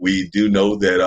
we do know that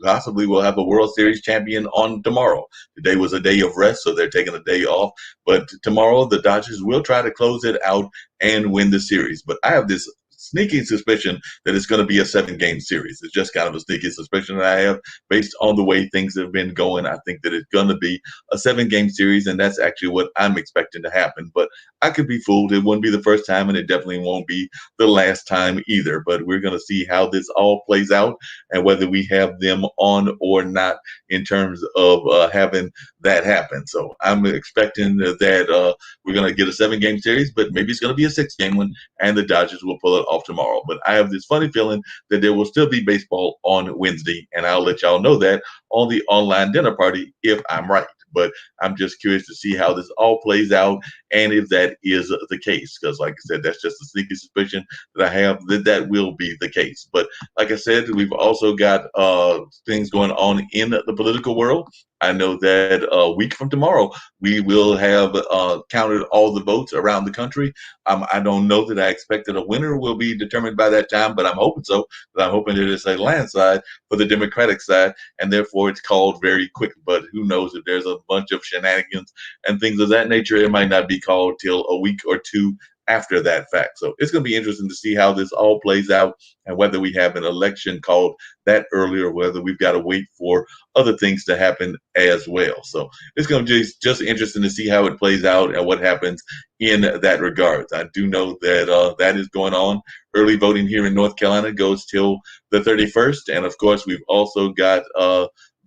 possibly we'll have a World Series champion on tomorrow. Today was a day of rest, so they're taking a day off. But tomorrow, the Dodgers will try to close it out and win the series. But I have this sneaky suspicion that it's going to be a 7-game series. It's just kind of a sneaky suspicion that I have based on the way things have been going. I think that it's going to be a 7-game series, and that's actually what I'm expecting to happen. But I could be fooled. It wouldn't be the first time, and it definitely won't be the last time either. But we're going to see how this all plays out and whether we have them on or not in terms of having that happen. So I'm expecting that we're going to get a 7-game series, but maybe it's going to be a 6-game one, and the Dodgers will pull it off tomorrow. But I have this funny feeling that there will still be baseball on Wednesday, and I'll let y'all know that on the online dinner party if I'm right. But I'm just curious to see how this all plays out and if that is the case. Because, like I said, that's just a sneaky suspicion that I have that that will be the case. But like I said, we've also got things going on in the political world. I know that a week from tomorrow, we will have counted all the votes around the country. I don't know that I expect that a winner will be determined by that time, but I'm hoping so. But I'm hoping that it's a landslide for the Democratic side, and therefore it's called very quick. But who knows, if there's a bunch of shenanigans and things of that nature, it might not be called till a week or two after that fact. So it's going to be interesting to see how this all plays out and whether we have an election called that early or whether we've got to wait for other things to happen as well. So it's going to be just interesting to see how it plays out and what happens in that regards. I do know that that is going on. Early voting here in North Carolina goes till the 31st. And of course, we've also got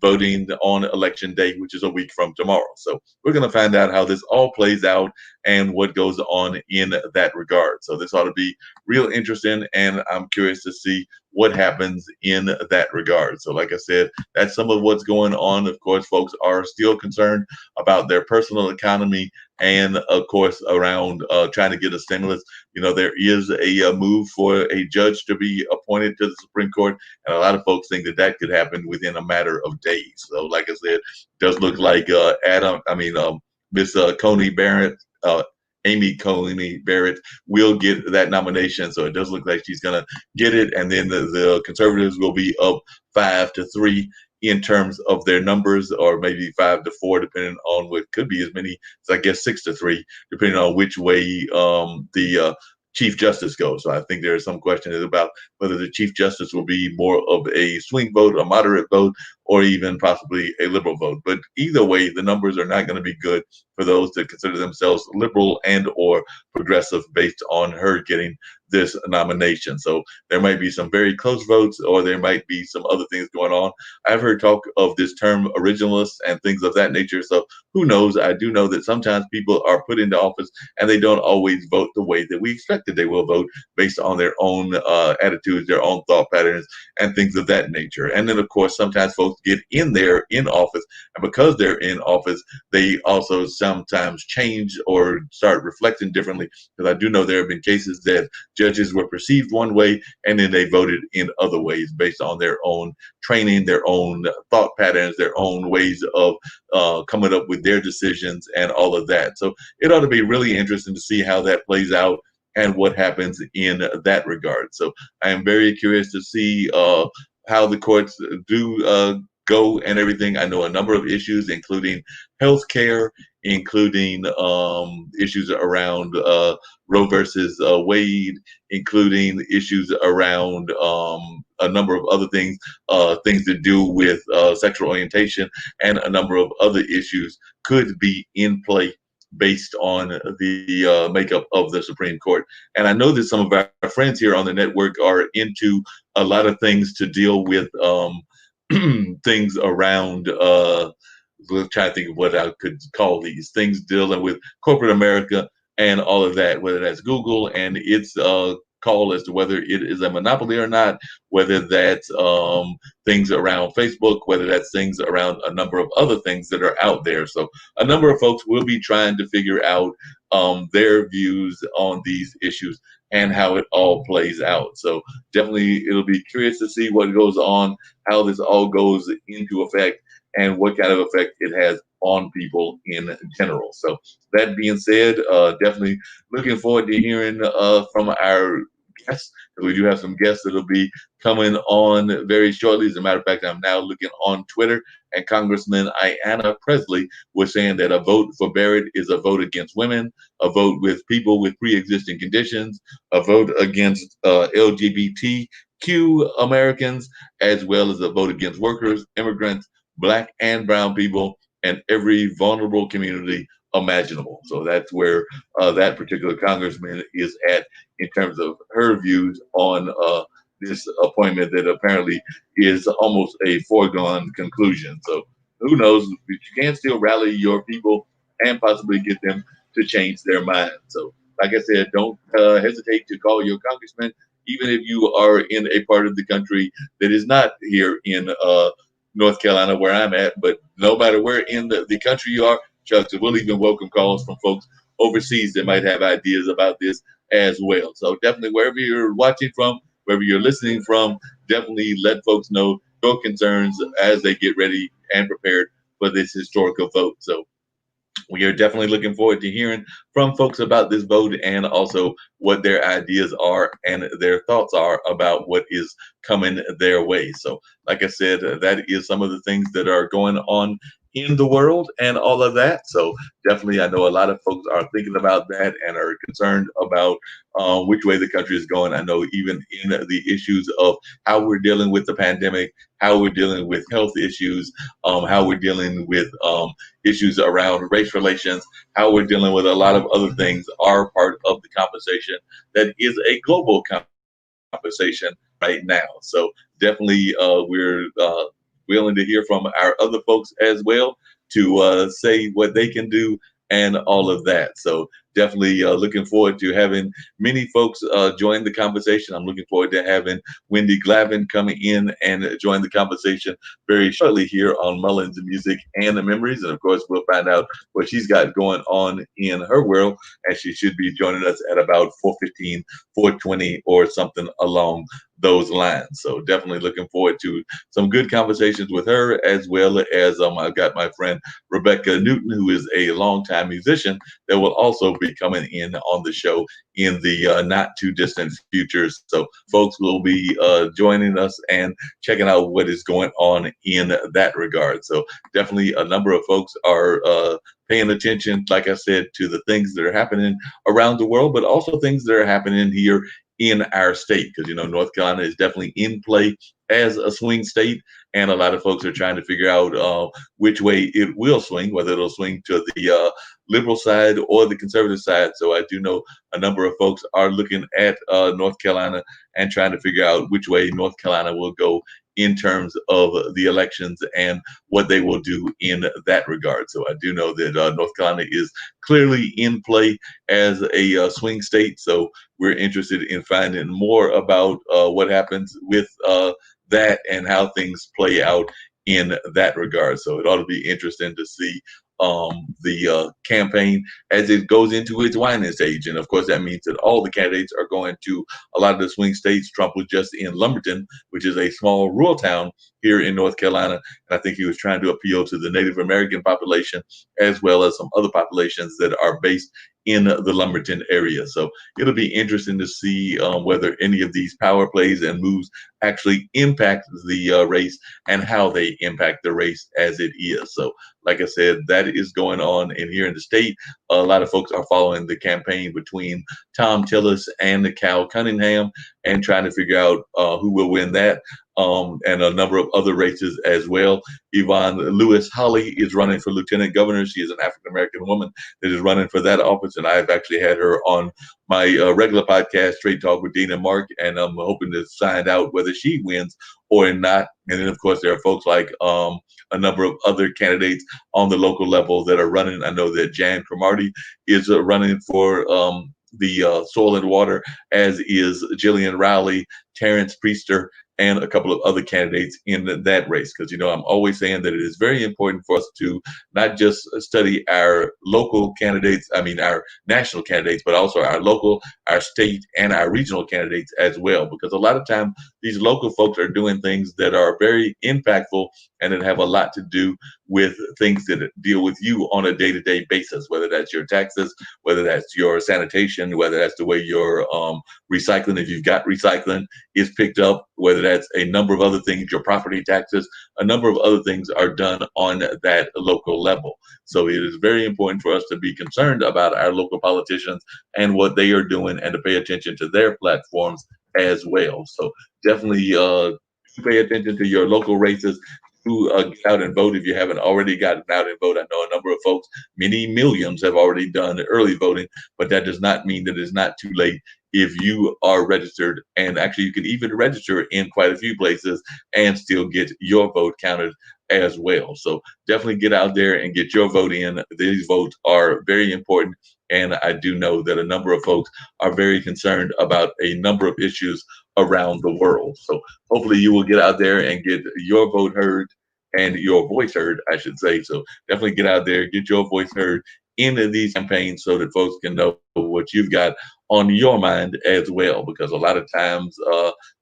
voting on election day, which is a week from tomorrow. So we're going to find out how this all plays out and what goes on in that regard. So this ought to be real interesting, and I'm curious to see what happens in that regard. So like I said, that's some of what's going on. Of course, folks are still concerned about their personal economy and, of course, around trying to get a stimulus. You know, there is a move for a judge to be appointed to the Supreme Court, and a lot of folks think that that could happen within a matter of days. So, like I said, it does look like Miss Coney Barrett, Amy Coney Barrett will get that nomination. So it does look like she's going to get it, and then the conservatives will be up 5-3 in terms of their numbers, or maybe 5-4, depending on what could be as many as, I guess, 6-3, depending on which way the Chief Justice goes. So I think there is some question about whether the Chief Justice will be more of a swing vote, a moderate vote, or even possibly a liberal vote. But either way, the numbers are not going to be good for those that consider themselves liberal and or progressive based on her getting this nomination. So there might be some very close votes, or there might be some other things going on. I've heard talk of this term originalists and things of that nature. So who knows? I do know that sometimes people are put into office and they don't always vote the way that we expected they will vote based on their own attitudes, their own thought patterns, and things of that nature. And then, of course, sometimes folks get in there in office, and because they're in office, they also sometimes change or start reflecting differently. Because I do know there have been cases that judges were perceived one way, and then they voted in other ways based on their own training, their own thought patterns, their own ways of coming up with their decisions and all of that. So it ought to be really interesting to see how that plays out and what happens in that regard. So I am very curious to see how the courts do go and everything. I know a number of issues, including healthcare, including issues around Roe versus Wade, including issues around a number of other things, things to do with sexual orientation, and a number of other issues could be in play based on the makeup of the Supreme Court. And I know that some of our friends here on the network are into a lot of things to deal with things around, we'll try to think of what I could call these things dealing with corporate America and all of that, whether that's Google and its call as to whether it is a monopoly or not, whether that's things around Facebook, whether that's things around a number of other things that are out there. So a number of folks will be trying to figure out their views on these issues and how it all plays out. So definitely it'll be curious to see what goes on, how this all goes into effect, and what kind of effect it has on people in general. So that being said, definitely looking forward to hearing from our guests, because we do have some guests that'll be coming on very shortly. As a matter of fact, I'm now looking on Twitter, and Congressman Ayanna Presley was saying that a vote for Barrett is a vote against women, a vote with people with pre-existing conditions, a vote against LGBTQ Americans, as well as a vote against workers, immigrants, Black and brown people, and every vulnerable community imaginable. So that's where that particular congressman is at in terms of her views on this appointment that apparently is almost a foregone conclusion. So who knows? But you can still rally your people and possibly get them to change their mind. So, like I said, don't hesitate to call your congressman, even if you are in a part of the country that is not here in North Carolina, where I'm at. But no matter where in the country you are, Chuck, so we'll even welcome calls from folks overseas that might have ideas about this as well. So definitely, wherever you're watching from, wherever you're listening from, definitely let folks know your concerns as they get ready and prepared for this historical vote. So we are definitely looking forward to hearing from folks about this vote and also what their ideas are and their thoughts are about what is coming their way. So, like I said, that is some of the things that are going on in the world and all of that. So, definitely, I know a lot of folks are thinking about that and are concerned about which way the country is going. I know even in the issues of how we're dealing with the pandemic, how we're dealing with health issues, how we're dealing with issues around race relations, how we're dealing with a lot of other things are part of the conversation that is a global conversation right now. So definitely we're willing to hear from our other folks as well to say what they can do and all of that. So definitely looking forward to having many folks join the conversation. I'm looking forward to having Wendy Glavin coming in and join the conversation very shortly here on Mullins Music and the Memories. And of course, we'll find out what she's got going on in her world, and she should be joining us at about 4:15, 4:20, or something along those lines. So definitely looking forward to some good conversations with her, as well as I've got my friend Rebecca Newton, who is a longtime musician, that will also be coming in on the show in the not too distant future. So folks will be joining us and checking out what is going on in that regard. So definitely a number of folks are paying attention, like I said, to the things that are happening around the world, but also things that are happening here in our state, because North Carolina is definitely in play as a swing state, and a lot of folks are trying to figure out which way it will swing, whether it'll swing to the liberal side or the conservative side. So I do know a number of folks are looking at North Carolina and trying to figure out which way North Carolina will go in terms of the elections and what they will do in that regard. So I do know that North Carolina is clearly in play as a swing state. So we're interested in finding more about what happens with that and how things play out in that regard. So it ought to be interesting to see the campaign as it goes into its winding stage. And of course, that means that all the candidates are going to a lot of the swing states. Trump was just in Lumberton, which is a small rural town here in North Carolina. And I think he was trying to appeal to the Native American population as well as some other populations that are based in the Lumberton area. So it'll be interesting to see whether any of these power plays and moves actually impact the race and how they impact the race as it is. So, like I said, that is going on. And here in the state, a lot of folks are following the campaign between Tom Tillis and Cal Cunningham and trying to figure out who will win that. And a number of other races as well. Yvonne Lewis Holly is running for lieutenant governor. She is an African American woman that is running for that office, and I've actually had her on my regular podcast, Straight Talk with Dean and Mark, and I'm hoping to find out whether she wins or not. And then, of course, there are folks like a number of other candidates on the local level that are running. I know that Jan Cromartie is running for the Soil and Water, as is Jillian Rowley, Terrence Priester, and a couple of other candidates in that race. Because, I'm always saying that it is very important for us to not just study our local candidates, I mean, our national candidates, but also our local, our state, and our regional candidates as well. Because a lot of time, these local folks are doing things that are very impactful and that have a lot to do with things that deal with you on a day-to-day basis, whether that's your taxes, whether that's your sanitation, whether that's the way your recycling, if you've got recycling, is picked up, whether that's a number of other things, your property taxes, a number of other things are done on that local level. So it is very important for us to be concerned about our local politicians and what they are doing and to pay attention to their platforms as well. So definitely pay attention to your local races. To get out and vote if you haven't already gotten out and vote. I know a number of folks, many millions, have already done early voting, but that does not mean that it's not too late if you are registered. And actually, you can even register in quite a few places and still get your vote counted as well. So definitely get out there and get your vote in. These votes are very important. And I do know that a number of folks are very concerned about a number of issues around the world. So hopefully you will get out there and get your vote heard and your voice heard, I should say. So definitely get out there, get your voice heard in these campaigns so that folks can know what you've got on your mind as well. Because a lot of times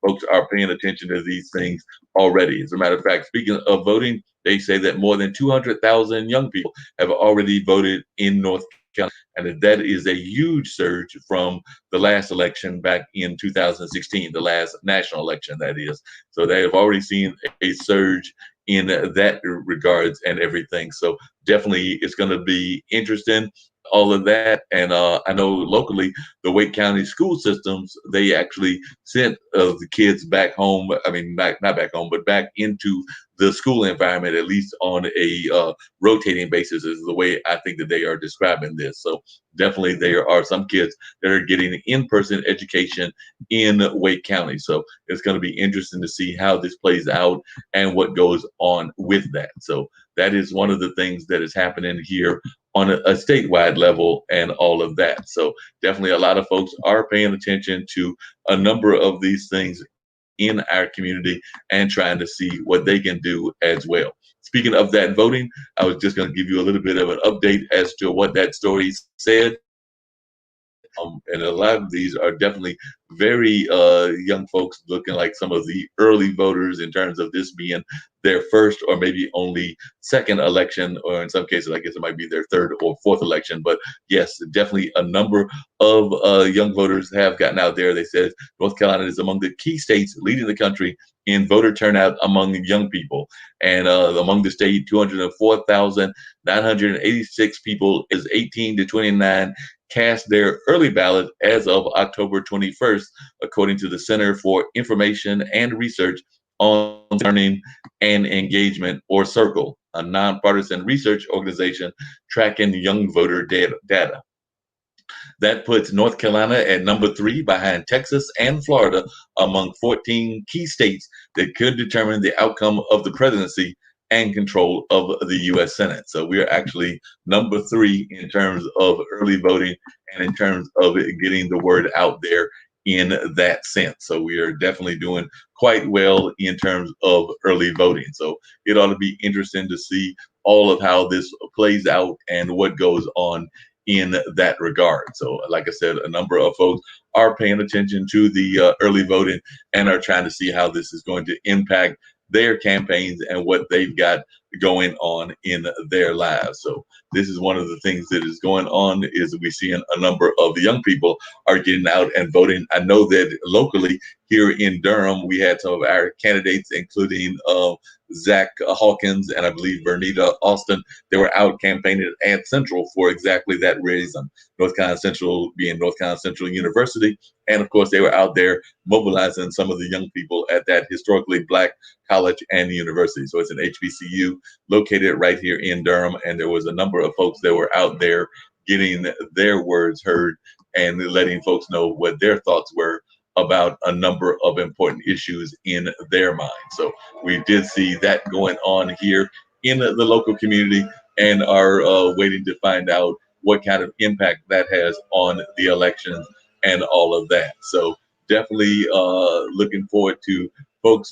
folks are paying attention to these things already. As a matter of fact, speaking of voting, they say that more than 200,000 young people have already voted in North Carolina. And that is a huge surge from the last election back in 2016, the last national election, that is. So they have already seen a surge in that regards and everything. So definitely it's going to be interesting, all of that. And I know locally, the Wake County school systems, they actually sent the kids back home. I mean, not back home, but back into the school environment, at least on a rotating basis, is the way I think that they are describing this. So definitely there are some kids that are getting in-person education in Wake County. So it's going to be interesting to see how this plays out and what goes on with that. So that is one of the things that is happening here on a statewide level and all of that. So definitely a lot of folks are paying attention to a number of these things in our community and trying to see what they can do as well. Speaking of that voting, I was just going to give you a little bit of an update as to what that story said. And a lot of these are definitely very young folks, looking like some of the early voters in terms of this being their first or maybe only second election, or in some cases, I guess it might be their third or fourth election. But yes, definitely a number of young voters have gotten out there. They said North Carolina is among the key states leading the country in voter turnout among young people. And among the state, 204,986 people is 18 to 29 cast their early ballot as of October 21st, according to the Center for Information and Research on Learning and Engagement, or CIRCLE, a nonpartisan research organization tracking young voter data. That puts North Carolina at number 3 behind Texas and Florida among 14 key states that could determine the outcome of the presidency and control of the U.S. Senate. So we're actually number 3 in terms of early voting and in terms of getting the word out there in that sense. So we are definitely doing quite well in terms of early voting. So it ought to be interesting to see all of how this plays out and what goes on in that regard. So, like I said, a number of folks are paying attention to the early voting and are trying to see how this is going to impact their campaigns and what they've got going on in their lives. So this is one of the things that is going on, is we see a number of young people are getting out and voting. I know that locally here in Durham, we had some of our candidates, including Zach Hawkins and I believe Bernita Austin. They were out campaigning at Central for exactly that reason. North Carolina Central being North Carolina Central University. And of course, they were out there mobilizing some of the young people at that historically Black college and university. So it's an HBCU located right here in Durham. And there was a number of folks that were out there getting their words heard and letting folks know what their thoughts were about a number of important issues in their mind. So we did see that going on here in the local community and are waiting to find out what kind of impact that has on the elections and all of that. So definitely looking forward to folks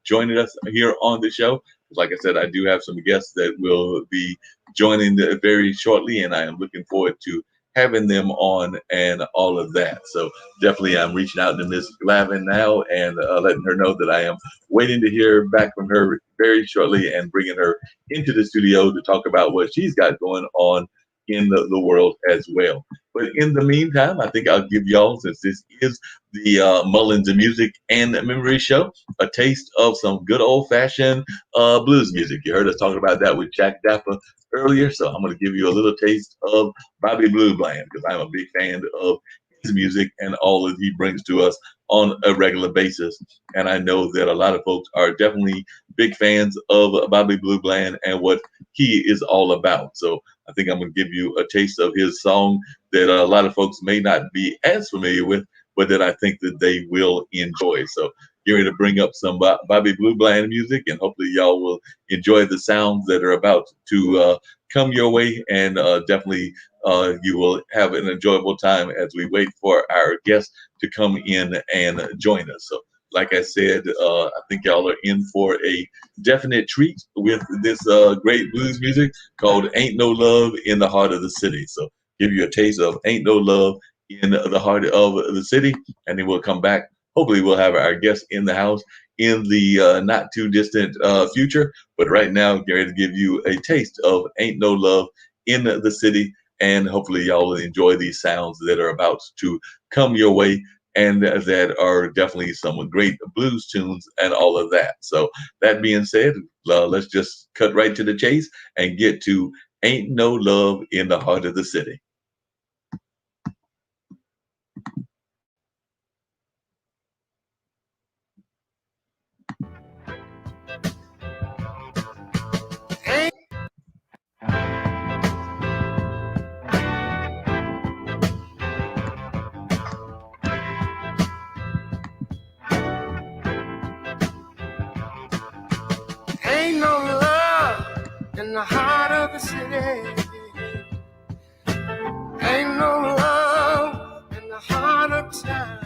joining us here on the show. Like I said, I do have some guests that will be joining very shortly, and I am looking forward to having them on and all of that. So definitely, I'm reaching out to Miss Glavin now and letting her know that I am waiting to hear back from her very shortly and bringing her into the studio to talk about what she's got going on in the world as well. But in the meantime, I think I'll give y'all, since this is the Mullins Music and Memory Show, a taste of some good old fashioned blues music. You heard us talking about that with Jack Dapper earlier, so I'm going to give you a little taste of Bobby Blue Bland because I'm a big fan of his music and all that he brings to us on a regular basis. And I know that a lot of folks are definitely big fans of Bobby Blue Bland and what he is all about. So I think I'm going to give you a taste of his song that a lot of folks may not be as familiar with, but that I think that they will enjoy. So you're going to bring up some Bobby Blue Bland music, and hopefully y'all will enjoy the sounds that are about to come your way, and definitely you will have an enjoyable time as we wait for our guests to come in and join us. So like I said, I think y'all are in for a definite treat with this great blues music called Ain't No Love in the Heart of the City. So give you a taste of Ain't No Love in the Heart of the City, and then we'll come back. Hopefully we'll have our guests in the house in the not too distant future. But right now, get ready to give you a taste of Ain't No Love in the City, and hopefully y'all will enjoy these sounds that are about to come your way, and that are definitely some great blues tunes and all of that. So that being said, let's just cut right to the chase and get to Ain't No Love in the Heart of the City. Ain't no love in the heart of the city. Ain't no love in the heart of town.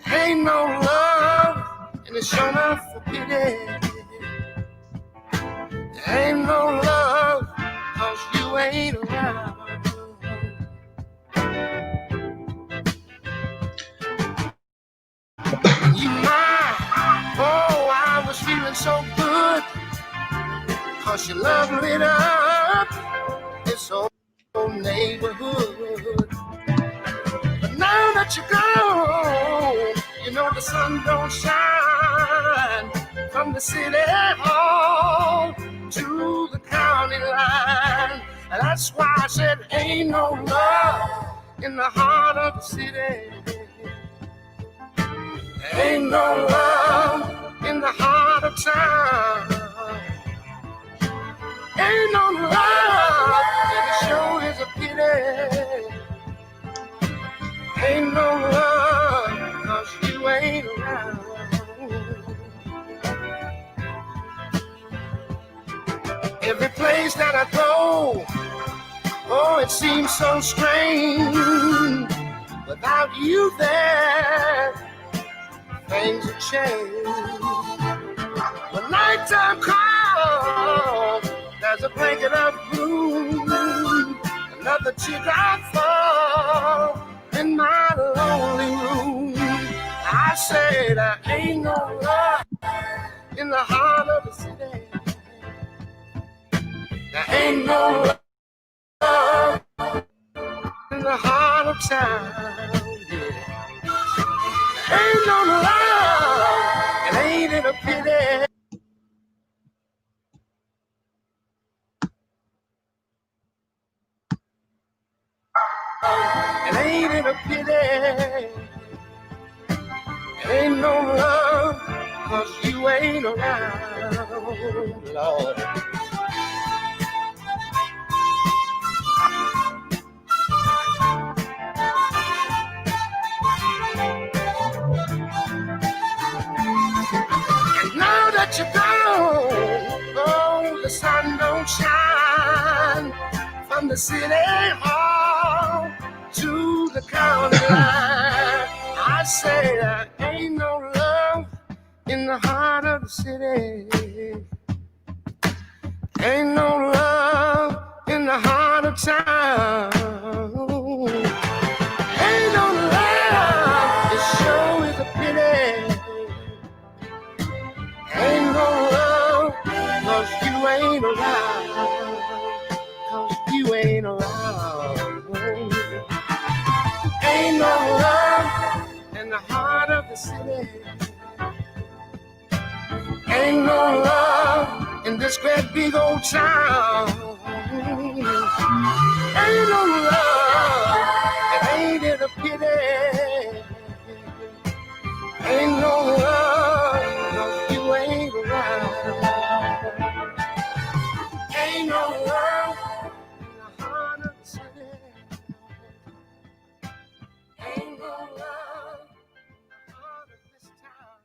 Ain't no love and it's shown up for pity. Ain't no love cause you ain't around. You mind, oh I was feeling so good cause your love lit up this whole neighborhood. But now that you're gone, you know the sun don't shine from the city hall to the county line. And that's why I said ain't no love in the heart of the city. Ain't no love in the heart of town. Ain't no love, and it sure is a pity. Ain't no love, cause you ain't around. Every place that I go, oh, it seems so strange. Without you there, things have changed. When nighttime comes, there's a blanket of gloom. Another teardrop fall in my lonely room. I say there ain't no love in the heart of the city. There ain't no love in the heart of town. Yeah. Ain't no love, and ain't it a pity? And ain't it a pity? Ain't no love, cause you ain't around, Lord. And now that you're gone, oh, the sun don't shine from the city hall to the county line. I say there ain't Ain't no love in the heart of the city. Ain't no love in the heart of town. Ain't no love, it sure is a pity. Ain't no love, cause you ain't around. Cause you ain't around. Ain't no love in the heart of the city. Ain't no love in this great big old town. Ain't no love, and ain't it a pity? Ain't no love, cause you ain't around. Ain't no love in the heart of the city. Ain't no love in the heart of this town.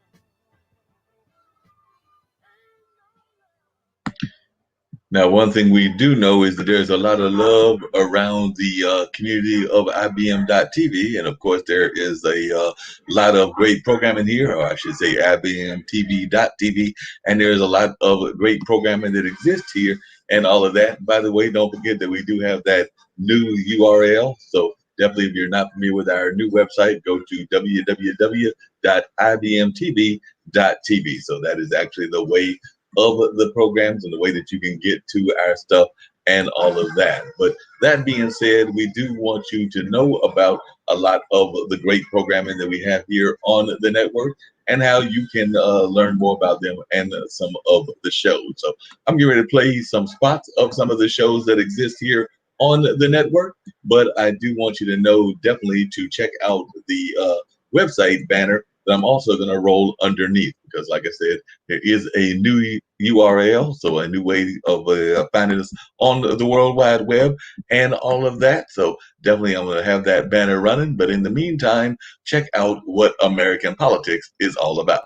Now, one thing we do know is that there's a lot of love around the community of IBM.TV. And of course, there is a lot of great programming here, or I should say IBMTV.TV. And there's a lot of great programming that exists here and all of that. By the way, don't forget that we do have that new URL. So definitely, if you're not familiar with our new website, go to www.ibmtv.tv. So that is actually the way of the programs and the way that you can get to our stuff and all of that. But that being said, we do want you to know about a lot of the great programming that we have here on the network and how you can learn more about them and some of the shows. So I'm getting ready to play some spots of some of the shows that exist here on the network, but I do want you to know definitely to check out the website banner that I'm also going to roll underneath because, like I said, there is a new URL, so a new way of finding us on the World Wide Web and all of that. So definitely I'm going to have that banner running. But in the meantime, check out what American politics is all about.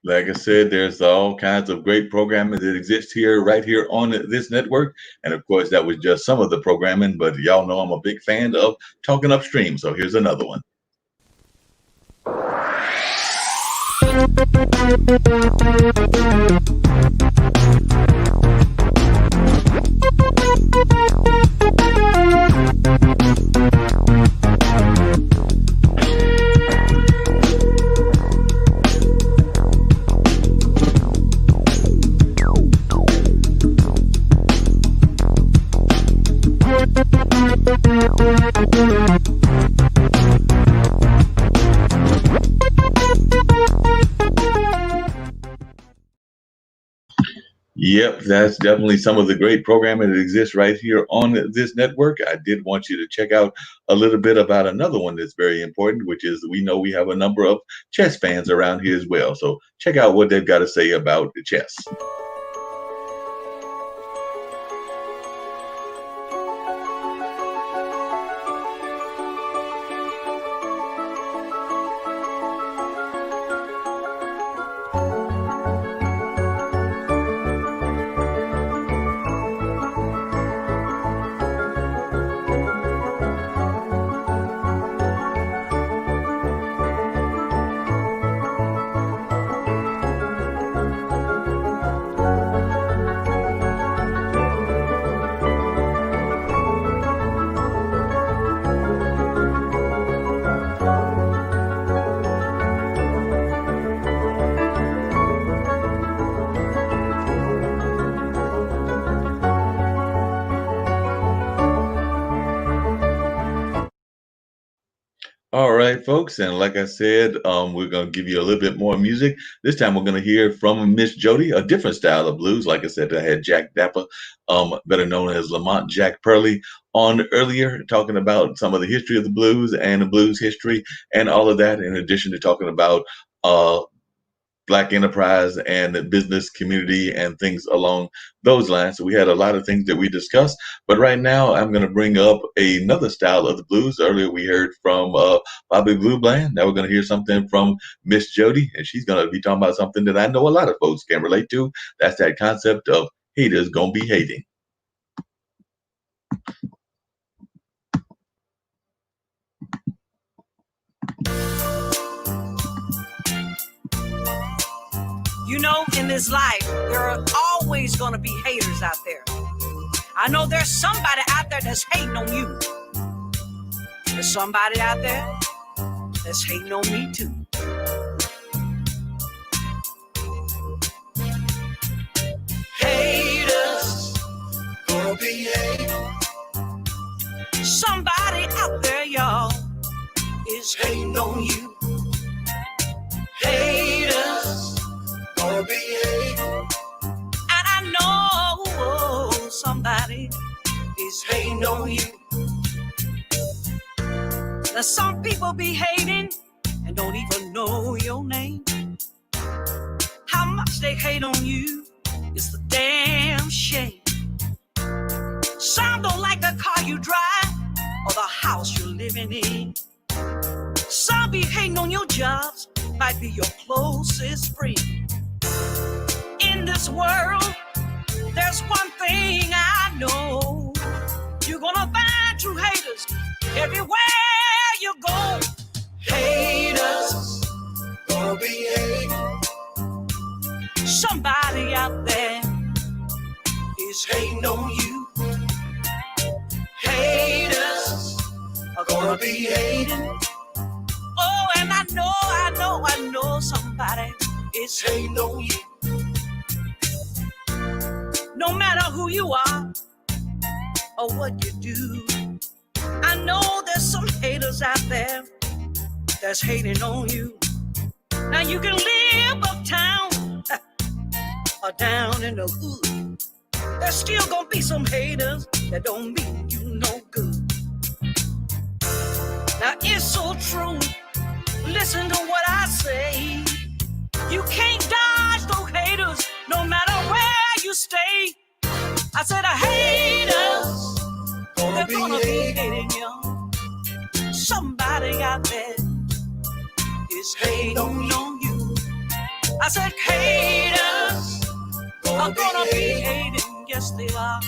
Like I said, there's all kinds of great programming that exists here, right here on this network. And of course, that was just some of the programming, but y'all know I'm a big fan of talking upstream. So here's another one. Yep, that's definitely some of the great programming that exists right here on this network. I did want you to check out a little bit about another one that's very important, which is we know we have a number of chess fans around here as well. So check out what they've got to say about the chess. All right, folks, and like I said, we're going to give you a little bit more music. This time, we're going to hear from Miss Jody, a different style of blues. Like I said, I had Jack Dapper, better known as Lamont Jack Pearlie, on earlier, talking about some of the history of the blues and the blues history and all of that. In addition to talking about Black enterprise and the business community and things along those lines. So we had a lot of things that we discussed. But right now, I'm going to bring up another style of the blues. Earlier, we heard from Bobby Blue Bland. Now we're going to hear something from Miss Jody, and she's going to be talking about something that I know a lot of folks can relate to. That's that concept of haters gonna be hating. You know, in this life, there are always going to be haters out there. I know there's somebody out there that's hating on you. There's somebody out there that's hating on me too. Haters gonna be hating. Somebody out there, y'all, is hating on you. Haters gonna be hating. And I know somebody is hating on you. Now some people be hating and don't even know your name. How much they hate on you is the damn shame. Some don't like the car you drive or the house you're living in. Some be hating on your jobs, might be your closest friend. In this world, there's one thing I know. You're gonna find true haters everywhere you go. Haters gonna be hating. Somebody out there is hating on you. Haters are gonna be hating. Oh, and I know somebody is hating on you. No matter who you are or what you do, I know there's some haters out there that's hating on you. Now you can live uptown or down in the hood. There's still gonna be some haters that don't mean you no good. Now it's so true. Listen to what I say. You can't dodge those haters no matter where you stay. I said haters, they're gonna be hating you. Somebody out there is hating on you. I said haters are gonna be hating. Yes, they are.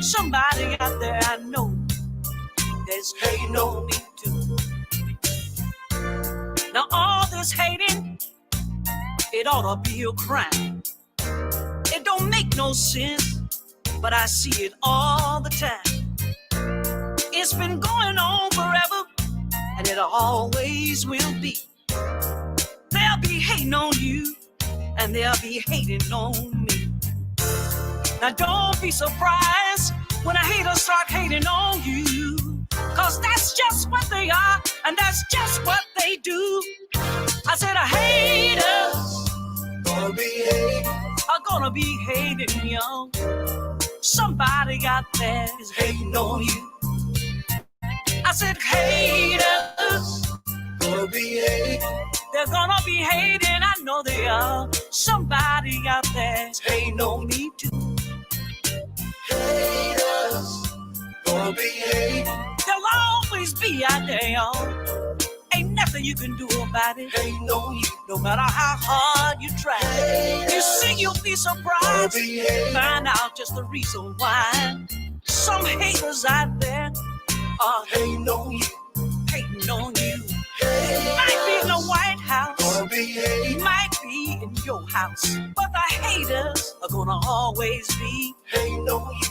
Somebody out there I know that's hating on me too. Now all this hating it ought to be a crime. It don't make no sense, but I see it all the time. It's been going on forever, and it always will be. They'll be hating on you, and they'll be hating on me. Now don't be surprised when a hater start hating on you, 'cause that's just what they are, and that's just what they do. I said haters Gonna be hating. are gonna be hating you. Somebody out there is hating on you. I said haters Gonna be hating. they're gonna be hating, I know they are. Somebody out there is hating on me too. Haters gonna be hating. They'll always be out there, y'all. Ain't nothing you can do about it. Hating on you. No matter how hard you try. You see, you'll be surprised. Find out just the reason why. Some haters out there are Hating on you. hating on you. Might be in the White House. Gonna be hating. Might be in your house. But the haters are gonna always be Hating on you.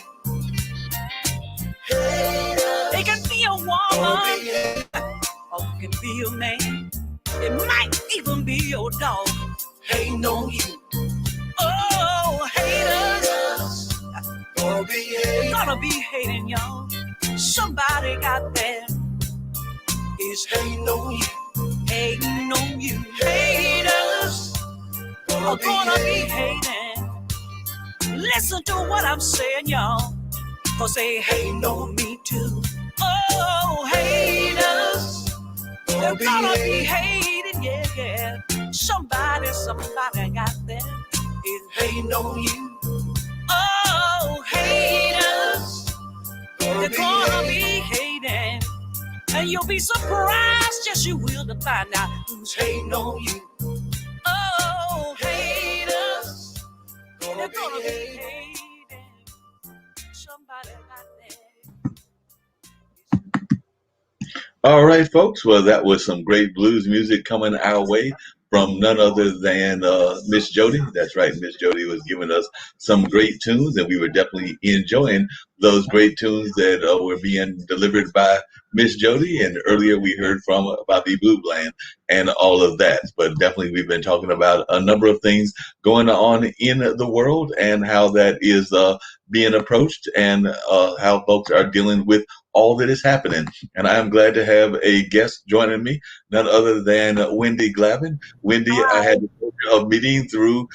Haters They can be a gonna woman, be hating. or it can be a man. It might even be your dog. Hating on you. Oh, haters Gonna be hating. gonna be hating y'all. Somebody out there is Hating on you. hating on you. Haters are gonna be hating. Listen to what I'm saying, y'all, 'cause they hating on me too. Oh, haters, they're gonna be hating, yeah, yeah. Somebody out there is hating on you. Oh, haters, they're gonna be hating. And you'll be surprised, yes you will, to find out who's hating on you. Oh, haters, they're gonna be hating. Somebody out there. All right, folks. Well, that was some great blues music coming our way from none other than Miss Jody. That's right, Miss Jody was giving us some great tunes, and we were definitely enjoying those great tunes that were being delivered by Miss Jody. And earlier we heard from about the Blue Bland and all of that. But definitely we've been talking about a number of things going on in the world and how that is being approached and how folks are dealing with all that is happening. And I am glad to have a guest joining me, none other than Wendy Glavin. Wendy, I had the pleasure of meeting through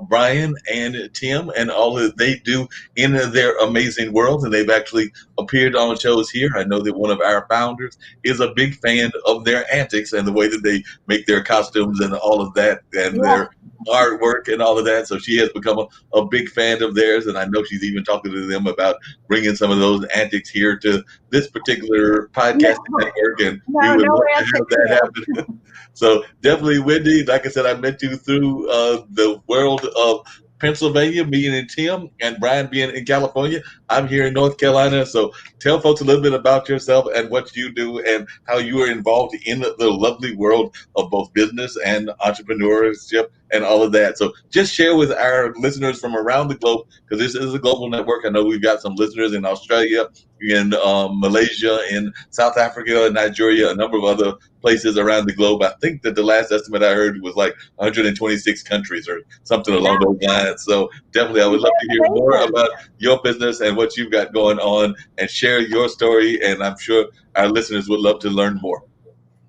Brian and Tim and all that they do in their amazing world. And they've actually appeared on shows here. I know that one of our founders is a big fan of their antics and the way that they make their costumes and all of that and their artwork and all of that. So she has become a big fan of theirs. And I know she's even talking to them about bringing some of those antics here to this particular podcast network. And we would love to have that happen. So definitely, Wendy, like I said, I met you through the world of Pennsylvania, being in Tim, and Brian being in California. I'm here in North Carolina. So tell folks a little bit about yourself and what you do and how you are involved in the lovely world of both business and entrepreneurship and all of that. So just share with our listeners from around the globe, because this is a global network. I know we've got some listeners in Australia, in Malaysia, in South Africa, Nigeria, a number of other places around the globe. I think that the last estimate I heard was like 126 countries or something along those lines. So definitely, I would love to hear more about your business and what you've got going on and share your story. And I'm sure our listeners would love to learn more.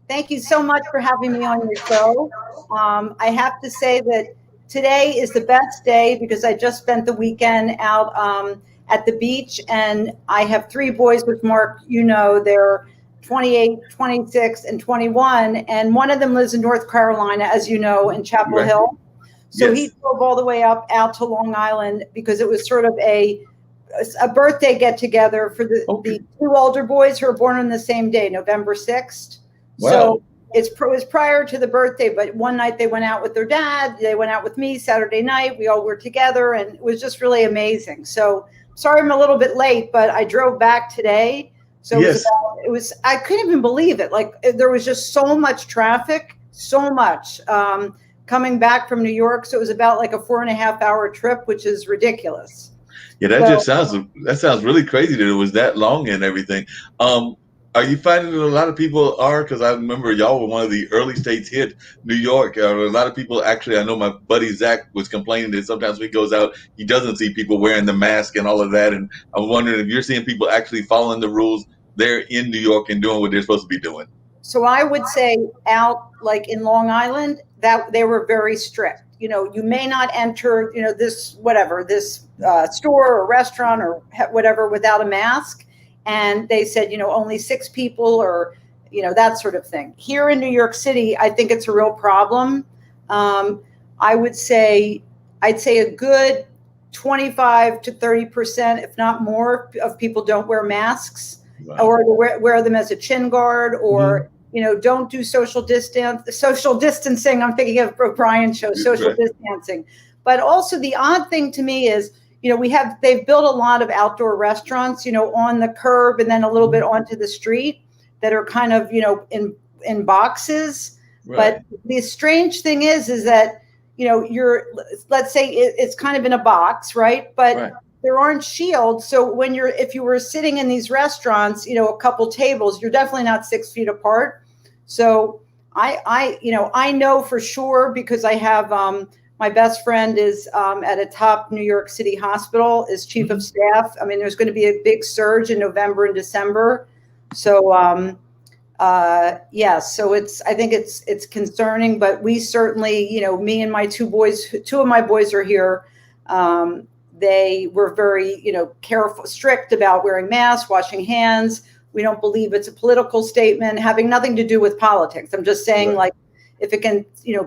Thank you so much for having me on your show. I have to say that today is the best day because I just spent the weekend out at the beach, and I have 3 boys, which Mark, you know, they're 28, 26, and 21, and one of them lives in North Carolina, as you know, in Chapel Hill. So he drove all the way out to Long Island because it was sort of a birthday get together for the 2 older boys who were born on the same day, November 6th. Wow. So it was prior to the birthday, but one night they went out with their dad. They went out with me Saturday night. We all were together, and it was just really amazing. So sorry I'm a little bit late, but I drove back today. So I couldn't even believe it. Like there was just so much traffic, so much. coming back from New York. So it was about like a 4.5 hour trip, which is ridiculous. Yeah, that So just sounds really crazy that it was that long and everything. Um, are you finding that a lot of people are? Because I remember y'all were one of the early states hit New York. A lot of people actually. I know my buddy Zach was complaining that sometimes when he goes out, he doesn't see people wearing the mask and all of that. And I'm wondering if you're seeing people actually following the rules there in New York and doing what they're supposed to be doing. So I would say out like in Long Island that they were very strict. You may not enter, this whatever this store or restaurant or whatever without a mask, and they said, only 6 people or that sort of thing. Here in New York City, I think it's a real problem. Um, I would say I'd say a good 25 to 30%, if not more, of people don't wear masks Right. or wear them as a chin guard or Mhm. don't do social distancing. I'm thinking of Brian's show, social Right. distancing. But also the odd thing to me is, they've built a lot of outdoor restaurants, on the curb and then a little bit onto the street that are kind of, in boxes. Right. But the strange thing is that, let's say it's kind of in a box, right? But Right. there aren't shields. So if you were sitting in these restaurants, a couple tables, you're definitely not 6 feet apart. So I know for sure because I have, my best friend is at a top New York City hospital, is chief of staff. I mean, there's going to be a big surge in November and December. So, yeah, so I think it's concerning, but we certainly, me and my 2 boys, 2 of my boys are here. They were very, careful, strict about wearing masks, washing hands. We don't believe it's a political statement, having nothing to do with politics. I'm just saying, Right. like, if it can,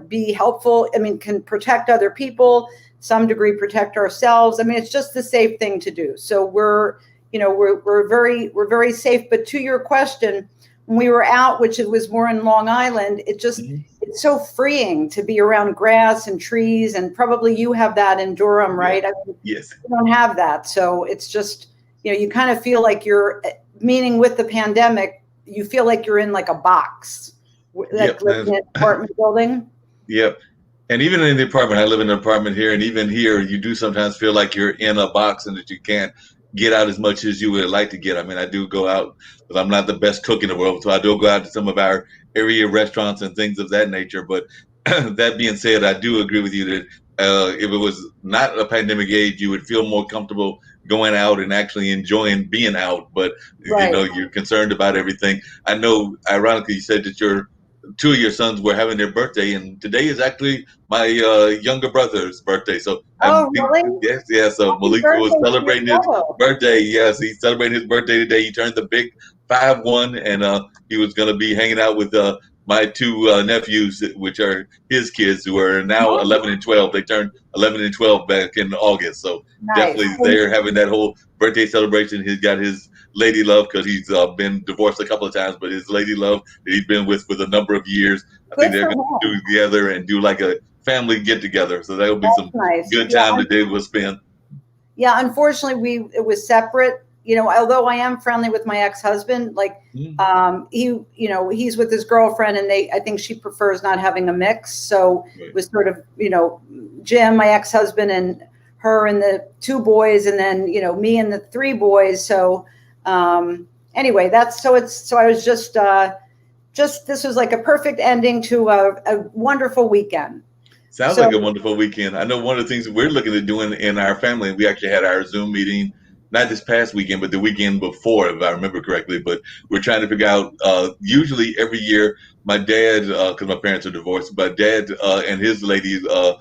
be helpful, I mean, can protect other people, some degree protect ourselves. I mean, it's just the safe thing to do. So we're very safe. But to your question, when we were out, which it was more in Long Island, Mhm. it's so freeing to be around grass and trees, and probably you have that in Durham, right? Yeah. I mean, Yes. we don't have that. So it's just, you kind of feel like meaning with the pandemic, you feel like you're in like a box, like Yep. living in an apartment building. Yep. And even in the apartment, I live in an apartment here, and even here, you do sometimes feel like you're in a box and that you can't get out as much as you would like to get. I mean, I do go out, but I'm not the best cook in the world, so I do go out to some of our area restaurants and things of that nature. But that being said, I do agree with you that if it was not a pandemic age, you would feel more comfortable going out and actually enjoying being out. But Right. you're concerned about everything. I know, ironically, you said that your 2 of your sons were having their birthday, and today is actually my younger brother's birthday. So Oh, really? yes, yes. So Happy Malik was birthday to your celebrating his brother. birthday. Yes, he's celebrating his birthday today. He turned the big 5-1, and he was going to be hanging out with my 2 nephews, which are his kids, who are now Oh, 11 and 12. They turned 11 and 12 back in August. So nice. definitely they're having that whole birthday celebration. He's got his lady love because he's been divorced a couple of times, but his lady love that he's been with for a number of years. I think Good they're for going to him. do together and do like a family get together. So that'll be some That's nice. good Yeah, time that they will spend. yeah. Unfortunately, it was separate. Although I am friendly with my ex-husband, like Mhm. he's with his girlfriend, and I think she prefers not having a mix. So Right. it was sort of, Jim, my ex-husband, and her and the 2 boys, and then me and the 3 boys. So anyway, so I was just this was like a perfect ending to a wonderful weekend. Sounds So like a wonderful weekend. I know one of the things that we're looking at doing in our family, we actually had our Zoom meeting, not this past weekend, but the weekend before, if I remember correctly. But we're trying to figure out, usually every year, my dad, because my parents are divorced, but dad and his lady love,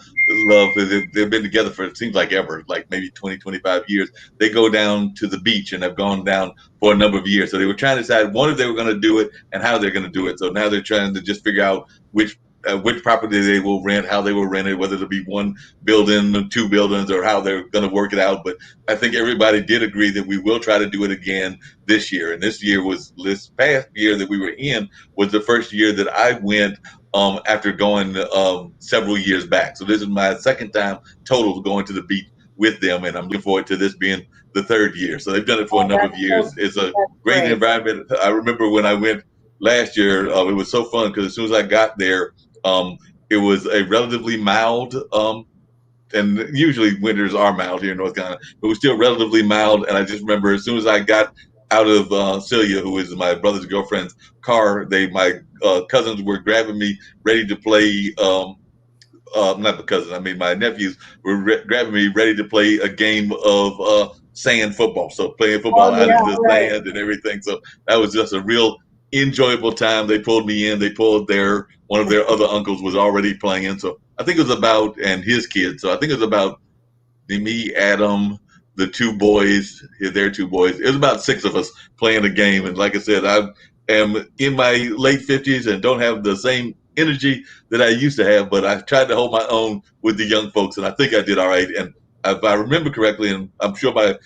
they've been together for, it seems like ever, like maybe 20, 25 years. They go down to the beach and have gone down for a number of years. So they were trying to decide, one, if they were going to do it and how they're going to do it. So now they're trying to just figure out which property they will rent, how they will rent it, whether it'll be one building, 2 buildings, or how they're going to work it out. But I think everybody did agree that we will try to do it again this year. And this past year that we were in was the first year that I went after going several years back. So this is my second time total going to the beach with them, and I'm looking forward to this being the third year. So they've done it for a number of years. It's a that's great great. environment. I remember when I went last year, it was so fun because as soon as I got there, um, It was a relatively mild, and usually winters are mild here in North Carolina, but it was still relatively mild. And I just remember as soon as I got out of Celia, who is my brother's girlfriend's car, my cousins were grabbing me ready to play. Not the cousins, I mean my nephews were grabbing me ready to play a game of sand football. So playing Oh football out in yeah, the right. sand and everything. So that was just a real enjoyable time. They pulled me in. They pulled one of their other uncles was already playing. So I think it was about and his kids. So I think it was about me, Adam, the two boys, their two boys. It was about six of us playing a game. And like I said, I am in my late 50s and don't have the same energy that I used to have, but I tried to hold my own with the young folks, and I think I did all right. And if I remember correctly, and I'm sure my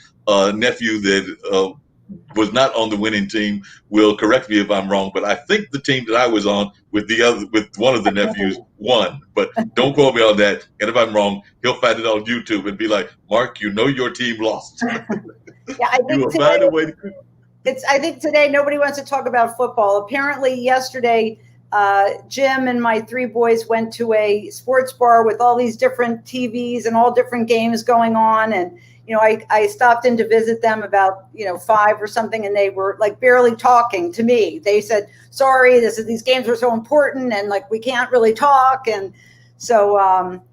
nephew that was not on the winning team will correct me if I'm wrong, but I think the team that I was on with one of the nephews won. But don't quote me on that. And if I'm wrong, he'll find it on YouTube and be like, "Mark, you know your team lost. Yeah, I You think will find a way to." I think today nobody wants to talk about football. Apparently, yesterday, Jim and my three boys went to a sports bar with all these different TVs and all different games going on. And I stopped in to visit them about 5 or something, and they were like barely talking to me. They said, "Sorry, these games are so important, and like we can't really talk." And so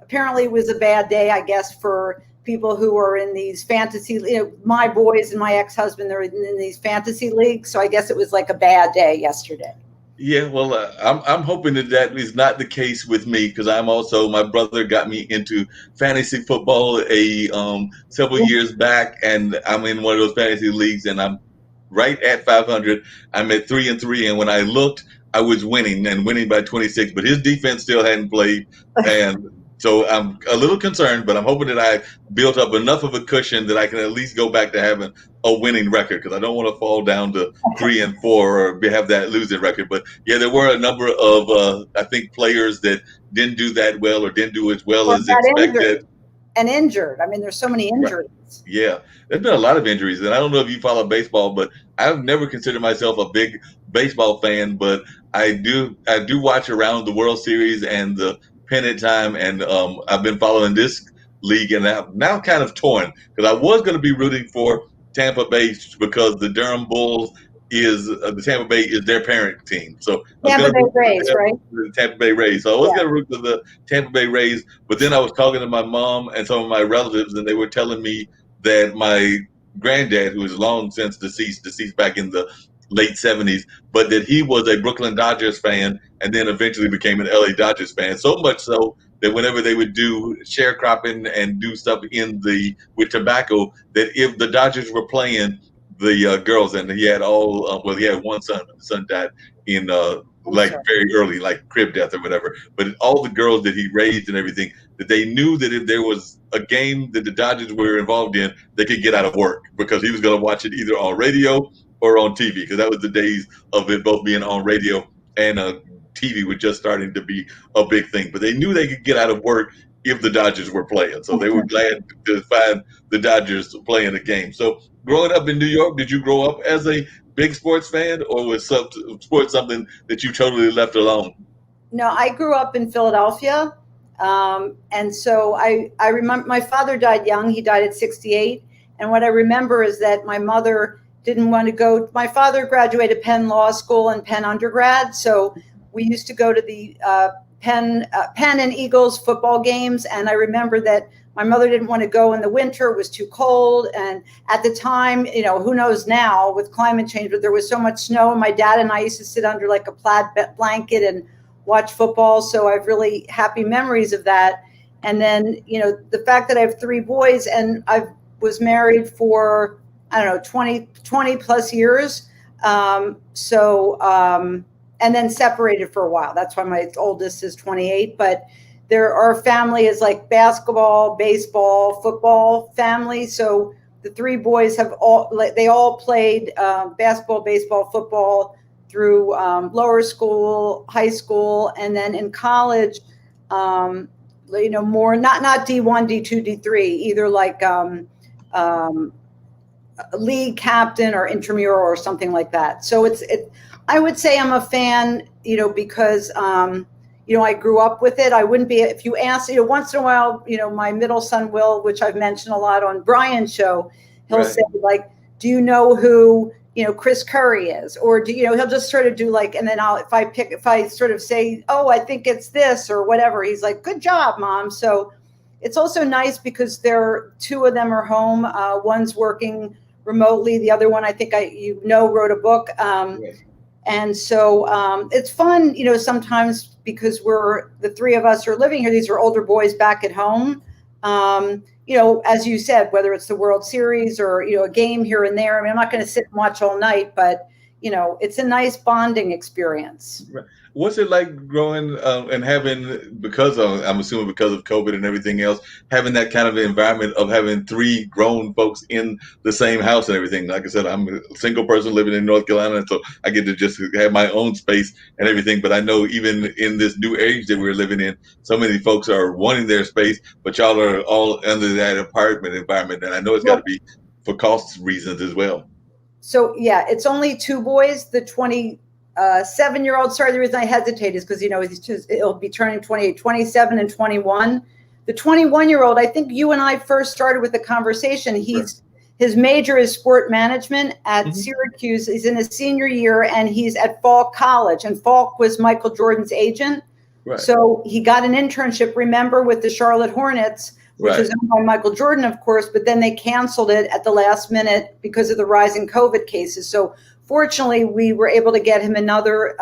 apparently, it was a bad day, I guess, for people who are in these fantasy, my boys and my ex-husband, they're in these fantasy leagues. So I guess it was like a bad day yesterday. Yeah, well, I'm hoping that is not the case with me because my brother got me into fantasy football several years back, and I'm in one of those fantasy leagues, and I'm right at 500. I'm at 3-3, and when I looked, I was winning and winning by 26, but his defense still hadn't played, and so I'm a little concerned. But I'm hoping that I built up enough of a cushion that I can at least go back to having a winning record because I don't want to fall down to 3-4 or have that losing record. But yeah, there were a number of I think players that didn't do that well or didn't do as well Or as got expected. injured. I mean, there's so many Right. injuries. Yeah, there's been a lot of injuries, and I don't know if you follow baseball, but I've never considered myself a big baseball fan, but I do watch around the World Series and the pennant time, and I've been following this league, and I'm now kind of torn because I was going to be rooting for Tampa Bay because the Durham Bulls is the Tampa Bay is their parent team, so I was Tampa going to Bay root for Rays, right? the Tampa Bay Rays. So I was Yeah. going to root for the Tampa Bay Rays, but then I was talking to my mom and some of my relatives, and they were telling me that my granddad, who is long since deceased back in the late 70s, but that he was a Brooklyn Dodgers fan and then eventually became an LA Dodgers fan. So much so that whenever they would do sharecropping and do stuff with tobacco, that if the Dodgers were playing the girls, and he had he had one son, but the son died in I'm like sorry. very early, like crib death or whatever. But all the girls that he raised and everything, that they knew that if there was a game that the Dodgers were involved in, they could get out of work because he was going to watch it either on radio or on TV because that was the days of it both being on radio and TV was just starting to be a big thing. But they knew they could get out of work if the Dodgers were playing. So they were glad to find the Dodgers playing a game. So growing up in New York, did you grow up as a big sports fan or was sports something that you totally left alone? No, I grew up in Philadelphia. And so I remember my father died young. He died at 68. And what I remember is that my mother didn't want to go. My father graduated Penn Law School and Penn undergrad. So we used to go to the Penn and Eagles football games. And I remember that my mother didn't want to go in the winter. It was too cold. And at the time, who knows now with climate change, but there was so much snow. My dad and I used to sit under like a plaid blanket and watch football. So I have really happy memories of that. And then, the fact that I have three boys and I was married for, I don't know, 20 plus years. And then separated for a while. That's why my oldest is 28. But our family is like basketball, baseball, football family. So the three boys they all played basketball, baseball, football through lower school, high school, and then in college, more not D1, D2, D3, either like league captain or intramural or something like that. So I would say I'm a fan, because I grew up with it. I wouldn't be, if you ask, once in a while, my middle son Will, which I've mentioned a lot on Brian's show, he'll say like, do you know who, Chris Curry is? Or he'll just sort of do like, and then if I sort of say, oh, I think it's this or whatever, he's like, good job, Mom. So it's also nice because two of them are home. One's working remotely. The other one, I think wrote a book. And so it's fun, sometimes because the three of us are living here. These are older boys back at home. As you said, whether it's the World Series or, a game here and there. I mean, I'm not going to sit and watch all night, but, it's a nice bonding experience. Right. What's it like growing and having, I'm assuming because of COVID and everything else, having that kind of environment of having three grown folks in the same house and everything? Like I said, I'm a single person living in North Carolina, and so I get to just have my own space and everything. But I know even in this new age that we're living in, so many folks are wanting their space, but y'all are all under that apartment environment. And I know it's got to be for cost reasons as well. So, yeah, it's only two boys. The 27-year-old, sorry, the reason I hesitate is because, it'll be turning 28, 27 and 21. The 21-year-old, I think you and I first started with the conversation. His major is sport management at Syracuse. He's in his senior year, and he's at Falk College. And Falk was Michael Jordan's agent. Right. So he got an internship, remember, with the Charlotte Hornets, which was owned by Michael Jordan, of course, but then they canceled it at the last minute because of the rising COVID cases. So fortunately, we were able to get him another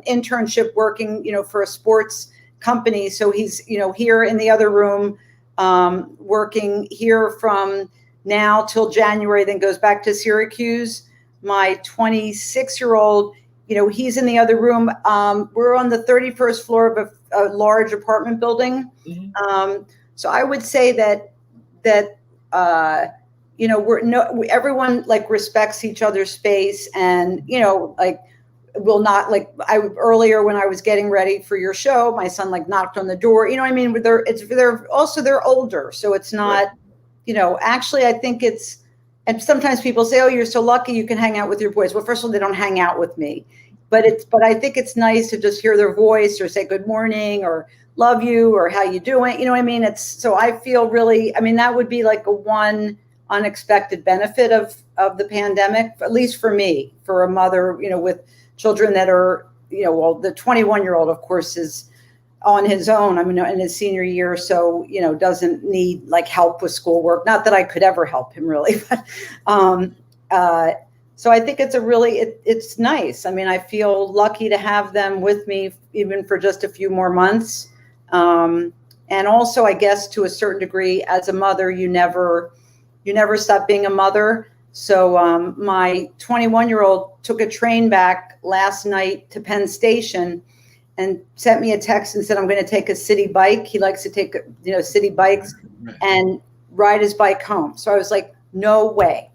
internship working, for a sports company. So he's, here in the other room, working here from now till January, then goes back to Syracuse. My 26-year-old, he's in the other room. We're on the 31st floor of a large apartment building. So I would say that everyone like respects each other's space, and will not earlier when I was getting ready for your show, my son knocked on the door. I mean, they're older, so it's not. Actually, I think it's. And sometimes people say, "Oh, you're so lucky you can hang out with your boys." Well, first of all, they don't hang out with me, but I think it's nice to just hear their voice or say good morning or love you or how you doing. You know what I mean? So I feel really, that would be like a one unexpected benefit of the pandemic, at least for me, for a mother, with children that are, the 21-year-old, of course, is on his own. In his senior year, so, doesn't need help with schoolwork. Not that I could ever help him really, but, so I think it's it's nice. I feel lucky to have them with me even for just a few more months. And also, I guess to a certain degree, as a mother, you never stop being a mother. So my 21-year-old took a train back last night to Penn Station and sent me a text and said, I'm going to take a city bike. He likes to take, city bikes and ride his bike home. So I was like, no way.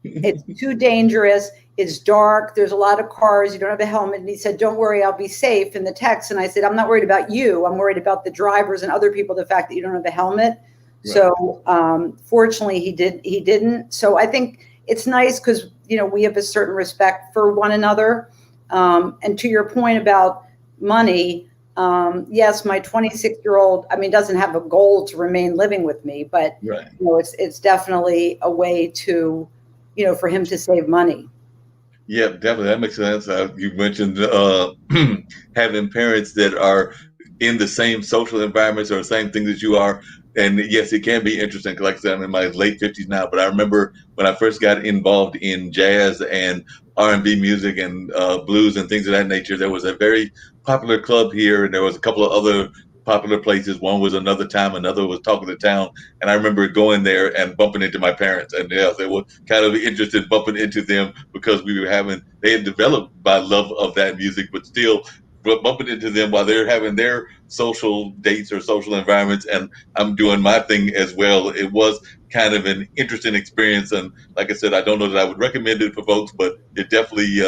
It's too dangerous. It's dark. There's a lot of cars. You don't have a helmet. And he said, don't worry, I'll be safe in the text. And I said, I'm not worried about you. I'm worried about the drivers and other people, the fact that you don't have a helmet. Right. So fortunately, he didn't. So I think it's nice because, we have a certain respect for one another. And to your point about money, yes, my 26-year-old, doesn't have a goal to remain living with me, but, it's definitely a way to, for him to save money. Yeah, definitely. That makes sense. You mentioned having parents that are in the same social environments or the same things that you are. And yes, it can be interesting. Like I said, I'm in my late 50s now, but I remember when I first got involved in jazz and R&B music and blues and things of that nature, there was a very popular club here, and there was a couple of other popular places. One was Another Time, another was Talk of the Town. And I remember going there and bumping into my parents. And yes, they were kind of interested bumping into them because they had developed my love of that music, but still bumping into them while they're having their social dates or social environments. And I'm doing my thing as well. It was kind of an interesting experience. And like I said, I don't know that I would recommend it for folks, but it definitely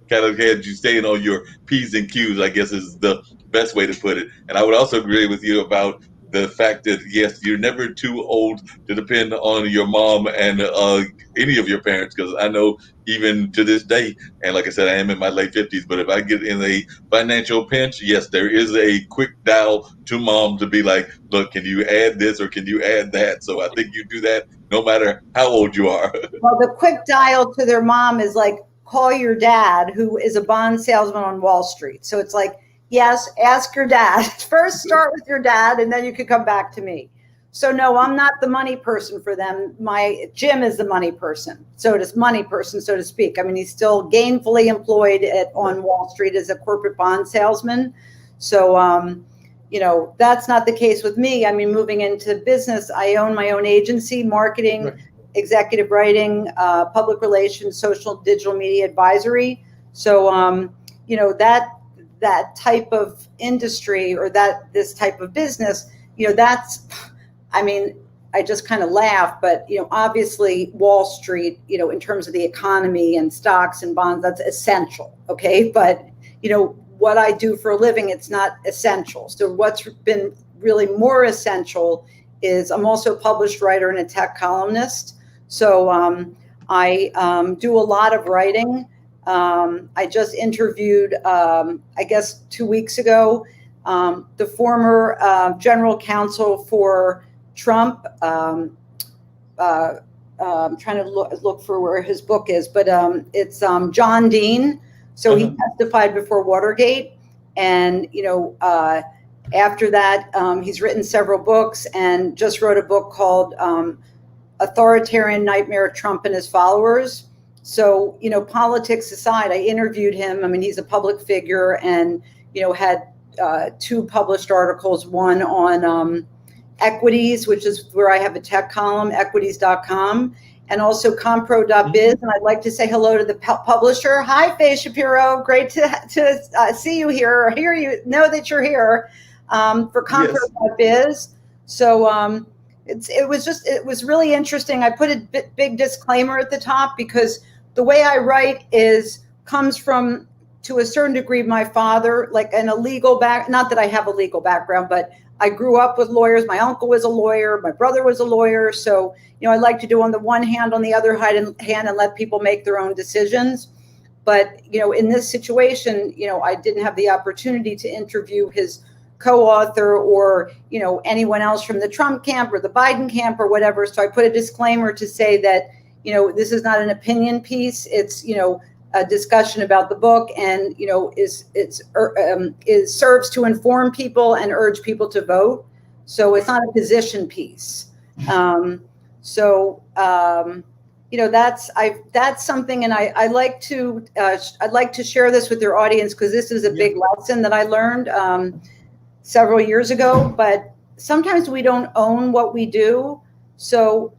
kind of had you staying on your P's and Q's, I guess is the best way to put it. And I would also agree with you about the fact that yes, you're never too old to depend on your mom and any of your parents, because I know even to this day, and like I said, I am in my late 50s, but if I get in a financial pinch, yes, there is a quick dial to mom to be like, look, can you add this or can you add that? So I think you do that no matter how old you are. Well, the quick dial to their mom is like, call your dad, who is a bond salesman on Wall Street. So it's like, yes, ask your dad. First start with your dad, and then you can come back to me. So no, I'm not the money person for them. Jim is the money person, so to speak. I mean, he's still gainfully employed on Wall Street as a corporate bond salesman. So, that's not the case with me. I mean, moving into business, I own my own agency, marketing, right, executive writing, public relations, social, digital media advisory. So, that type of industry or this type of business, I just kind of laugh, but, obviously Wall Street, in terms of the economy and stocks and bonds, that's essential. Okay. But, what I do for a living, it's not essential. So what's been really more essential is I'm also a published writer and a tech columnist. So I do a lot of writing. I just interviewed, I guess 2 weeks ago, the former general counsel for Trump. I'm trying to look for where his book is, but it's John Dean. So he testified before Watergate, and after that, he's written several books and just wrote a book called Authoritarian Nightmare, Trump and His Followers. So, politics aside, I interviewed him. I mean, he's a public figure and, had 2 published articles, one on equities, which is where I have a tech column, equities.com, and also compro.biz. And I'd like to say hello to the publisher. Hi, Faye Shapiro. Great to see you here, or hear you, know that you're here for compro.biz. Yes. So it was really interesting. I put a big disclaimer at the top because the way I write comes from, to a certain degree, my father, like in a legal not that I have a legal background, but I grew up with lawyers. My uncle was a lawyer. My brother was a lawyer. So, I like to do on the one hand, on the other hand, and let people make their own decisions. But, in this situation, I didn't have the opportunity to interview his co-author or, anyone else from the Trump camp or the Biden camp or whatever. So I put a disclaimer to say that, this is not an opinion piece. It's, a discussion about the book, and serves to inform people and urge people to vote. So it's not a position piece. That's something, and I'd like to share this with your audience because this is a big lesson that I learned several years ago. But sometimes we don't own what we do. So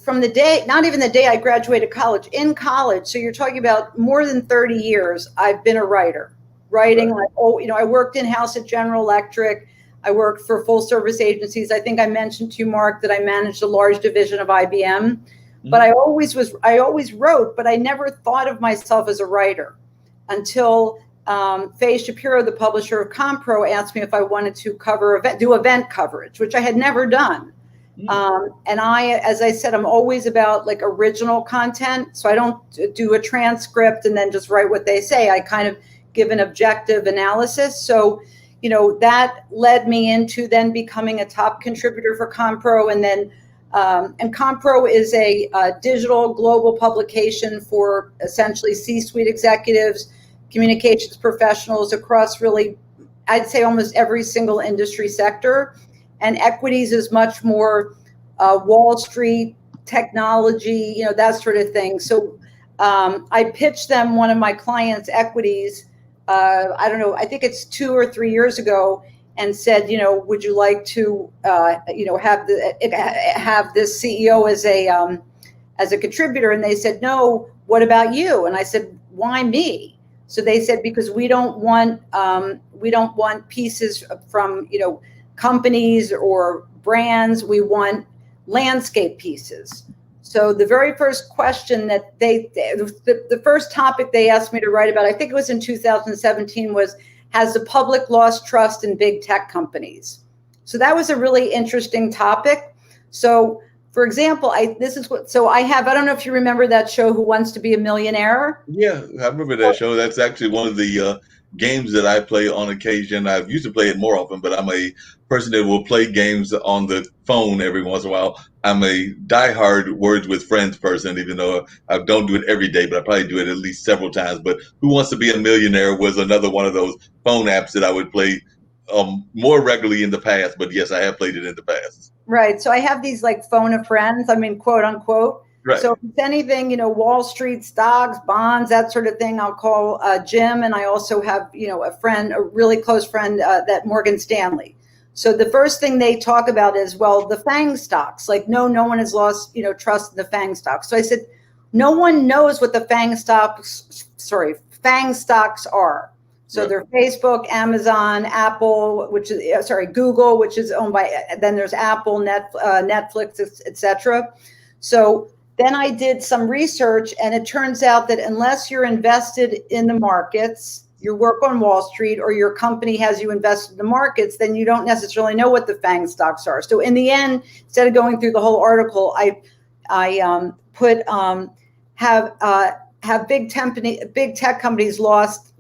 from the day, not even the day I graduated college, in college, so you're talking about more than 30 years, I've been a writer, writing. Right. I worked in-house at General Electric. I worked for full service agencies. I think I mentioned to you, Mark, that I managed a large division of IBM. Mm-hmm. But I always wrote, but I never thought of myself as a writer until Faye Shapiro, the publisher of Compro, asked me if I wanted to do event coverage, which I had never done. And as I said, I'm always about like original content. So I don't do a transcript and then just write what they say. I kind of give an objective analysis. So, that led me into then becoming a top contributor for Compro. And then, and Compro is a digital global publication for essentially C-suite executives, communications professionals across really, I'd say almost every single industry sector. And equities is much more Wall Street, technology, that sort of thing. So I pitched them one of my clients' equities, I don't know, I think it's 2 or 3 years ago, and said, would you like to, have this CEO as a contributor? And they said, no, what about you? And I said, why me? So they said, because we don't want pieces from, companies or brands. We want landscape pieces. So the very first question that the first topic they asked me to write about, I think it was in 2017, was, has the public lost trust in big tech companies? So that was a really interesting topic. So, for example, I don't know if you remember that show, Who Wants to Be a Millionaire? Yeah, I remember that show. That's actually one of the games that I play on occasion. I used to play it more often, but I'm a person that will play games on the phone every once in a while. I'm a diehard Words with Friends person, even though I don't do it every day, but I probably do it at least several times. But Who Wants to Be a Millionaire was another one of those phone apps that I would play more regularly in the past. But yes, I have played it in the past. Right. So I have these like phone of friends, I mean, quote unquote. Right. So if it's anything, Wall Street, stocks, bonds, that sort of thing, I'll call Jim. And I also have, a friend, a really close friend, that Morgan Stanley. So the first thing they talk about is, well, the FANG stocks, like, no one has lost, trust in the FANG stocks. So I said, no one knows what the FANG stocks are. So they're Facebook, Amazon, Apple, Google, which is owned by, then there's Apple, Netflix, etc. So then I did some research, and it turns out that unless you're invested in the markets, you work on Wall Street, or your company has you invested in the markets, then you don't necessarily know what the FANG stocks are. So in the end, instead of going through the whole article, I put have big tech companies lost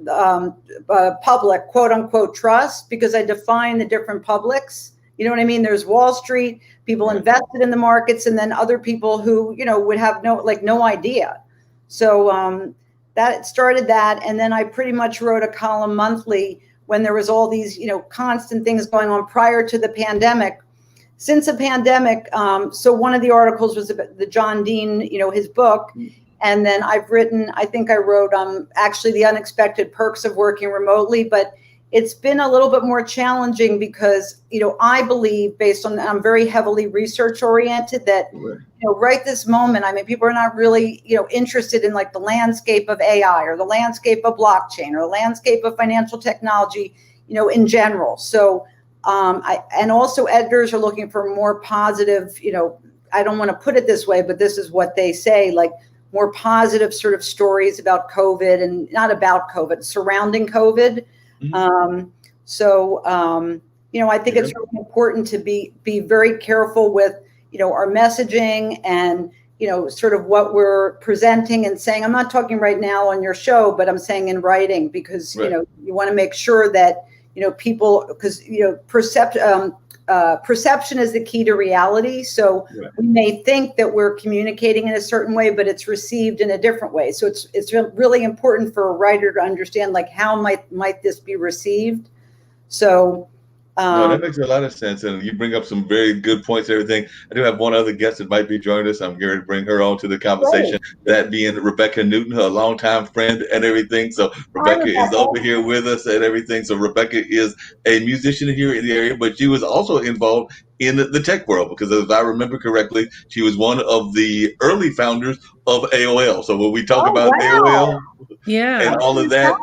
public, quote unquote, trust, because I define the different publics. You know what I mean? There's Wall Street, people invested in the markets, and then other people who, would have no idea. So that started that. And then I pretty much wrote a column monthly when there was all these, constant things going on prior to the pandemic. Since the pandemic, so one of the articles was about the John Dean, his book. And then I think I wrote actually The Unexpected Perks of Working Remotely, but it's been a little bit more challenging because, I believe, based on, I'm very heavily research oriented, that, right this moment, I mean, people are not really, interested in like the landscape of AI or the landscape of blockchain or the landscape of financial technology, in general. So, and also editors are looking for more positive, I don't want to put it this way, but this is what they say, like, more positive sort of stories about COVID, and not about COVID, surrounding COVID. Mm-hmm. I think it's really important to be very careful with, our messaging and, sort of what we're presenting and saying. I'm not talking right now on your show, but I'm saying in writing, because, you want to make sure that, people, because, perception is the key to reality. So we may think that we're communicating in a certain way, but it's received in a different way. So it's really important for a writer to understand, like, how might this be received. So no, that makes a lot of sense, and you bring up some very good points and everything. I do have one other guest that might be joining us. I'm going to bring her on to the conversation, that being Rebecca Newton, her longtime friend and everything. So Rebecca is over here with us and everything. So Rebecca is a musician here in the area, but she was also involved in the tech world, because if I remember correctly, she was one of the early founders of AOL. So when we talk about AOL, and all of that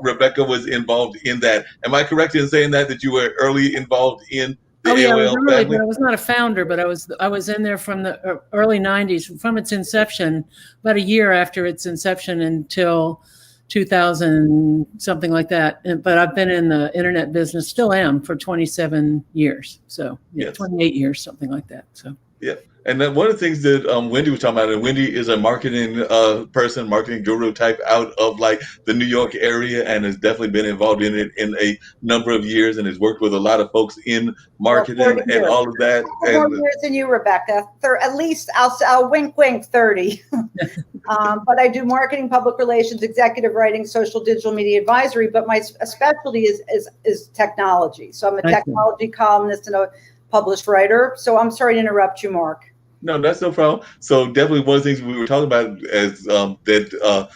Rebecca was involved in that. Am I correct in saying that you were early involved in the AOL family? But I was not a founder, but I was in there from the early 90s, from its inception, about a year after its inception until 2000, something like that. But I've been in the internet business, still am, for 27 years. So 28 years, something like that. So yeah. And then one of the things that Wendy was talking about, and Wendy is a marketing person, marketing guru type out of like the New York area, and has definitely been involved in it in a number of years, and has worked with a lot of folks in marketing and all of that. More years than you, Rebecca. At least I'll wink, 30. But I do marketing, public relations, executive writing, social digital media advisory. But my specialty is technology. So I'm a technology columnist and a published writer. So I'm sorry to interrupt you, Mark. No, that's no problem. So definitely one of the things we were talking about as that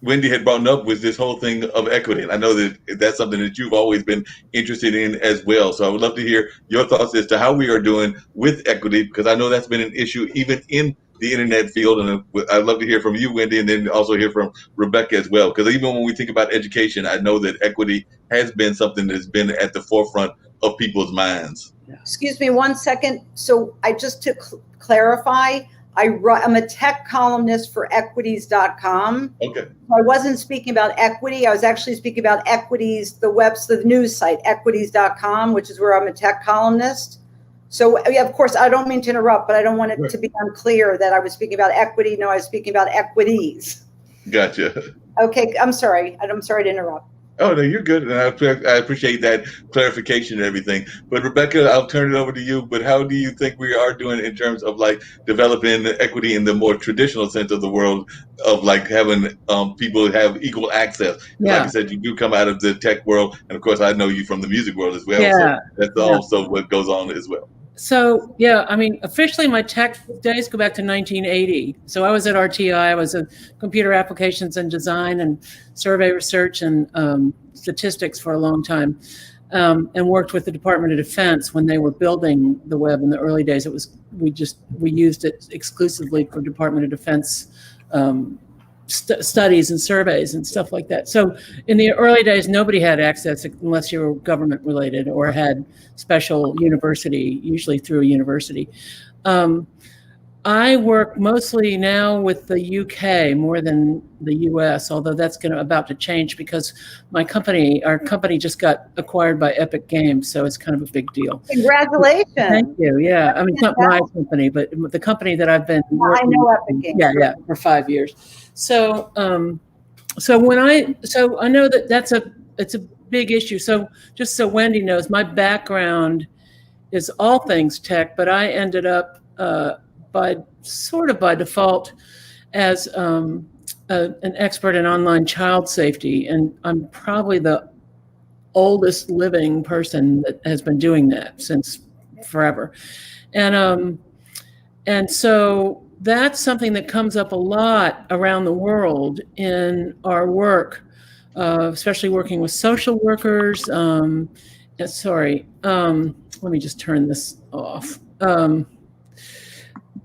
Wendy had brought up was this whole thing of equity. And I know that that's something that you've always been interested in as well. So I would love to hear your thoughts as to how we are doing with equity, because I know that's been an issue even in the internet field. And I'd love to hear from you, Wendy, and then also hear from Rebecca as well. Because even when we think about education, I know that equity has been something that's been at the forefront of people's minds. Excuse me 1 second. So I just to clarify, I'm a tech columnist for equities.com. Okay. I wasn't speaking about equity. I was actually speaking about equities, the news site, equities.com, which is where I'm a tech columnist. So, yeah, of course, I don't mean to interrupt, but I don't want it to be unclear that I was speaking about equity. No, I was speaking about equities. Gotcha. Okay, I'm sorry. I'm sorry to interrupt. Oh, no, you're good. And I appreciate that clarification and everything. But Rebecca, I'll turn it over to you. But how do you think we are doing in terms of like developing equity in the more traditional sense of the world of like having people have equal access? 'Cause like I said, you do come out of the tech world. And of course, I know you from the music world as well. Yeah. So that's also what goes on as well. So, yeah, I mean, officially my tech days go back to 1980. So I was at RTI. I was a computer applications and design and survey research and statistics for a long time, and worked with the Department of Defense when they were building the web in the early days. We used it exclusively for Department of Defense studies and surveys and stuff like that. So in the early days, nobody had access unless you were government related or had special university, usually through a university. I work mostly now with the UK more than the US, although that's about to change because our company just got acquired by Epic Games, so it's kind of a big deal. Congratulations! Thank you. Yeah, I mean, it's not my company, but the company that I've been working. I know Epic Games. Yeah, for 5 years. So, I know that it's a big issue. So just so Wendy knows, my background is all things tech, but I ended up by default as an expert in online child safety, and I'm probably the oldest living person that has been doing that since forever, and so that's something that comes up a lot around the world in our work, especially working with social workers. Let me just turn this off.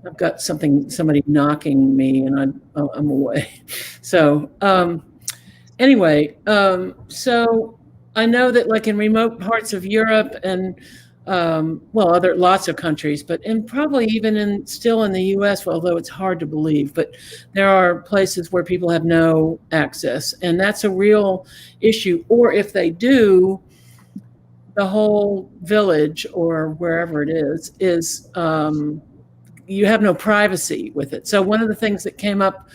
I've got somebody knocking me, and I'm away. So anyway, so I know that like in remote parts of Europe and lots of countries, but probably even still in the U.S., although it's hard to believe, but there are places where people have no access, and that's a real issue. Or if they do, the whole village or wherever it is you have no privacy with it. So one of the things that came up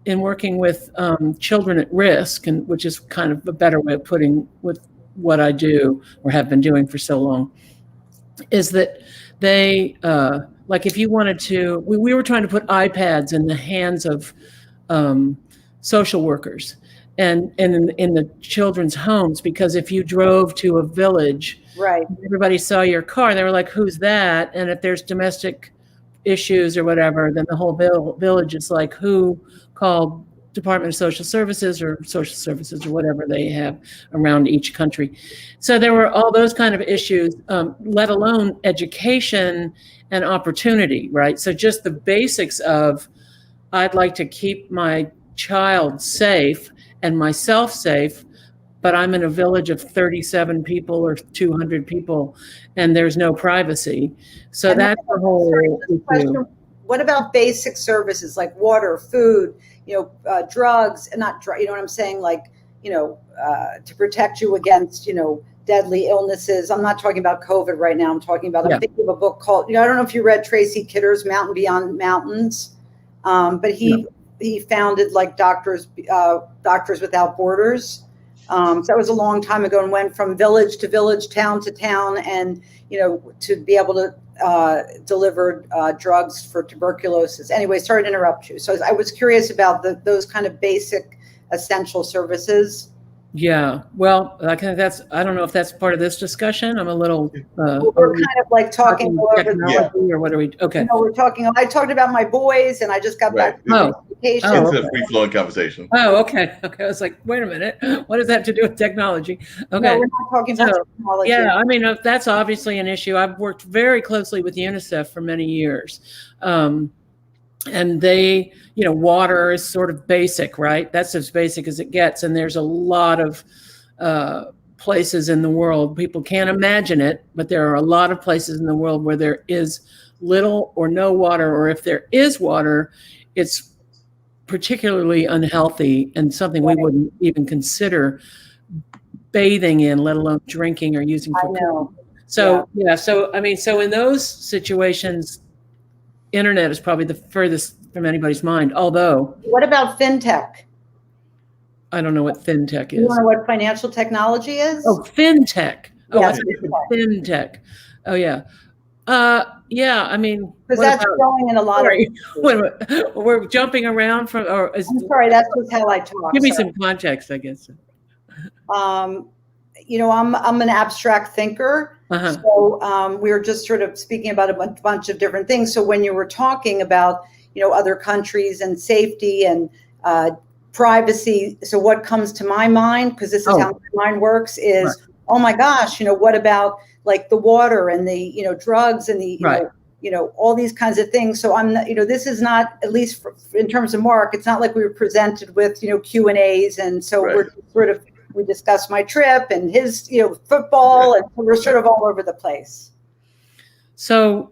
in working with children at risk, and which is kind of a better way of putting with what I do or have been doing for so long, is that they like if you wanted to, we were trying to put iPads in the hands of social workers and in the children's homes, because if you drove to a village, right, everybody saw your car, they were like, who's that? And if there's domestic issues or whatever, then the whole village is like, who called Department of Social Services or whatever they have around each country. So there were all those kind of issues, let alone education and opportunity, right? So just the basics of, I'd like to keep my child safe and myself safe, but I'm in a village of 37 people or 200 people, and there's no privacy. So and that's the whole issue. What about basic services like water, food, drugs, and not, you know what I'm saying? Like, to protect you against, deadly illnesses. I'm not talking about COVID right now. I'm talking about, I'm thinking of a book called, I don't know if you read Tracy Kidder's Mountain Beyond Mountains, but he founded like Doctors Without Borders. So that was a long time ago, and went from village to village, town to town, and to be able to deliver drugs for tuberculosis. Anyway, sorry to interrupt you. So I was curious about those kind of basic essential services. Yeah, well, I don't know if that's part of this discussion. I'm a little. We're kind of like talking technology, or what are we? Okay. We're talking. I talked about my boys, and I just got back to education. It's a free-flowing conversation. Oh, okay. I was like, wait a minute. What does that have to do with technology? Okay. No, we're not talking about technology. Yeah, I mean, that's obviously an issue. I've worked very closely with UNICEF for many years. And they, water is sort of basic, right? That's as basic as it gets. And there's a lot of places in the world. People can't imagine it, but there are a lot of places in the world where there is little or no water, or if there is water, it's particularly unhealthy and something we wouldn't even consider bathing in, let alone drinking or using for cooking. So so I mean, so in those situations, internet is probably the furthest from anybody's mind. Although, what about fintech? I don't know what fintech is. You know what financial technology is? Oh, fintech. Oh, Yes, fintech. Oh, yeah. Yeah, I mean, because that's growing in a lot of. We're jumping around from. Or I'm sorry, that's just how I talk. Give me some context, I guess. You know, I'm an abstract thinker, so we were just sort of speaking about a bunch of different things. So when you were talking about, you know, other countries and safety and privacy, so what comes to my mind, because this is how my mind works, is oh my gosh, you know, what about like the water and the, you know, drugs and the you know, all these kinds of things. So I'm, you know, this is not, at least in terms of Mark, it's not like we were presented with, you know, Q&As, and so we're sort of, we discussed my trip and his, you know, football, and we're sort of all over the place. So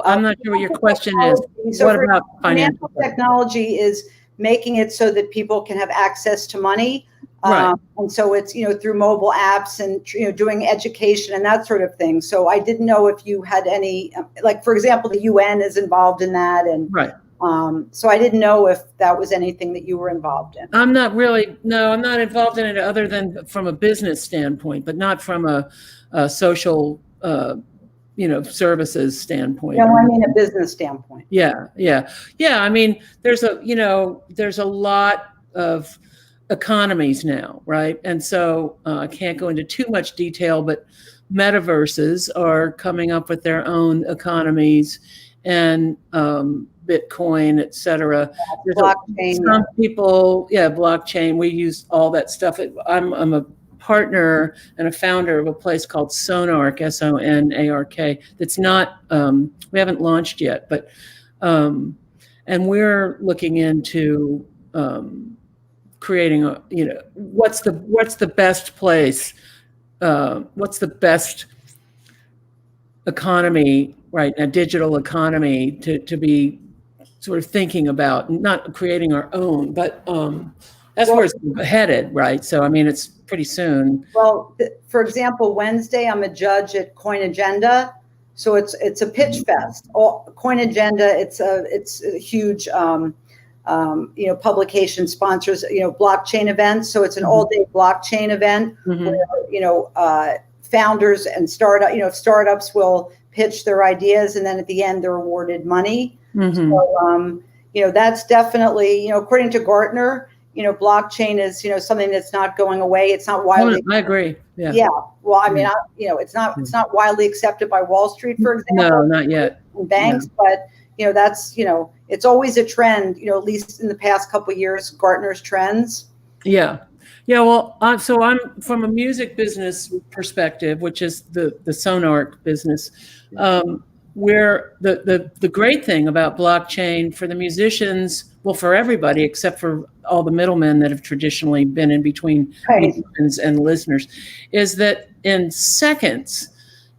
I'm not sure what your question is. So what about financial technology is making it so that people can have access to money. And so it's, you know, through mobile apps and, you know, doing education and that sort of thing. So I didn't know if you had any, like, for example, the UN is involved in that. And so I didn't know if that was anything that you were involved in. I'm not really, no, I'm not involved in it other than from a business standpoint, but not from a social, you know, services standpoint. No, I mean a business standpoint. Yeah. I mean, there's a lot of economies now, right? And so I can't go into too much detail, but metaverses are coming up with their own economies, and Bitcoin, et cetera. Blockchain. Some people, blockchain. We use all that stuff. I'm a partner and a founder of a place called Sonark, SONARK. That's not, we haven't launched yet, but, and we're looking into creating a, you know, what's the best place, what's the best economy, right? A digital economy to be sort of thinking about, not creating our own, but that's where it's headed, right? So, I mean, it's pretty soon. Well, for example, Wednesday, I'm a judge at Coin Agenda. So it's a pitch fest. Coin Agenda, it's a huge, you know, publication sponsors, you know, blockchain events. So it's an all-day blockchain event where, you know, founders and startups will pitch their ideas, and then at the end they're awarded money. So, you know, that's definitely, you know, according to Gartner, you know, blockchain is, you know, something that's not going away. It's not widely. I agree. Yeah. Well, I mean, you know, it's not widely accepted by Wall Street, for example. No, not yet. And banks, but you know, that's, you know, it's always a trend. You know, at least in the past couple of years, Gartner's trends. Yeah. Well, so I'm from a music business perspective, which is the Sonark business. Where the great thing about blockchain for the musicians, well, for everybody except for all the middlemen that have traditionally been in between musicians and listeners, is that in seconds,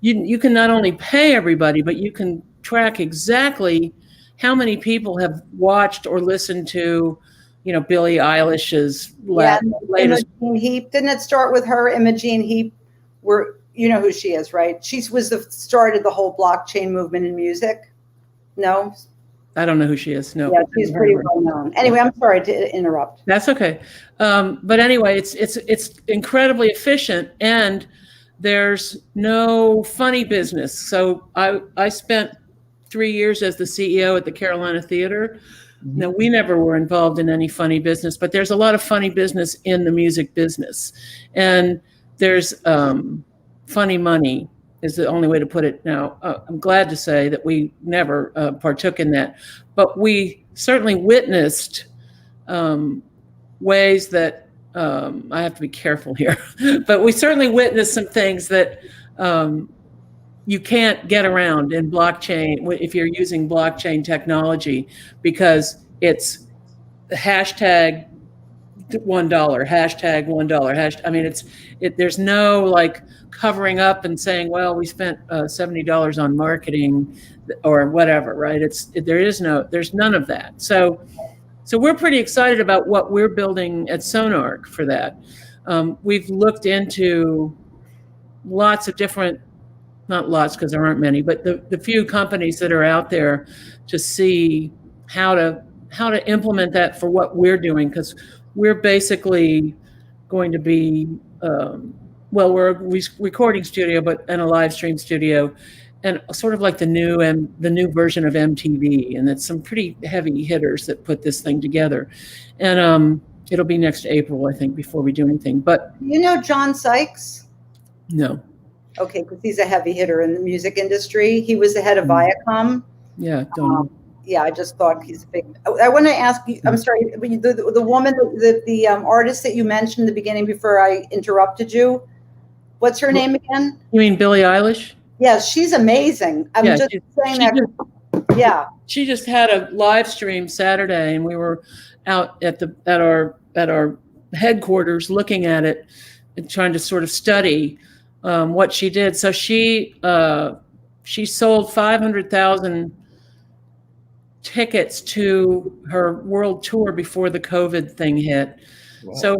you can not only pay everybody, but you can track exactly how many people have watched or listened to, you know, Billie Eilish's latest. Imogen Heap. Didn't it start with her? Imogen Heap, you know who she is, right? She was started the whole blockchain movement in music. No? I don't know who she is. No. Yeah, she's pretty well known. Anyway, I'm sorry to interrupt. That's okay. But anyway, it's incredibly efficient, and there's no funny business. So I spent 3 years as the CEO at the Carolina Theater. Now, we never were involved in any funny business, but there's a lot of funny business in the music business. And there's funny money is the only way to put it. Now, I'm glad to say that we never partook in that, but we certainly witnessed ways that I have to be careful here, but we certainly witnessed some things that you can't get around in blockchain if you're using blockchain technology, because it's the hashtag $1, hashtag $1. I mean, there's no like covering up and saying, well, we spent $70 on marketing or whatever, right? There's none of that. So we're pretty excited about what we're building at Sonark for that. We've looked into lots of different, not lots because there aren't many, but the few companies that are out there to see how to implement that for what we're doing, because we're basically going to be, we're a recording studio, and a live stream studio, and sort of like the new version of MTV, and it's some pretty heavy hitters that put this thing together, and it'll be next April, I think, before we do anything. But you know John Sykes? No. Okay, because he's a heavy hitter in the music industry. He was the head of Viacom. Yeah, don't know. Yeah, I just thought he's big. I want to ask you. I'm sorry, the woman, the artist that you mentioned in the beginning before I interrupted you. What's her name again? You mean Billie Eilish? Yeah, she's amazing. I'm just saying that. Yeah. She just had a live stream Saturday, and we were out at our headquarters looking at it and trying to sort of study what she did. So she sold 500,000 tickets to her world tour before the COVID thing hit. Wow. So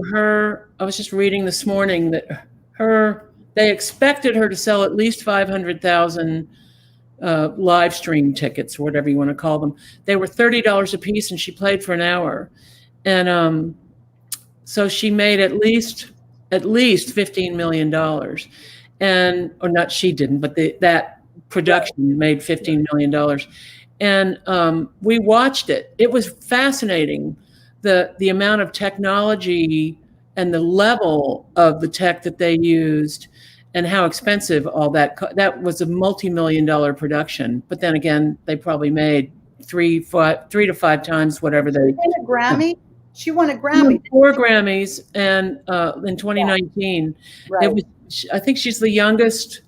I was just reading this morning that they expected her to sell at least 500,000 live stream tickets, or whatever you want to call them. They were $30 a piece, and she played for an hour. And so she made at least $15 million. Or not, she didn't, but that production made $15 million. And we watched it. It was fascinating, the amount of technology and the level of the tech that they used, and how expensive all that was. A multi-million-dollar production. But then again, they probably made 3 to 5 times whatever they. She won a Grammy. She won a Grammy. 4 Grammys, and in 2019, right. I think she's the youngest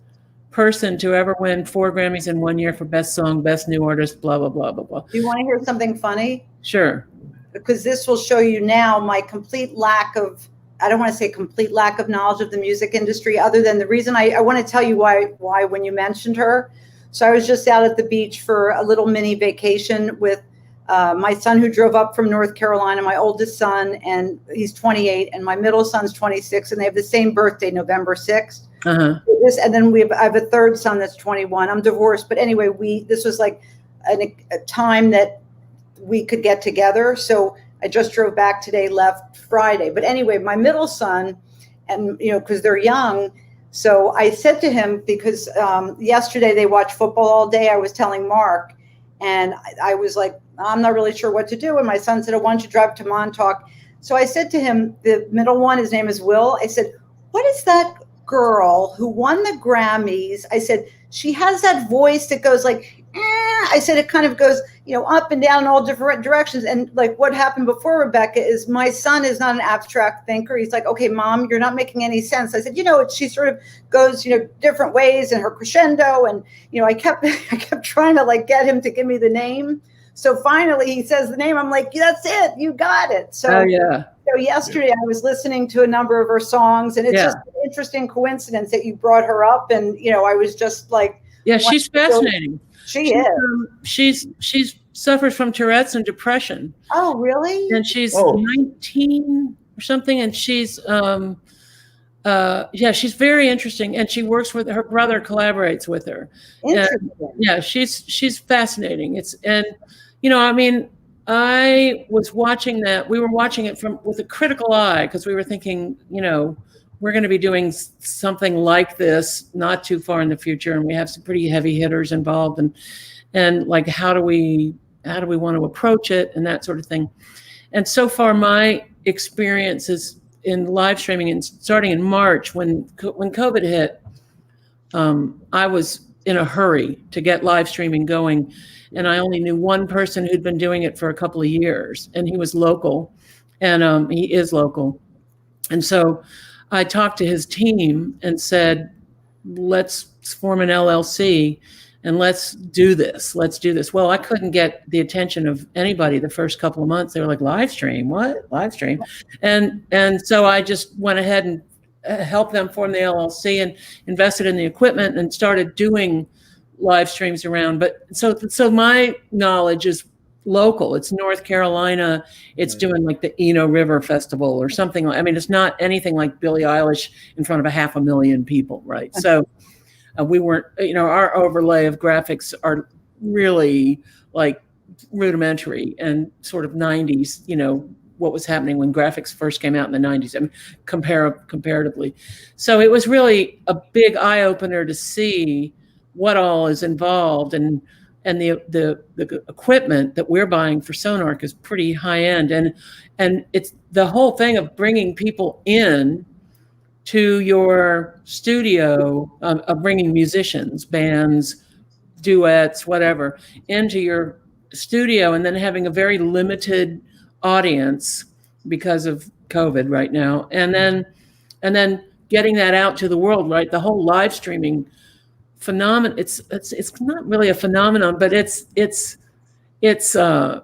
person to ever win 4 Grammys in 1 year for Best Song, Best New Artist, blah, blah, blah, blah, blah. Do you want to hear something funny? Sure. Because this will show you now my complete lack of, I don't want to say complete lack of knowledge of the music industry, other than the reason I want to tell you why when you mentioned her. So I was just out at the beach for a little mini vacation with my son, who drove up from North Carolina, my oldest son, and he's 28, and my middle son's 26, and they have the same birthday, November 6th. Uh-huh. And then I have a third son that's 21. I'm divorced, but anyway, this was like a time that we could get together. So I just drove back today, left Friday. But anyway, my middle son, and because they're young, so I said to him, because yesterday they watched football all day. I was telling Mark, and I was like, I'm not really sure what to do. And my son said, why don't you drive to Montauk? So I said to him, the middle one, his name is Will. I said, what is that girl who won the Grammys? I said, she has that voice that goes like, I said, it kind of goes, up and down in all different directions. And like what happened before, Rebecca, is my son is not an abstract thinker. He's like, okay, Mom, you're not making any sense. I said, she sort of goes, different ways in her crescendo. And, I kept trying to like get him to give me the name. So finally he says the name. I'm like, that's it. You got it. So, So yesterday I was listening to a number of her songs, and it's just an interesting coincidence that you brought her up. And, I was just like, yeah, she's fascinating. She She's suffers from Tourette's and depression. Oh, really? And she's 19 or something, and she's she's very interesting, and she works with her brother, collaborates with her. Interesting. And, she's fascinating. I was watching that. We were watching it with a critical eye, because we were thinking, we're going to be doing something like this not too far in the future, and we have some pretty heavy hitters involved, and like how do we want to approach it, and that sort of thing. And so far, my experiences in live streaming, and starting in March when COVID hit, I was in a hurry to get live streaming going, and I only knew one person who'd been doing it for a couple of years, and he was local, and he is local, and so I talked to his team and said, let's form an LLC and let's do this. Let's do this. Well, I couldn't get the attention of anybody the first couple of months. They were like, live stream, what? Live stream. And so I just went ahead and helped them form the LLC and invested in the equipment and started doing live streams around. But so my knowledge is local. It's North Carolina. It's doing like the Eno River Festival or something. I mean, it's not anything like Billie Eilish in front of 500,000 people, right? So we weren't, our overlay of graphics are really like rudimentary and sort of 90s, what was happening when graphics first came out in the 90s, I mean, comparatively. So it was really a big eye opener to see what all is involved, and the equipment that we're buying for Sonark is pretty high end, and it's the whole thing of bringing people in to your studio, of bringing musicians, bands, duets, whatever, into your studio, and then having a very limited audience because of COVID right now, and then getting that out to the world, right? The whole live streaming phenomenon. It's not really a phenomenon, but it's on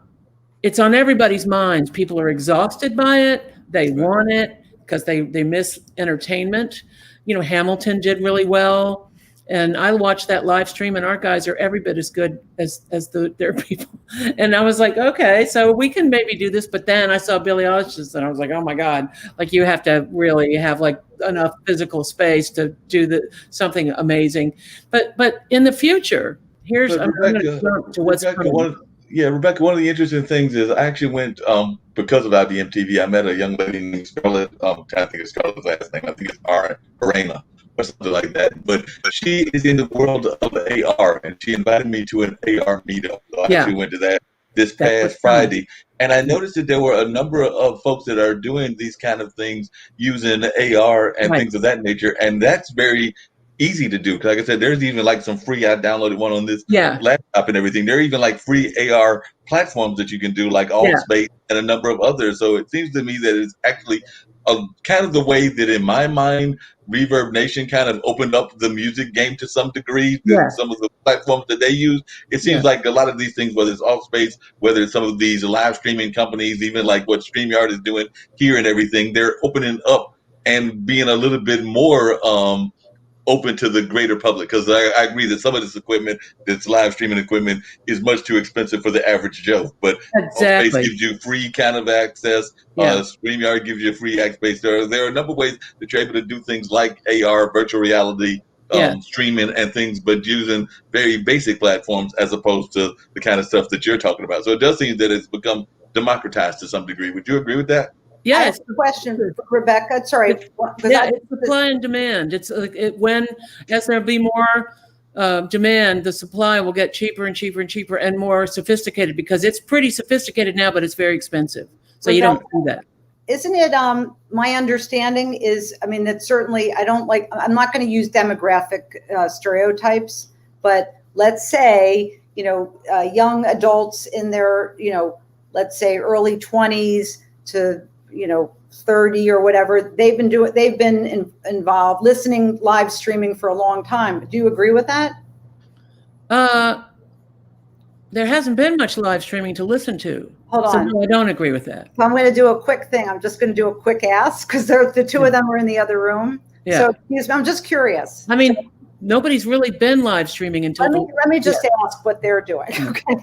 everybody's minds. People are exhausted by it. They want it because they miss entertainment. Hamilton did really well. And I watched that live stream, and our guys are every bit as good as their people. And I was like, okay, so we can maybe do this. But then I saw Billie Eilish, and I was like, oh my God, like you have to really have like enough physical space to do something amazing. But in the future, I'm going to jump to what's coming. Rebecca, one of the interesting things is I actually went, because of IBM TV, I met a young lady named Scarlett, I think it's Scarlett's last name, I think it's Arena or something like that. But she is in the world of AR, and she invited me to an AR meetup. So I actually went to that this past Friday. And I noticed that there were a number of folks that are doing these kind of things using AR and things of that nature. And that's very easy to do. Because like I said, there's even like some free, I downloaded one on this laptop and everything. There are even like free AR platforms that you can do, like Allspace and a number of others. So it seems to me that it's actually kind of the way that in my mind, Reverb Nation kind of opened up the music game to some degree. Some of the platforms that they use, it seems like a lot of these things, whether it's Allspace, whether it's some of these live streaming companies, even like what StreamYard is doing here and everything, they're opening up and being a little bit more open to the greater public, because I agree that some of this equipment, this live streaming equipment, is much too expensive for the average Joe. But Allspace gives you free kind of access. StreamYard gives you free access. There are a number of ways that you're able to do things like AR, virtual reality, streaming and things, but using very basic platforms as opposed to the kind of stuff that you're talking about. So it does seem that it's become democratized to some degree. Would you agree with that? Yeah, it's a question, Rebecca. Sorry, it's supply and demand. It's as there be more demand, the supply will get cheaper and cheaper and cheaper and more sophisticated, because it's pretty sophisticated now, but it's very expensive. So Rebecca, you don't do that. Isn't it? My understanding is, I mean, that certainly I'm not going to use demographic stereotypes, but let's say young adults in their let's say early 20s to 30 or whatever, they've been involved listening, live streaming for a long time. Do you agree with that? There hasn't been much live streaming to listen to. Hold on. So no, I don't agree with that. So I'm going to do a quick thing. I'm just going to do a quick ask, because the two of them are in the other room. Yeah. So excuse me, I'm just curious. I mean, nobody's really been live streaming until. Let me just ask what they're doing. Okay,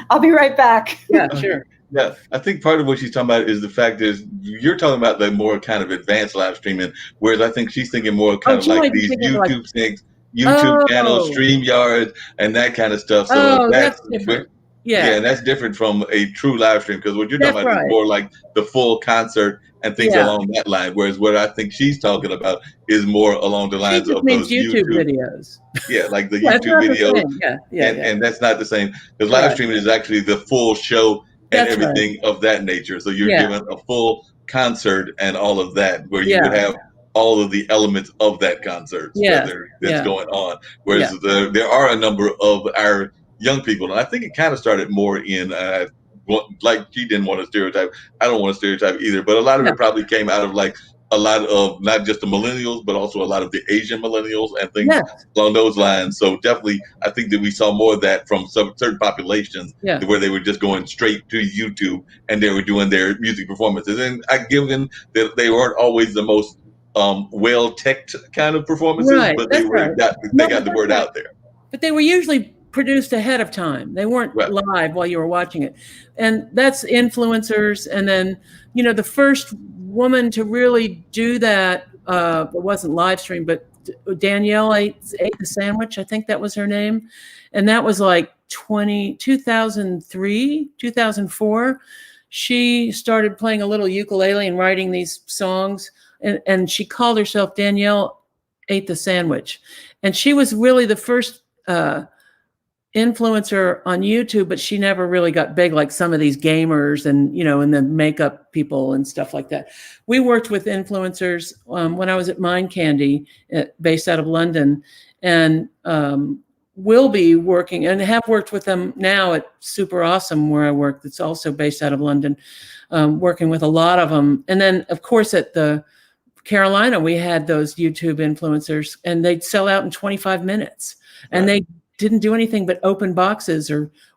I'll be right back. Yeah, sure. Yeah, I think part of what she's talking about is the fact is you're talking about the more kind of advanced live streaming, whereas I think she's thinking more kind of like these YouTube things, YouTube channels, StreamYard, and that kind of stuff. So that's different. Yeah, and that's different from a true live stream, because what you're talking about is more like the full concert and things along that line. Whereas what I think she's talking about is more along the lines of those YouTube videos. Yeah, like the YouTube videos. And that's not the same, because live streaming is actually the full show and everything of that nature. So you're given a full concert and all of that, where you would have all of the elements of that concert that's going on. Whereas there are a number of our young people, and I think it kind of started more in, like she didn't want to stereotype, I don't want to stereotype either, but a lot of it probably came out of like a lot of not just the millennials, but also a lot of the Asian millennials and things Yes. along those lines. So definitely, I think that we saw more of that from some certain populations Yeah. where they were just going straight to YouTube and they were doing their music performances. And I given that they weren't always the most well teched kind of performances, Right. but That's right. they No, got but the that's word right. out there. But they were usually produced ahead of time. They weren't Right. live while you were watching it. And that's influencers. And then, the first woman to really do that, it wasn't live stream, but Danielle ate the sandwich. I think that was her name. And that was like 2003, 2004. She started playing a little ukulele and writing these songs. And she called herself Danielle Ate the Sandwich. And she was really the first influencer on YouTube, but she never really got big like some of these gamers and, and the makeup people and stuff like that. We worked with influencers when I was at Mind Candy, based out of London, and will be working and have worked with them now at Super Awesome, where I work, that's also based out of London, working with a lot of them. And then, of course, at the Carolina, we had those YouTube influencers, and they'd sell out in 25 minutes. And Right. they didn't do anything but open boxes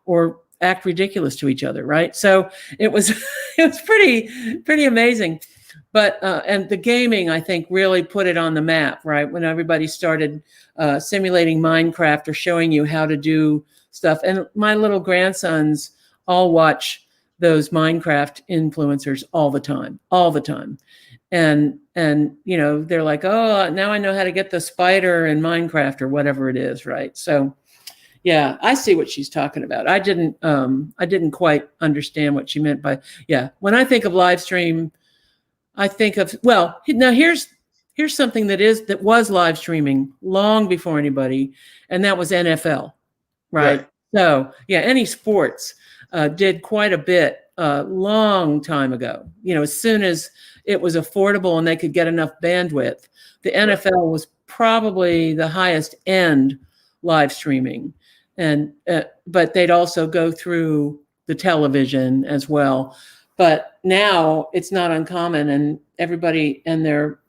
or act ridiculous to each other, right? So it was it was pretty amazing. But and the gaming, I think, really put it on the map, right? When everybody started simulating Minecraft or showing you how to do stuff. And my little grandsons all watch those Minecraft influencers all the time. And they're like, oh, now I know how to get the spider in Minecraft or whatever it is, right? So yeah, I see what she's talking about. I didn't quite understand what she meant by, yeah. When I think of live stream, I think of, well, now here's something that was live streaming long before anybody, and that was NFL, right? So yeah, any sports did quite a bit long time ago. As soon as it was affordable and they could get enough bandwidth, the NFL was probably the highest end live streaming. And but they'd also go through the television as well. But now it's not uncommon, and everybody and their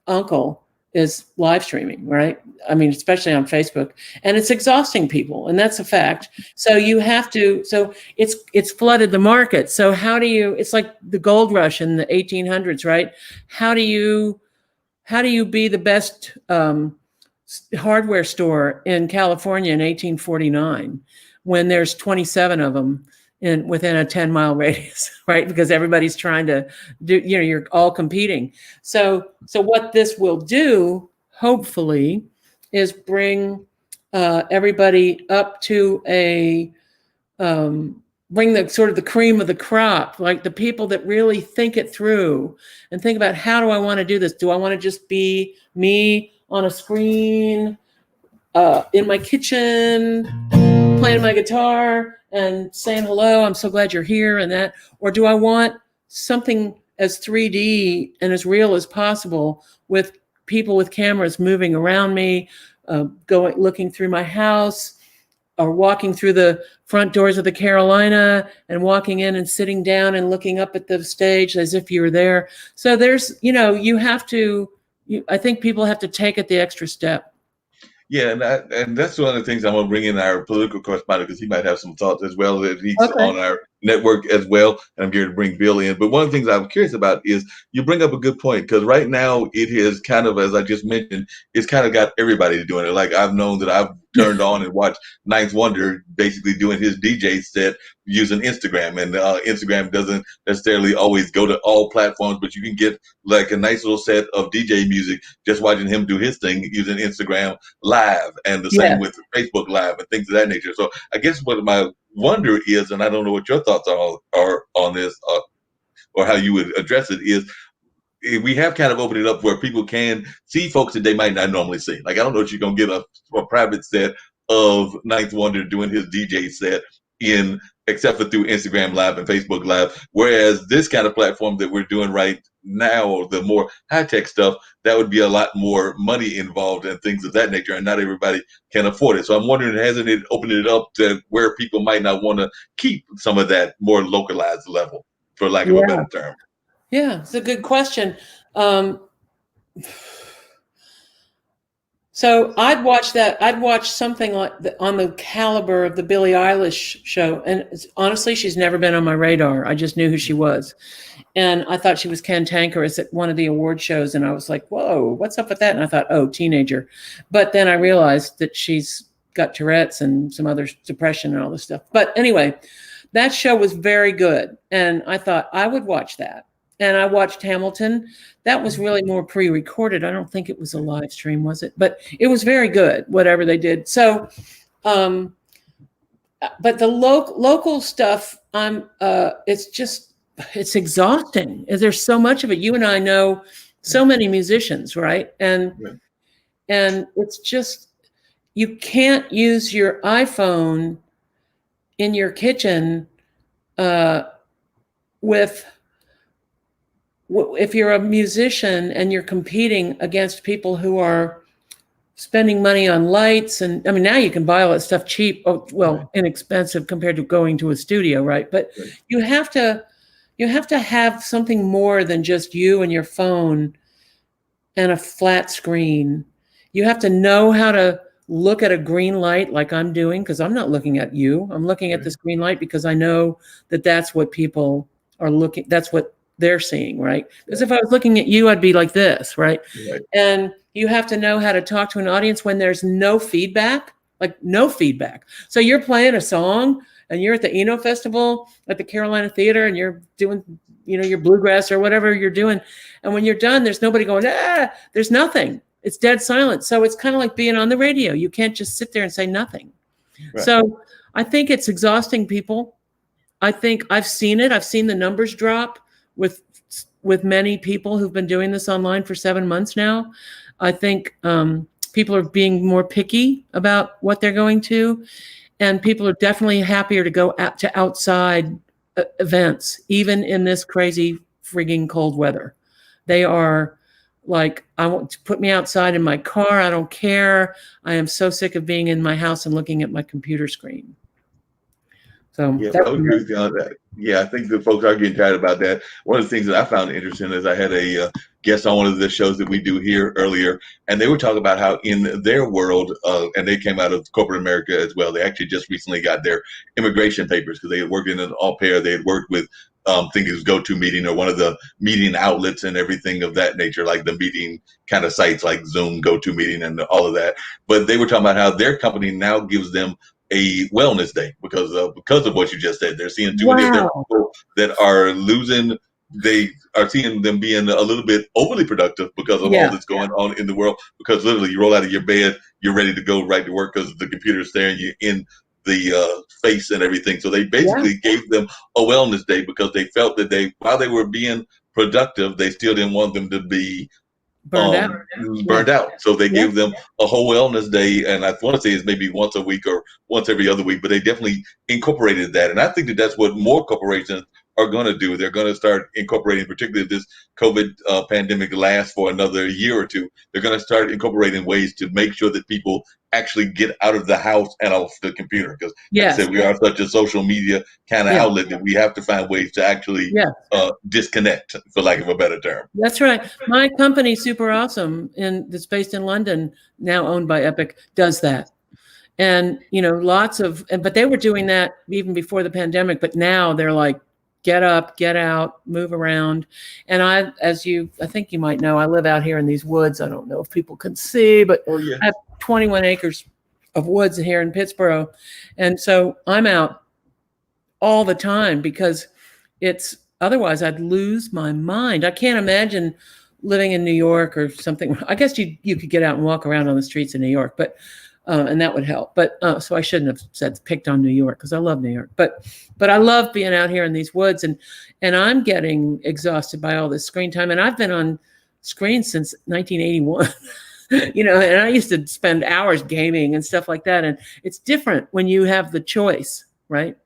uncle is live streaming, right? I mean, especially on Facebook, and it's exhausting people, and that's a fact. So you have to. So it's flooded the market. So how do you? It's like the gold rush in the 1800s, right? How do you be the best hardware store in California in 1849 when there's 27 of them within a 10-mile radius, right? Because everybody's trying to do, you're all competing. So what this will do, hopefully, is bring everybody up to bring the sort of the cream of the crop, like the people that really think it through and think about, how do I want to do this? Do I want to just be me on a screen in my kitchen playing my guitar and saying hello, I'm so glad you're here, and that? Or do I want something as 3D and as real as possible, with people with cameras moving around me, looking through my house, or walking through the front doors of the Carolina and walking in and sitting down and looking up at the stage as if you were there? So there's, I think people have to take it the extra step. Yeah, and that's one of the things I'm going to bring in our political correspondent, because he might have some thoughts as well, that he's on our network as well. And I'm here to bring Bill in. But one of the things I'm curious about is, you bring up a good point, because right now it is kind of, as I just mentioned, it's kind of got everybody doing it. Like, I've known that I've turned on and watched Ninth Wonder basically doing his DJ set using Instagram. And Instagram doesn't necessarily always go to all platforms, but you can get like a nice little set of DJ music just watching him do his thing using Instagram Live, and the same with Facebook Live and things of that nature. So I guess what my wonder is, and I don't know what your thoughts are on this, or how you would address it, is we have kind of opened it up where people can see folks that they might not normally see. Like, I don't know if you're going to get a private set of Ninth Wonder doing his DJ set except for through Instagram Live and Facebook Live. Whereas this kind of platform that we're doing right now, or the more high-tech stuff, that would be a lot more money involved and things of that nature, and not everybody can afford it. So I'm wondering, hasn't it opened it up to where people might not want to keep some of that more localized level, for lack of a better term? Yeah, it's a good question. Um, so I'd watch that. I'd watch something like on the caliber of the Billie Eilish show. And honestly, she's never been on my radar. I just knew who she was. And I thought she was cantankerous at one of the award shows. And I was like, whoa, what's up with that? And I thought, oh, teenager. But then I realized that she's got Tourette's and some other depression and all this stuff. But anyway, that show was very good. And I thought I would watch that. And I watched Hamilton. That was really more pre-recorded. I don't think it was a live stream, was it? But it was very good, whatever they did. So, but the local stuff, it's exhausting. There's so much of it. You and I know so many musicians, right? And it's just, you can't use your iPhone in your kitchen if you're a musician and you're competing against people who are spending money on lights. And I mean, now you can buy all that stuff cheap, inexpensive compared to going to a studio, right? But you have to have something more than just you and your phone and a flat screen. You have to know how to look at a green light like I'm doing, because I'm not looking at you. I'm looking at this green light because I know that that's what people are looking, that's what they're seeing, right? Because if I was looking at you, I'd be like this, right? And you have to know how to talk to an audience when there's no feedback, like no feedback. So you're playing a song and you're at the Eno Festival at the Carolina Theater and you're doing, your bluegrass or whatever you're doing. And when you're done, there's nobody going, there's nothing. It's dead silent. So it's kind of like being on the radio. You can't just sit there and say nothing. Right. So I think it's exhausting people. I think I've seen it. I've seen the numbers drop with many people who've been doing this online for 7 months now. I think people are being more picky about what they're going to, and people are definitely happier to go out to outside events, even in this crazy frigging cold weather. They are like, I want to put me outside in my car. I don't care. I am so sick of being in my house and looking at my computer screen. So yeah, I would agree with you on that. Yeah, I think the folks are getting tired about that. One of the things that I found interesting is I had a guest on one of the shows that we do here earlier, and they were talking about how in their world, and they came out of corporate America as well. They actually just recently got their immigration papers because they had worked in an au pair. They had worked with, I think it was GoToMeeting or one of the meeting outlets and everything of that nature, like the meeting kind of sites like Zoom, GoToMeeting, and all of that. But they were talking about how their company now gives them a wellness day because of what you just said. They're seeing too many of their people that are losing. They are seeing them being a little bit overly productive because of all that's going on in the world. Because literally, you roll out of your bed, you're ready to go right to work because the computer's staring you in the face and everything. So they basically gave them a wellness day because they felt that while they were being productive, they still didn't want them to be burned out. So they gave them a whole wellness day, and I want to say it's maybe once a week or once every other week, but they definitely incorporated that. And I think that that's what more corporations are going to do. They're going to start incorporating, particularly if this COVID pandemic lasts for another year or two, they're going to start incorporating ways to make sure that people actually get out of the house and off the computer. Because like I said, we are such a social media kind of outlet that we have to find ways to actually disconnect, for lack of a better term. That's right. My company, Super Awesome, that's based in London, now owned by Epic, does that. And, but they were doing that even before the pandemic, but now they're like, get up, get out, move around. And I think you might know, I live out here in these woods. I don't know if people can see, but I have 21 acres of woods here in Pittsburgh. And so I'm out all the time because otherwise I'd lose my mind. I can't imagine living in New York or something. I guess you could get out and walk around on the streets of New York, but and that would help. But so I shouldn't have picked on New York because I love New York. But I love being out here in these woods, and I'm getting exhausted by all this screen time. And I've been on screen since 1981. And I used to spend hours gaming and stuff like that. And it's different when you have the choice, right?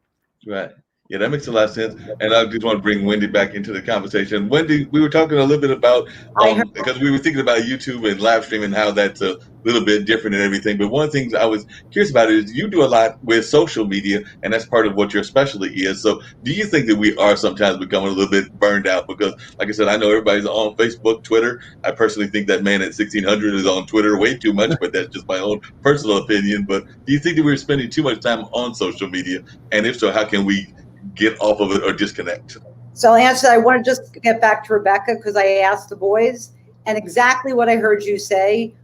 Right. Yeah, that makes a lot of sense. And I just want to bring Wendy back into the conversation. Wendy, we were talking a little bit about I heard. because we were thinking about YouTube and live streaming, how that's a little bit different and everything. But one of the things I was curious about is you do a lot with social media, and that's part of what your specialty is. So, do you think that we are sometimes becoming a little bit burned out? Because, like I said, I know everybody's on Facebook, Twitter. I personally think that man at 1600 is on Twitter way too much, but that's just my own personal opinion. But do you think that we're spending too much time on social media? And if so, how can we get off of it or disconnect? So I'll answer that. I want to just get back to Rebecca because I asked the boys, and exactly what I heard you say,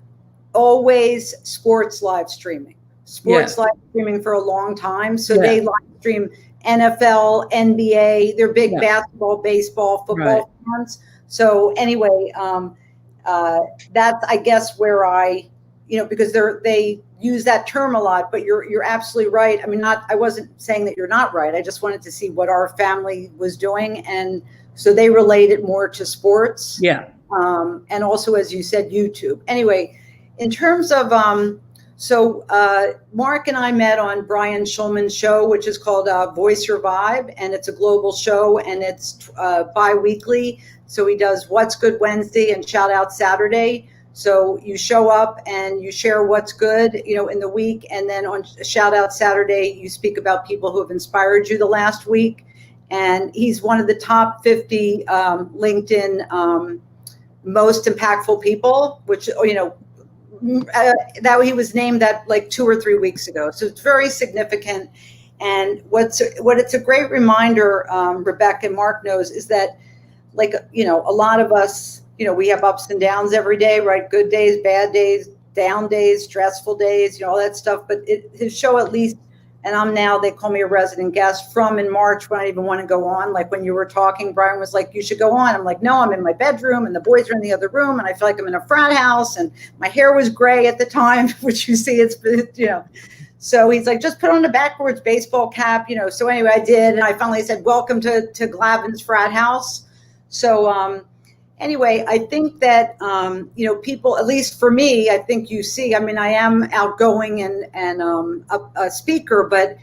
always sports live streaming. Sports live streaming for a long time. So they live stream NFL, NBA, they're big basketball, baseball, football fans. So anyway, that's, I guess, where I, because they use that term a lot, but you're absolutely right. I mean, I wasn't saying that you're not right. I just wanted to see what our family was doing. And so they related more to sports. Yeah. And also, as you said, YouTube. Anyway, in terms of, Mark and I met on Brian Schulman's show, which is called Voice Your Vibe, and it's a global show, and it's bi-weekly. So he does What's Good Wednesday and Shout Out Saturday. So you show up and you share what's good, in the week. And then on Shout Out Saturday, you speak about people who have inspired you the last week. And he's one of the top 50 LinkedIn most impactful people, which, that he was named that like 2 or 3 weeks ago. So it's very significant. And what it's a great reminder, Rebecca and Mark knows, is that, like, a lot of us, we have ups and downs every day, right? Good days, bad days, down days, stressful days, all that stuff. But his show, at least, and I'm now, they call me a resident guest from in March when I didn't even want to go on. Like when you were talking, Brian was like, you should go on. I'm like, no, I'm in my bedroom and the boys are in the other room. And I feel like I'm in a frat house and my hair was gray at the time, which you see, it's, So he's like, just put on the backwards baseball cap, So anyway, I did. And I finally said, welcome to Glavin's frat house. So, anyway, I think that, people, at least for me, I think you see, I mean, I am outgoing and a speaker, but,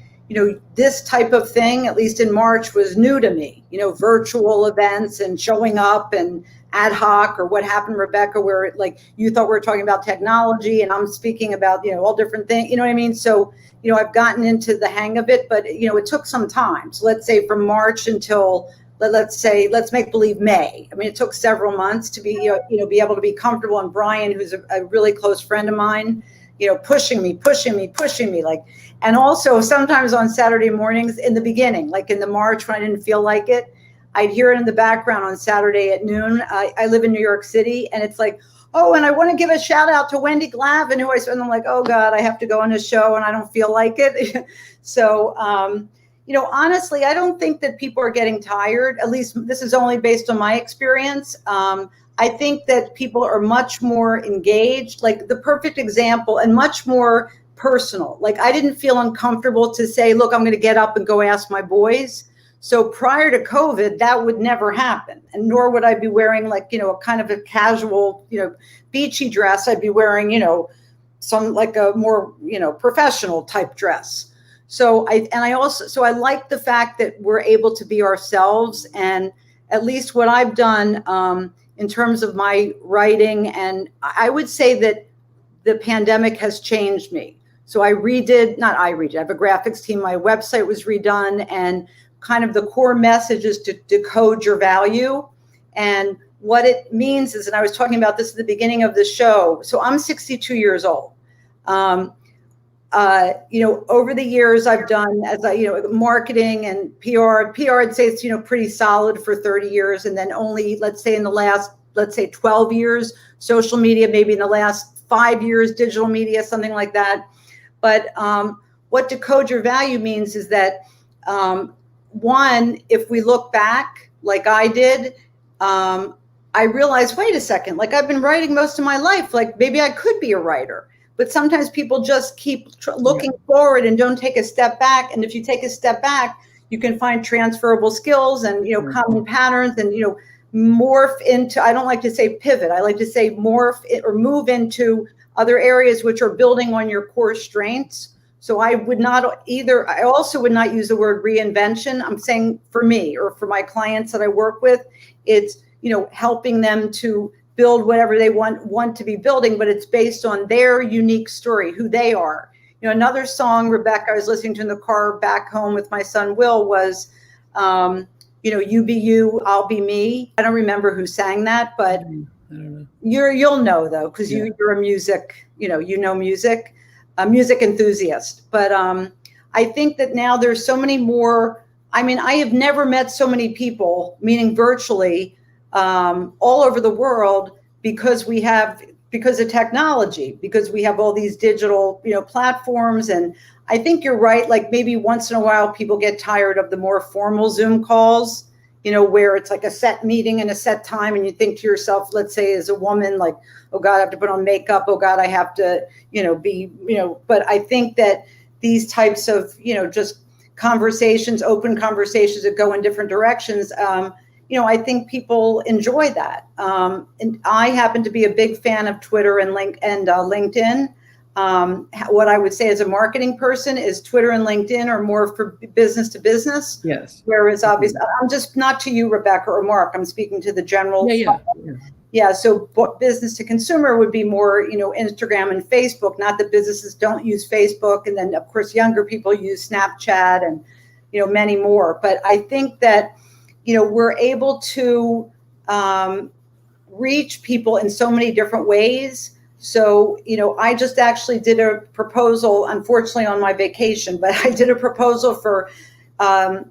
this type of thing, at least in March, was new to me, virtual events and showing up and ad hoc, or what happened, Rebecca, where like you thought we were talking about technology and I'm speaking about, all different things, you know what I mean? So, I've gotten into the hang of it, but, it took some time. So let's say from March until, let's make believe May. I mean, it took several months to be, be able to be comfortable. And Brian, who's a really close friend of mine, pushing me, like, and also sometimes on Saturday mornings in the beginning, like in the March when I didn't feel like it, I'd hear it in the background on Saturday at noon. I live in New York City, and it's like, oh, and I want to give a shout out to Wendy Glavin, and I'm like, oh God, I have to go on a show and I don't feel like it. So, honestly, I don't think that people are getting tired. At least this is only based on my experience. I think that people are much more engaged, like the perfect example, and much more personal. Like I didn't feel uncomfortable to say, look, I'm going to get up and go ask my boys. So prior to COVID, that would never happen. And nor would I be wearing like, a kind of a casual, beachy dress. I'd be wearing, some like a more, professional type dress. So I like the fact that we're able to be ourselves. And at least what I've done in terms of my writing, and I would say that the pandemic has changed me. So I have a graphics team. My website was redone, and kind of the core message is to decode your value. And what it means is, and I was talking about this at the beginning of the show. So I'm 62 years old. Over the years I've done marketing and PR. PR, I'd say it's, pretty solid for 30 years. And then only, let's say in the last, 12 years, social media, maybe in the last 5 years, digital media, something like that. But what decode your value means is that, one, if we look back like I did, I realized, wait a second, like I've been writing most of my life, like maybe I could be a writer. But sometimes people just keep looking forward and don't take a step back. And if you take a step back, you can find transferable skills and, common patterns and, morph into, I don't like to say pivot. I like to say morph or move into other areas which are building on your core strengths. So I would not either. I also would not use the word reinvention. I'm saying for me or for my clients that I work with, it's, helping them to build whatever they want to be building, but it's based on their unique story, who they are. Another song, Rebecca, I was listening to in the car back home with my son Will was, you be you, I'll be me. I don't remember who sang that, but I don't know. you'll know though, because you're a music, music, a music enthusiast. But I think that now there's so many more. I mean, I have never met so many people, meaning virtually, all over the world because of technology, because we have all these digital, platforms. And I think you're right. Like maybe once in a while, people get tired of the more formal Zoom calls, where it's like a set meeting and a set time. And you think to yourself, let's say as a woman, like, oh God, I have to put on makeup. Oh God, I have to, but I think that these types of, just conversations, open conversations that go in different directions, I think people enjoy that. And I happen to be a big fan of Twitter and LinkedIn. What I would say as a marketing person is Twitter and LinkedIn are more for business to business. Yes. Whereas obviously, I'm just not to you, Rebecca or Mark, I'm speaking to the general. Yeah. So business to consumer would be more, Instagram and Facebook, not that businesses don't use Facebook. And then of course, younger people use Snapchat and, many more. But I think that, we're able to reach people in so many different ways. So, I just actually did a proposal, unfortunately on my vacation, but I did a proposal for, a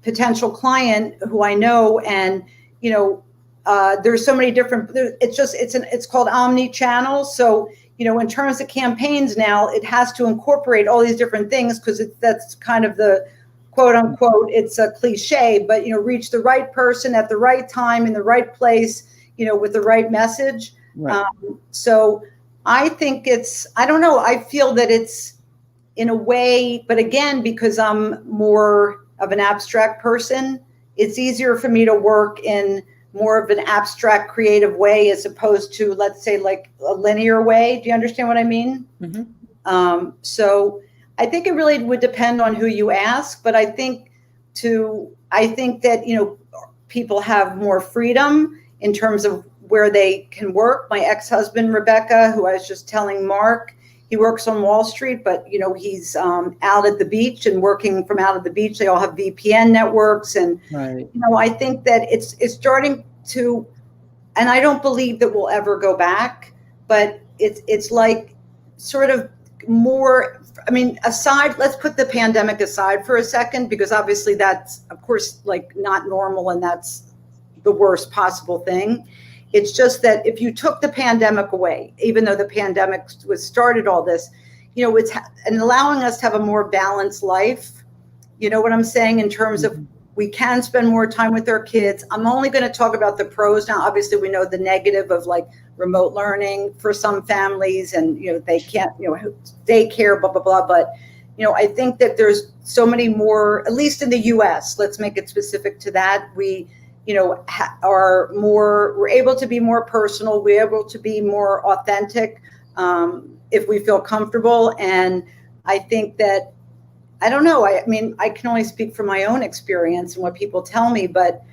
potential client who I know. And, there's so many different, it's called omni-channel. So, in terms of campaigns now, it has to incorporate all these different things because that's kind of the quote unquote, it's a cliche, but, reach the right person at the right time in the right place, with the right message. Right. So I think I don't know, I feel that it's in a way, but again, because I'm more of an abstract person, it's easier for me to work in more of an abstract creative way as opposed to, let's say, like a linear way. Do you understand what I mean? Mm-hmm. So I think it really would depend on who you ask, but I think that, people have more freedom in terms of where they can work. My ex-husband, Rebecca, who I was just telling Mark, he works on Wall Street, but, he's out at the beach and working from out of the beach. They all have VPN networks. And, right. I think that it's starting to, and I don't believe that we'll ever go back, but it's like sort of more, I mean, let's put the pandemic aside for a second, because obviously that's, of course, like not normal. And that's the worst possible thing. It's just that if you took the pandemic away, even though the pandemic started all this, it's and allowing us to have a more balanced life. You know what I'm saying? In terms of we can spend more time with our kids. I'm only going to talk about the pros now. Obviously, we know the negative of like remote learning for some families, and they can't, daycare, blah blah blah. But I think that there's so many more, at least in the U.S. Let's make it specific to that. We we're able to be more personal. We're able to be more authentic if we feel comfortable. And I think that, I don't know, I mean, I can only speak from my own experience and what people tell me, but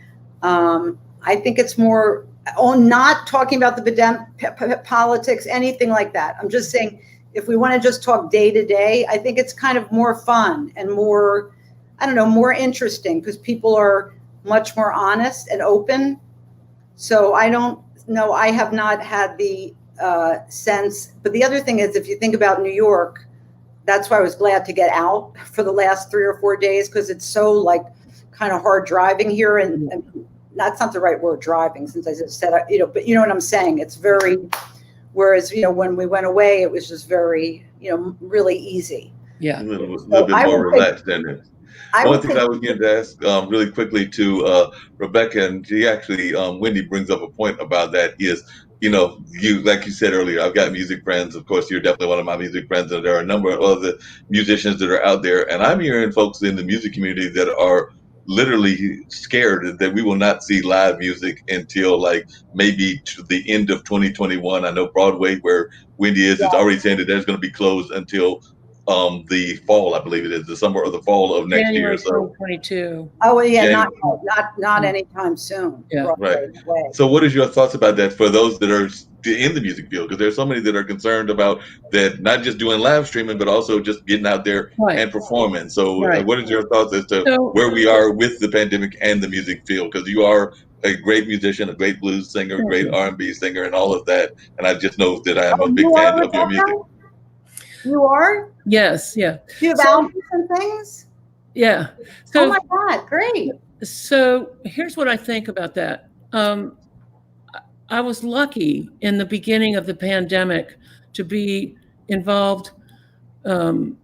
I think it's more on not talking about the politics, anything like that. I'm just saying, if we want to just talk day to day, I think it's kind of more fun and more, I don't know, more interesting because people are much more honest and open. So I don't know, I have not had the sense, but the other thing is, if you think about New York, that's why I was glad to get out for the last 3 or 4 days, because it's so like kind of hard driving here. And that's not the right word, driving, since I just said, but you know what I'm saying? It's very, whereas, when we went away, it was just very, really easy. Yeah. A little bit more relaxed than it. One thing I was going to ask really quickly to Rebecca, and she actually, Wendy brings up a point about that is, you, like you said earlier, I've got music friends. Of course, you're definitely one of my music friends, and there are a number of other musicians that are out there. And I'm hearing folks in the music community that are literally scared that we will not see live music until like maybe to the end of 2021. I know Broadway, where Wendy is already saying that there's going to be closed until the fall, I believe it is, the summer or the fall of next year. January So 2022. Oh, well, yeah, January. not anytime soon. Yeah. Broadway, Right. no way. So, what is your thoughts about that for those that are in the music field? Because there's so many that are concerned about that, not just doing live streaming, but also just getting out there Right. and performing. So, Right. what is your thoughts as to So- where we are with the pandemic and the music field? Because you are a great musician, a great blues singer, a great R&B singer, and all of that. And I just know that I am a big You fan are, of your music. Rebecca? You are? Yes. Yeah. Do you have So- albums and things? Yeah. Oh So, my God, great. so here's what I think about that. I was lucky in the beginning of the pandemic to be involved in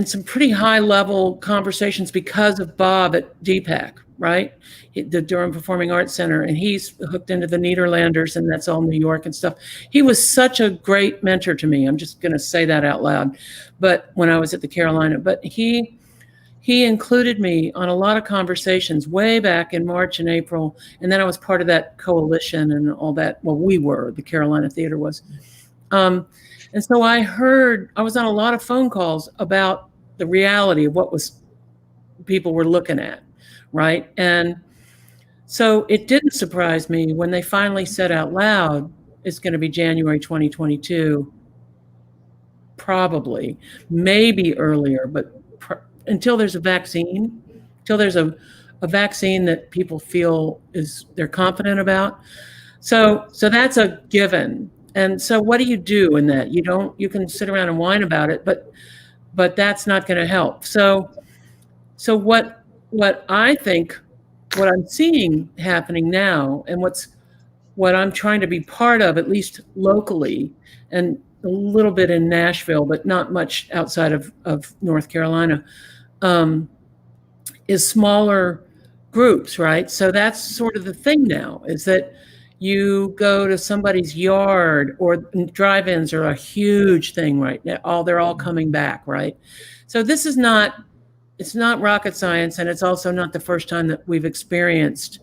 some pretty high level conversations because of Bob at DPAC, right? The Durham Performing Arts Center, and he's hooked into the Nederlanders, and that's all New York and stuff. He was such a great mentor to me. I'm just going to say that out loud. But when I was at the Carolina, but he included me on a lot of conversations way back in March and April. And then I was part of that coalition and all that. Well, we were, the Carolina Theater was. And so I was on a lot of phone calls about the reality of what people were looking at, right? And so it didn't surprise me when they finally said out loud, it's going to be January 2022, probably, maybe earlier, but until there's a vaccine, until there's a vaccine that people feel they're confident about. So that's a given. And so what do you do in that? You can sit around and whine about it, but that's not going to help. So what I think, what I'm seeing happening now, and what I'm trying to be part of, at least locally, and a little bit in Nashville, but not much outside of North Carolina, is smaller groups, right? So that's sort of the thing now, is that you go to somebody's yard, or drive-ins are a huge thing right now. They're all coming back, right? So this is it's not rocket science, and it's also not the first time that we've experienced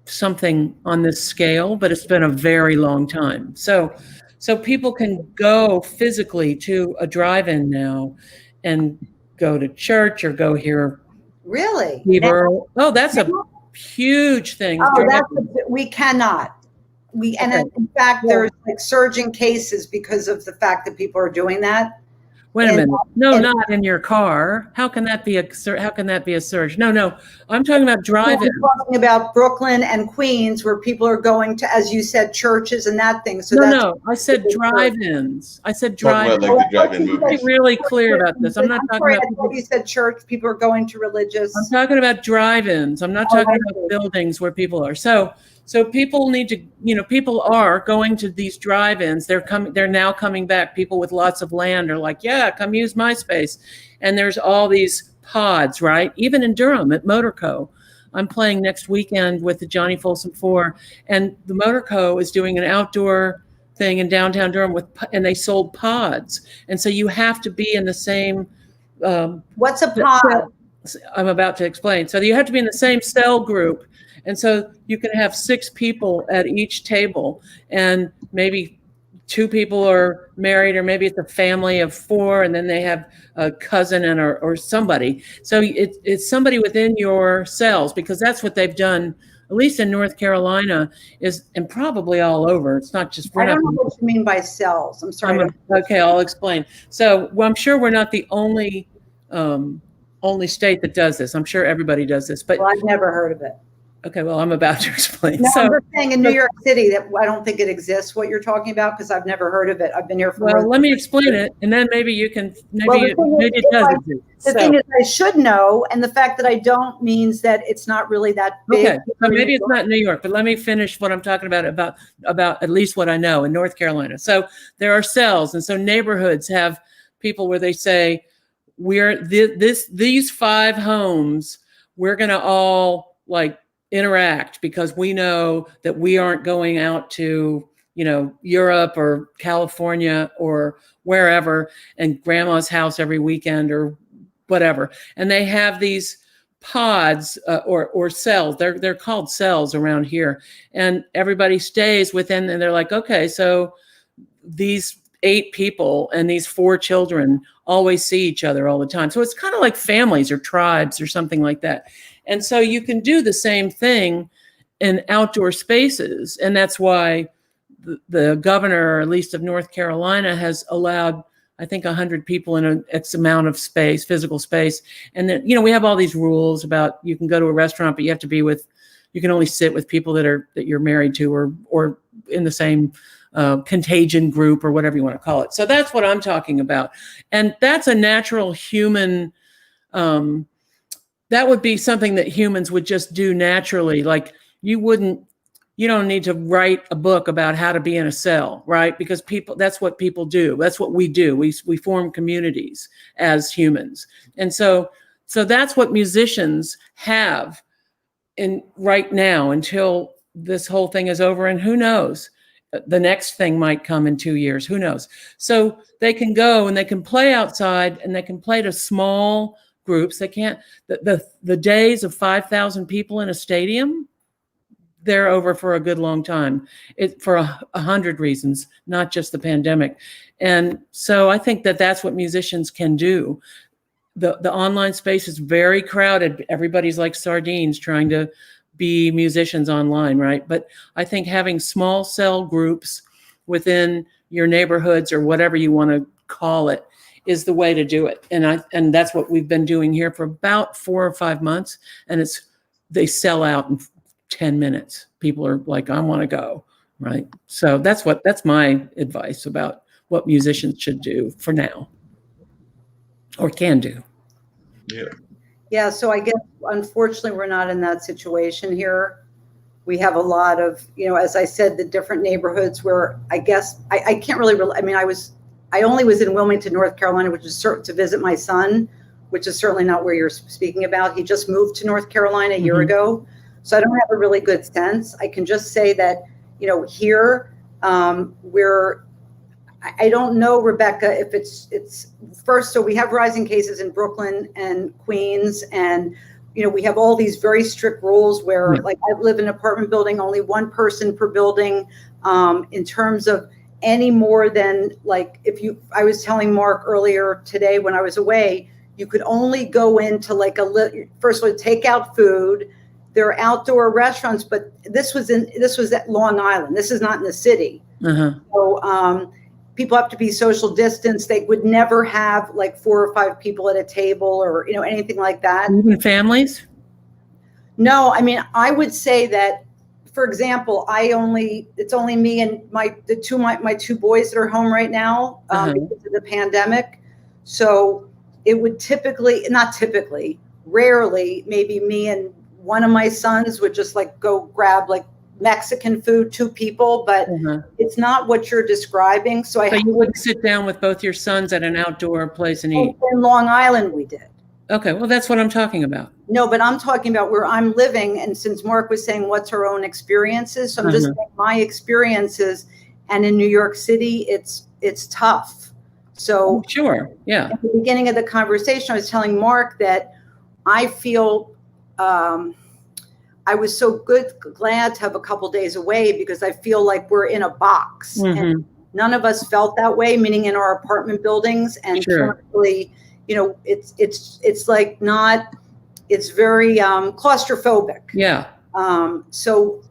something on this scale, but it's been a very long time. So people can go physically to a drive-in now and go to church or go hear. Really? Oh, that's a huge thing. Oh, we cannot. And in fact, there's like surging cases because of the fact that people are doing that. Wait a minute. No, not in your car. How can that be a surge? No. I'm talking about driving. I'm talking about Brooklyn and Queens, where people are going to, as you said, churches and that thing. So no. I said drive-ins. I said drive-ins. Talk about like the drive-in movies. Be really clear about this. I'm not talking about. I thought you said church. People are going to religious. I'm talking about drive-ins. I'm not talking about buildings where people are. So people need to, people are going to these drive-ins. They're now coming back. People with lots of land are like, yeah, come use my space. And there's all these pods, right? Even in Durham at Motorco. I'm playing next weekend with the Johnny Folsom 4, and the Motorco is doing an outdoor thing in downtown Durham and they sold pods. And so you have to be in the same. What's a pod? I'm about to explain. So you have to be in the same cell group. And so you can have 6 people at each table, and maybe 2 people are married, or maybe it's a family of 4, and then they have a cousin or somebody. So it's somebody within your cells, because that's what they've done, at least in North Carolina, and probably all over. It's not just. I don't know what you mean by cells. I'm sorry. Okay, I'll explain. So I'm sure we're not the only state that does this. I'm sure everybody does this, but I've never heard of it. Okay, well, I'm about to explain. No, I'm just saying in New York City that I don't think it exists, what you're talking about, because I've never heard of it. I've been here for. Well, let me explain it, and then maybe you can. Maybe it does exist. The thing is, I should know, and the fact that I don't means that it's not really that big. Okay, so maybe it's not New York, but let me finish what I'm talking about at least what I know in North Carolina. So there are cells, and so neighborhoods have people where they say, these 5 homes, we're going to all interact, because we know that we aren't going out to, Europe or California or wherever, and grandma's house every weekend, or whatever. And they have these pods or cells. They're called cells around here. And everybody stays within, and they're like, okay, so these 8 people and these 4 children always see each other all the time. So it's kind of like families or tribes or something like that. And so you can do the same thing in outdoor spaces. And that's why the governor, at least of North Carolina, has allowed, I think, 100 people in an X amount of space, physical space. And then, we have all these rules about you can go to a restaurant, but you have to be with, you can only sit with people that you're married to or in the same contagion group or whatever you want to call it. So that's what I'm talking about. And that's a natural human, that would be something that humans would just do naturally. Like you don't need to write a book about how to be in a cell, right? Because that's what people do. That's what we do. We form communities as humans. And so that's what musicians have in right now until this whole thing is over. And who knows? The next thing might come in 2 years. Who knows? So they can go and they can play outside and they can play to small groups. They can't, the days of 5,000 people in a stadium, they're over for a good long time. For 100 reasons, not just the pandemic. And so I think that's what musicians can do. The online space is very crowded. Everybody's like sardines trying to be musicians online, right? But I think having small cell groups within your neighborhoods or whatever you want to call it is the way to do it. And that's what we've been doing here for about 4 or 5 months. And they sell out in 10 minutes. People are like, I want to go, right? So that's my advice about what musicians should do for now or can do. Yeah. Yeah, so I guess, unfortunately, we're not in that situation here. We have a lot of, as I said, the different neighborhoods where I guess I can't really, I only was in Wilmington, North Carolina, which is to visit my son, which is certainly not where you're speaking about. He just moved to North Carolina a year ago. So I don't have a really good sense. I can just say that, here I don't know, Rebecca, if it's first. So we have rising cases in Brooklyn and Queens, and we have all these very strict rules where, like, I live in an apartment building, only 1 person per building. In terms of any more than, like, I was telling Mark earlier today when I was away, you could only go into like first of all, take out food. There are outdoor restaurants, but this was at Long Island. This is not in the city. So people have to be social distance. They would never have like 4 or 5 people at a table or, anything like that. Even families? No, I would say that, for example, it's only me and my 2 boys that are home right now because of the pandemic. So it would rarely, maybe me and one of my sons would just like go grab like Mexican food, 2 people, but it's not what you're describing. So you wouldn't sit down with both your sons at an outdoor place and eat? In Long Island, we did. Okay, well, that's what I'm talking about. No, but I'm talking about where I'm living. And since Mark was saying what's our own experiences, so I'm just saying my experiences. And in New York City, it's tough. So sure, yeah. At the beginning of the conversation, I was telling Mark that I feel I was so glad to have a couple days away because I feel like we're in a box. And none of us felt that way, meaning in our apartment buildings. And currently, it's like not, it's very claustrophobic. Yeah. So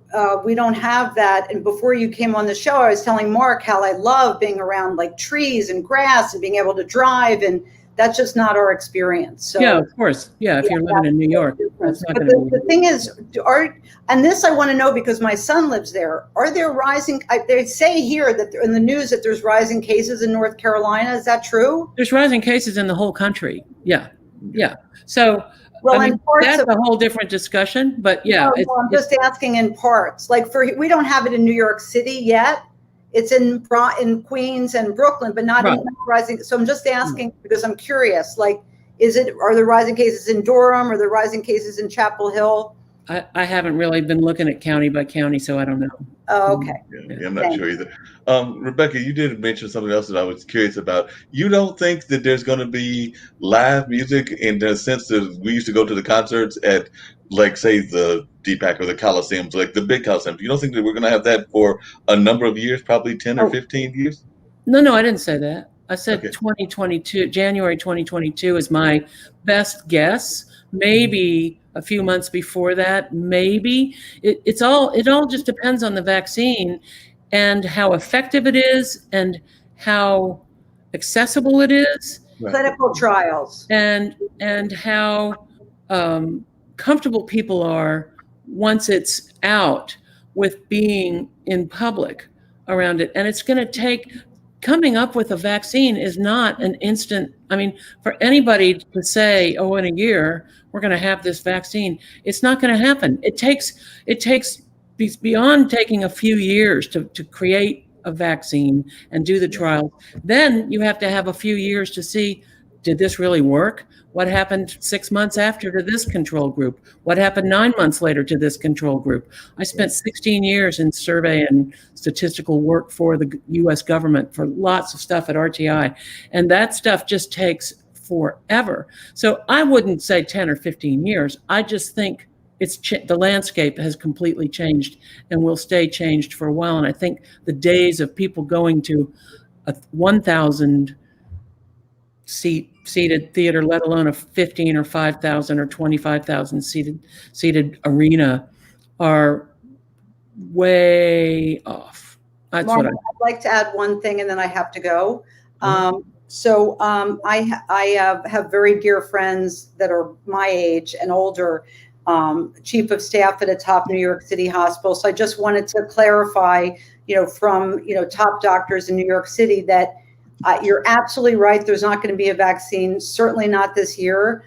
we don't have that. And before you came on the show, I was telling Mark how I love being around like trees and grass and being able to drive, and that's just not our experience. So, yeah, of course. Yeah, if you're living in New York. That's not but gonna the thing is, and this I want to know because my son lives there. Are there rising? They say here that in the news that there's rising cases in North Carolina. Is that true? There's rising cases in the whole country. Yeah, yeah. So well, that's a whole different discussion. But yeah, no, I'm just asking in parts. Like we don't have it in New York City yet. It's in Queens and Brooklyn, but not in rising. So I'm just asking because I'm curious. Like, are there rising cases in Durham? Or are there rising cases in Chapel Hill? I haven't really been looking at county by county, so I don't know. Oh, okay. Yeah, I'm not sure either. Rebecca, you did mention something else that I was curious about. You don't think that there's going to be live music in the sense that we used to go to the concerts at, like, say, the DPAC or the Coliseums, like the big Coliseums. You don't think that we're going to have that for a number of years, probably 10 or Oh, 15 years? No, I didn't say that. I said Okay. 2022, January 2022 is my best guess. Maybe a few months before that, maybe. It all just depends on the vaccine and how effective it is and how accessible it is Right. clinical trials. and how comfortable people are once it's out with being in public around it. And it's going to take coming up with a vaccine is not an instant. I mean, for anybody to say, oh, in a year we're going to have this vaccine, it's not going to happen. It takes beyond taking a few years to create a vaccine and do the trials. Then you have to have a few years to see, did this really work? What happened 6 months after to this control group? What happened 9 months later to this control group? I spent 16 years in survey and statistical work for the US government for lots of stuff at RTI. And that stuff just takes forever. So I wouldn't say 10 or 15 years. I just think the landscape has completely changed and will stay changed for a while. And I think the days of people going to a 1,000 seated theater, let alone a 15 or 5,000 or 25,000 seated arena, are way off. That's Mark, what I'd like to add one thing, and then I have to go. I have very dear friends that are my age and older, chief of staff at a top New York City hospital. So I just wanted to clarify, from top doctors in New York City that you're absolutely right. There's not going to be a vaccine, certainly not this year.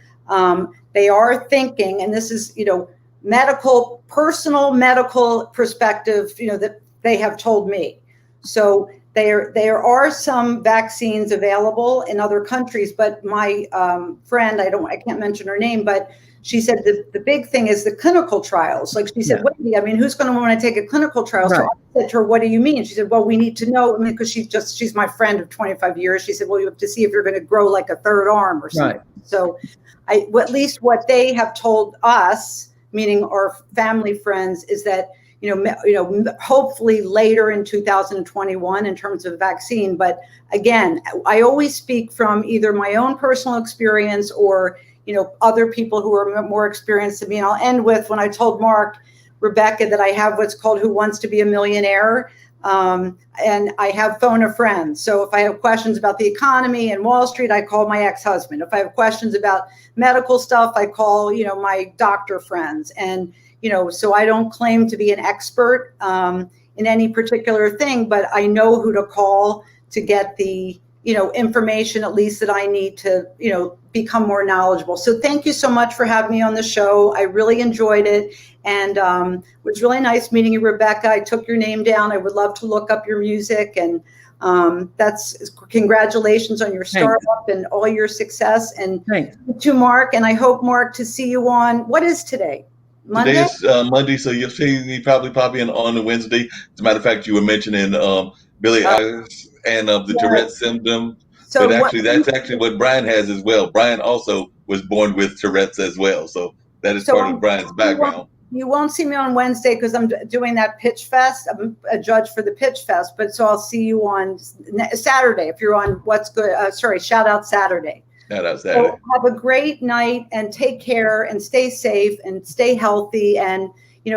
They are thinking, and this is, personal medical perspective, that they have told me. So there are some vaccines available in other countries, but my friend, I can't mention her name, but she said the big thing is the clinical trials. Like she said, Yeah. who's going to want to take a clinical trial? Right. So I said to her, what do you mean? She said, well, we need to know. Because she's my friend of 25 years. She said, well, you have to see if you're going to grow like a third arm or something. Right. So at least what they have told us, meaning our family friends, is that, hopefully later in 2021 in terms of vaccine. But again, I always speak from either my own personal experience or, other people who are more experienced than me. And I'll end with when I told Mark, Rebecca, that I have what's called Who Wants to Be a Millionaire. And I have phone a friend. So if I have questions about the economy and Wall Street, I call my ex-husband. If I have questions about medical stuff, I call, my doctor friends. And, so I don't claim to be an expert in any particular thing, but I know who to call to get the, information at least that I need to, become more knowledgeable. So thank you so much for having me on the show. I really enjoyed it. And it was really nice meeting you, Rebecca. I took your name down. I would love to look up your music. And that's congratulations on your startup and all your success. And to Mark, and I hope, Mark, to see you on, what is today? Monday? Today is Monday, so you'll see me probably pop in on a Wednesday. As a matter of fact, you were mentioning Billy Eilish and the Tourette's syndrome. So but that's actually what Brian has as well. Brian also was born with Tourette's as well. So that is part of Brian's background. You won't see me on Wednesday because I'm doing that Pitch Fest. I'm a judge for the Pitch Fest, but so I'll see you on Saturday if you're on What's Good. Shout Out Saturday. Shout out Saturday. So have a great night and take care and stay safe and stay healthy. And,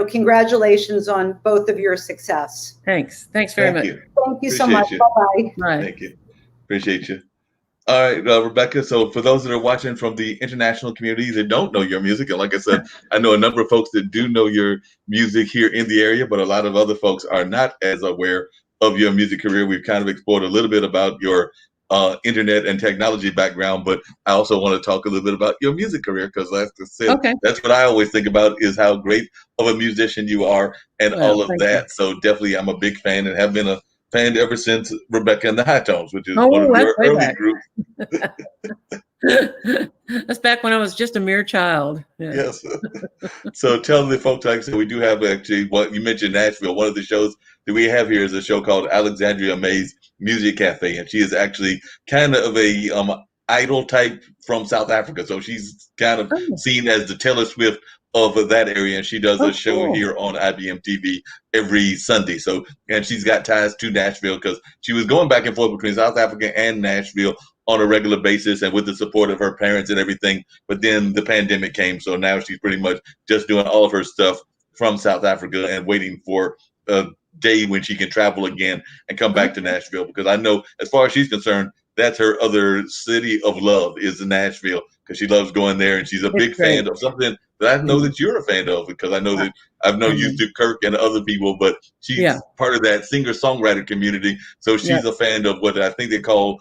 congratulations on both of your success. Thanks very much. Thank you so much. Bye-bye. Bye. Thank you. Appreciate you. All right, Rebecca. So for those that are watching from the international community that don't know your music, and like I said, I know a number of folks that do know your music here in the area, but a lot of other folks are not as aware of your music career. We've kind of explored a little bit about your internet and technology background, but I also want to talk a little bit about your music career because, like I said, that's what I always think about is how great of a musician you are and all of that. You. So definitely, I'm a big fan and have been a fan ever since Rebecca and the High Tones, which is one of your early groups. That's back when I was just a mere child. Yeah. Yes. So tell the folks, like I said, we do have actually what you mentioned Nashville. One of the shows that we have here is a show called Alexandria May's Music Cafe, and she is actually kind of a idol type from South Africa. So she's kind of Oh, seen as the Taylor Swift of that area, and she does a show cool. here on IBM TV every Sunday. So, and she's got ties to Nashville because she was going back and forth between South Africa and Nashville on a regular basis, and with the support of her parents and everything. But then the pandemic came, so now she's pretty much just doing all of her stuff from South Africa and waiting for a day when she can travel again and come back to Nashville. Because I know, as far as she's concerned, that's her other city of love is Nashville, because she loves going there, and she's a big fan of something that I know that you're a fan of, because I know that I've known you through Kirk and other people, but she's part of that singer-songwriter community. So she's a fan of what I think they call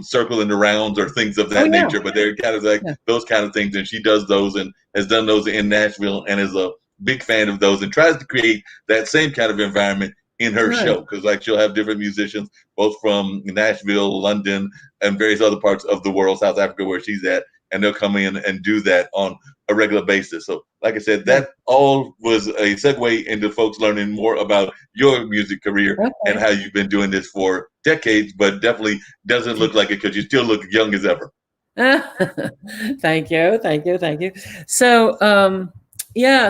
circling arounds or things of that nature, but they're kind of like those kind of things, and she does those and has done those in Nashville and is a big fan of those and tries to create that same kind of environment in her show, because like she'll have different musicians both from Nashville, London, and various other parts of the world, South Africa where she's at, and they'll come in and do that on a regular basis. So like I said, that all was a segue into folks learning more about your music career and how you've been doing this for decades, but definitely doesn't look like it because you still look young as ever. Thank you. So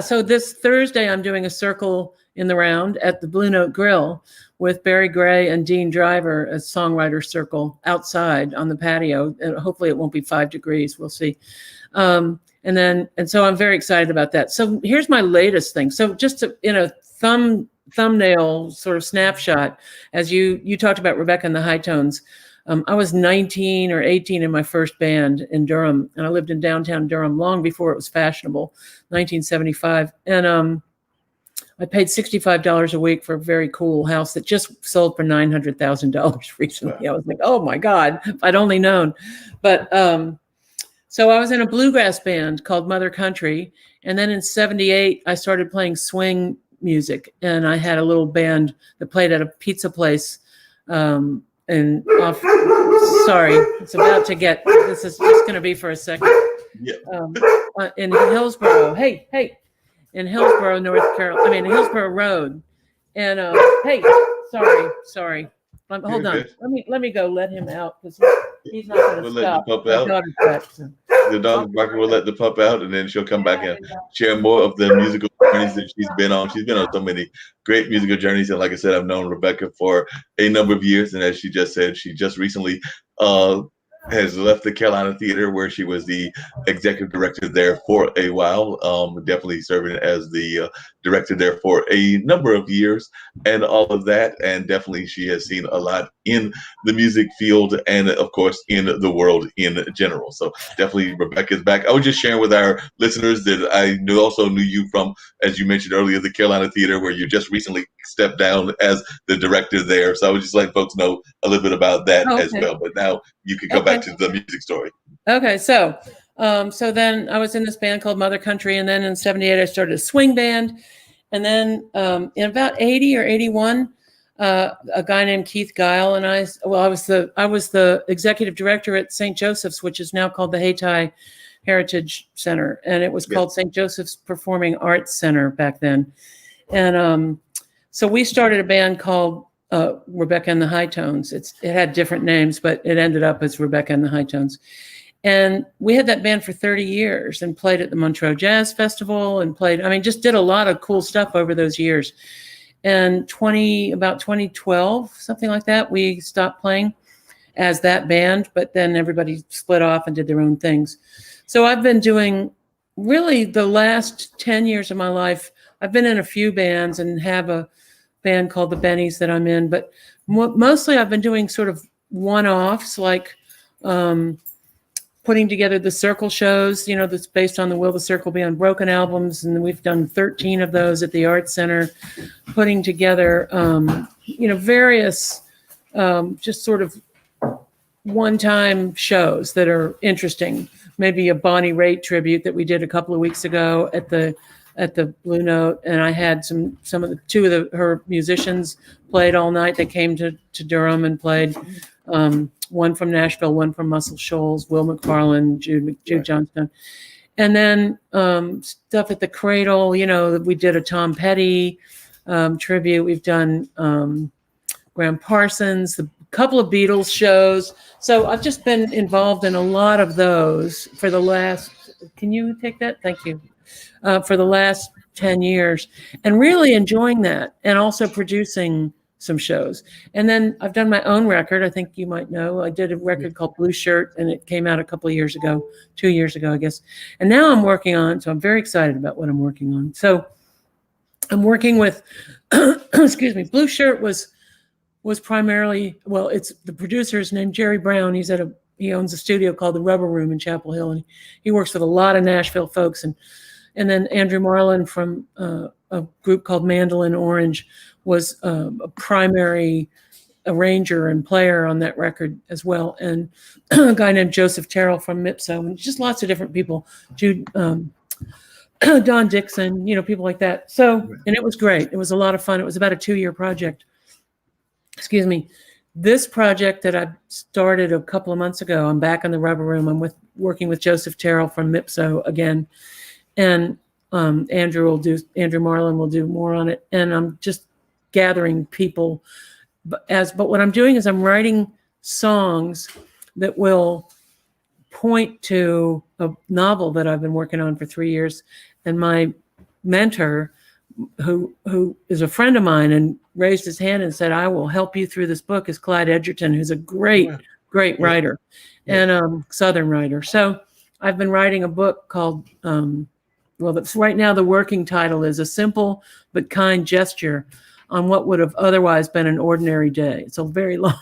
so this Thursday I'm doing a circle in the round at the Blue Note Grill with Barry Gray and Dean Driver, a songwriter circle outside on the patio. And hopefully it won't be 5 degrees. We'll see. And so I'm very excited about that. So here's my latest thing. So just to, in a thumbnail sort of snapshot, as you talked about Rebecca and the High Tones. I was 19 or 18 in my first band in Durham, and I lived in downtown Durham long before it was fashionable, 1975. And I paid $65 a week for a very cool house that just sold for $900,000 recently. I was like, oh my God, if I'd only known. But so I was in a bluegrass band called Mother Country. And then in 78, I started playing swing music. And I had a little band that played at a pizza place. And off, sorry, it's about to get, this is just going to be for a second. Yeah. In Hillsborough, in Hillsborough, North Carolina, Hillsborough Road. And sorry. Hold on. Let me go let him out because he's not going to stop. Let the pup out. The dog barker will let the pup out, and then she'll come back and share more of the musical journeys that she's been on. She's been on so many great musical journeys, and like I said, I've known Rebecca for a number of years, and as she just said, she just recently has left the Carolina Theater, where she was the executive director there for a while, definitely serving as the director there for a number of years and all of that. And definitely she has seen a lot in the music field and, of course, in the world in general. So definitely Rebecca's back. I was just sharing with our listeners that I also knew you from, as you mentioned earlier, the Carolina Theater, where you just recently stepped down as the director there. So I would just like folks know a little bit about that as well. But now you can go back to the music story. Okay, so then I was in this band called Mother Country, and then in 78 I started a swing band, and then in about 80 or 81, a guy named Keith Guile and I was the executive director at St. Joseph's, which is now called the Hayti Heritage Center, and it was called St. Joseph's Performing Arts Center back then, and so we started a band called Rebecca and the High Tones. It had different names, but it ended up as Rebecca and the High Tones. And we had that band for 30 years and played at the Montreux Jazz Festival and just did a lot of cool stuff over those years. And about 2012, something like that, we stopped playing as that band, but then everybody split off and did their own things. So I've been doing really the last 10 years of my life. I've been in a few bands and have a band called the Bennies that I'm in, but mostly I've been doing sort of one-offs, like putting together the Circle shows, that's based on the Will the Circle Be Unbroken albums, and we've done 13 of those at the Arts Center, putting together, various just sort of one-time shows that are interesting. Maybe a Bonnie Raitt tribute that we did a couple of weeks ago at the Blue Note, and I had two of her musicians played all night. They came to Durham and played one from Nashville, one from Muscle Shoals, Will McFarlane, Jude Johnstone. And then stuff at the Cradle, we did a Tom Petty tribute. We've done Graham Parsons, a couple of Beatles shows. So I've just been involved in a lot of those for the last, can you take that? Thank you. For the last 10 years, and really enjoying that, and also producing some shows. And then I've done my own record. I think you might know. I did a record called Blue Shirt, and it came out a couple of years ago, 2 years ago, I guess. And now I'm working on, so I'm very excited about what I'm working on. So I'm working with, excuse me, Blue Shirt was primarily, well, it's the producer's named Jerry Brown. He owns a studio called the Rubber Room in Chapel Hill, and he works with a lot of Nashville folks. And then Andrew Marlin from a group called Mandolin Orange was a primary arranger and player on that record as well. And a guy named Joseph Terrell from Mipso, and just lots of different people. Jude, Don Dixon, people like that. So, and it was great. It was a lot of fun. It was about a 2-year project. Excuse me. This project that I started a couple of months ago, I'm back in the Rubber Room. I'm working with Joseph Terrell from Mipso again. And Andrew Marlin will do more on it. And I'm just gathering people. But what I'm doing is I'm writing songs that will point to a novel that I've been working on for 3 years. And my mentor, who is a friend of mine and raised his hand and said, I will help you through this book, is Clyde Edgerton, who's a great writer and Southern writer. So I've been writing a book called, right now the working title is A Simple but Kind Gesture on What Would Have Otherwise Been an Ordinary Day. It's a very long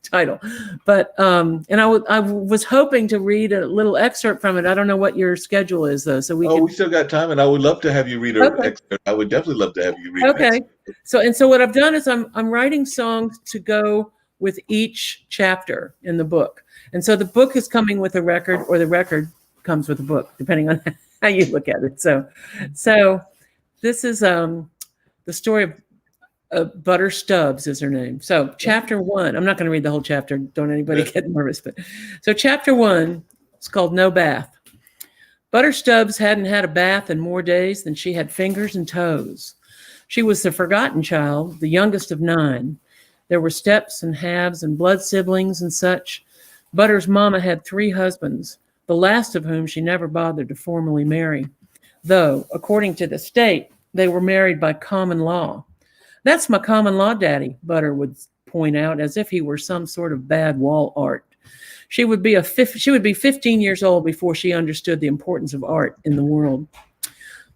title, but and I was hoping to read a little excerpt from it. I don't know what your schedule is though, so we still got time, and I would love to have you read an excerpt. I would definitely love to have you read. Okay, so what I've done is I'm writing songs to go with each chapter in the book, and so the book is coming with a record, or the record comes with a book, depending on how you look at it. So this is the story of Butter Stubbs is her name. So chapter 1, I'm not going to read the whole chapter. Don't anybody get nervous. But so chapter 1 is called No Bath. Butter Stubbs hadn't had a bath in more days than she had fingers and toes. She was the forgotten child, the youngest of 9. There were steps and halves and blood siblings and such. Butter's mama had 3 husbands, the last of whom she never bothered to formally marry, though, according to the state, they were married by common law. That's my common law daddy, Butter would point out, as if he were some sort of bad wall art. She would be 15 years old before she understood the importance of art in the world.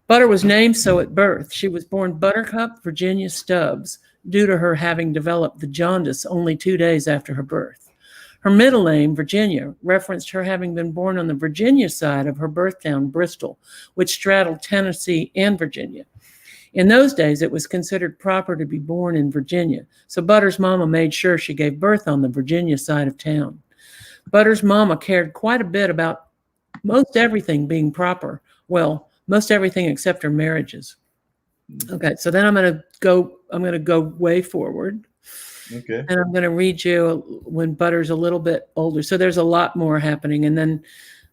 Butter was named so at birth. She was born Buttercup Virginia Stubbs, due to her having developed the jaundice only 2 days after her birth. Her middle name, Virginia, referenced her having been born on the Virginia side of her birth town, Bristol, which straddled Tennessee and Virginia. In those days, it was considered proper to be born in Virginia, so Butter's mama made sure she gave birth on the Virginia side of town. Butter's mama cared quite a bit about most everything being proper. Well, most everything except her marriages. Okay, so then I'm going to go way forward. Okay. And I'm going to read you when Butter's a little bit older. So there's a lot more happening. And then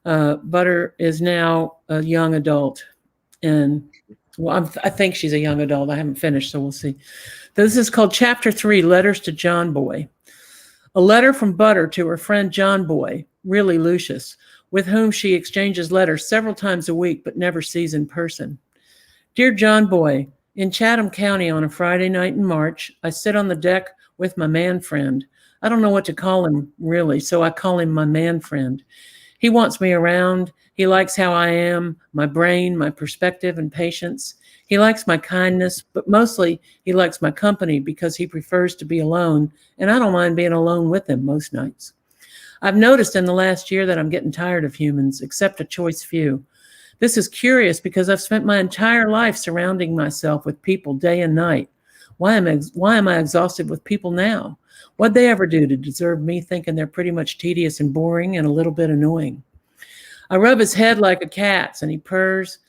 Butter is now a young adult, and I think she's a young adult. I haven't finished, so we'll see. This is called Chapter 3, Letters to John Boy. A letter from Butter to her friend John Boy, really Lucius, with whom she exchanges letters several times a week but never sees in person. Dear John Boy, in Chatham County on a Friday night in March, I sit on the deck with my man friend. I don't know what to call him, really, so I call him my man friend. He wants me around. He likes how I am, my brain, my perspective, and patience. He likes my kindness, but mostly he likes my company because he prefers to be alone, and I don't mind being alone with him most nights. I've noticed in the last year that I'm getting tired of humans, except a choice few. This is curious because I've spent my entire life surrounding myself with people day and night. Why am I exhausted with people now? What'd they ever do to deserve me thinking they're pretty much tedious and boring and a little bit annoying? I rub his head like a cat's, and he purrs.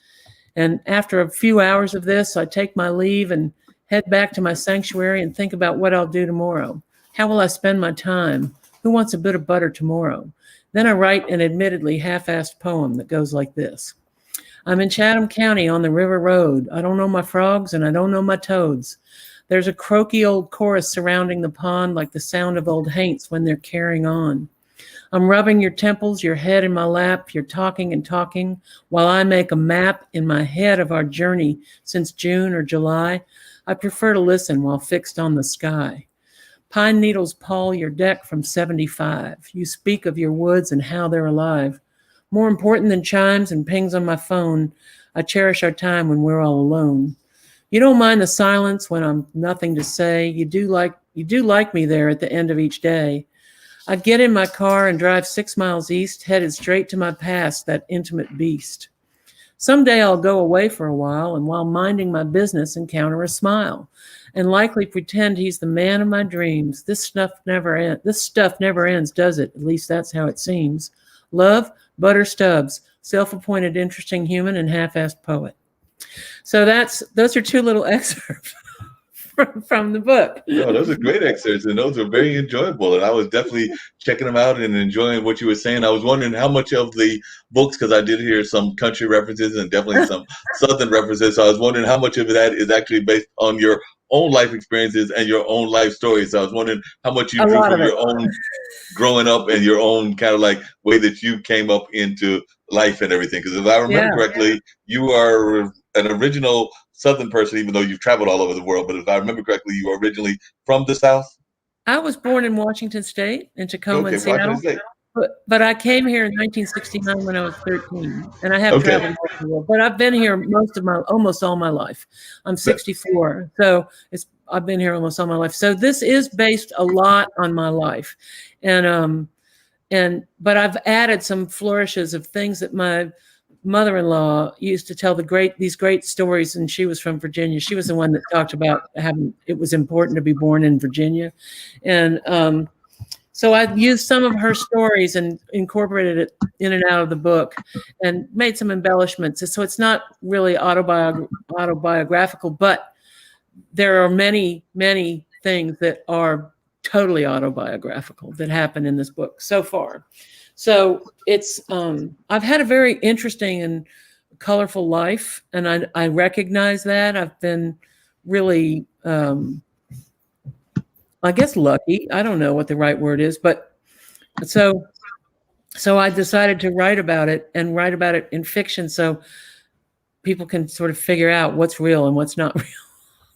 And after a few hours of this, I take my leave and head back to my sanctuary and think about what I'll do tomorrow. How will I spend my time? Who wants a bit of butter tomorrow? Then I write an admittedly half-assed poem that goes like this. I'm in Chatham County on the River Road. I don't know my frogs and I don't know my toads. There's a croaky old chorus surrounding the pond like the sound of old haints when they're carrying on. I'm rubbing your temples, your head in my lap. You're talking and talking while I make a map in my head of our journey since June or July. I prefer to listen while fixed on the sky. Pine needles pall your deck from 75. You speak of your woods and how they're alive. More important than chimes and pings on my phone, I cherish our time when we're all alone. You don't mind the silence when I'm nothing to say. You do like me there at the end of each day. I get in my car and drive 6 miles east, headed straight to my past, that intimate beast. Someday I'll go away for a while, and while minding my business, encounter a smile, and likely pretend he's the man of my dreams. This stuff never ends, does it? At least that's how it seems. Love, Butter Stubbs, self-appointed interesting human and half-assed poet. So those are two little excerpts from the book. No, those are great excerpts, and those are very enjoyable. And I was definitely checking them out and enjoying what you were saying. I was wondering how much of the books, because I did hear some country references and definitely some Southern references. So I was wondering how much of that is actually based on your own life experiences and your own life stories. So I was wondering how much you drew from your own growing up and your own kind of like way that you came up into life and everything. Because if I remember correctly, you are an original Southern person, even though you've traveled all over the world. But if I remember correctly, you were originally from the South. I was born in Washington State, in Tacoma and Seattle. But I came here in 1969 when I was 13, and I have traveled all over the world. But I've been here almost all my life. I'm 64, so I've been here almost all my life. So this is based a lot on my life, but I've added some flourishes of things that my mother-in-law used to tell these great stories, and she was from Virginia. She was the one that talked about having it was important to be born in Virginia, and so I used some of her stories and incorporated it in and out of the book and made some embellishments. So it's not really autobiographical, but there are many, many things that are totally autobiographical that happen in this book so far. So it's I've had a very interesting and colorful life, and I recognize that. I've been really I guess lucky. I don't know what the right word is, but so I decided to write about it and write about it in fiction so people can sort of figure out what's real and what's not real.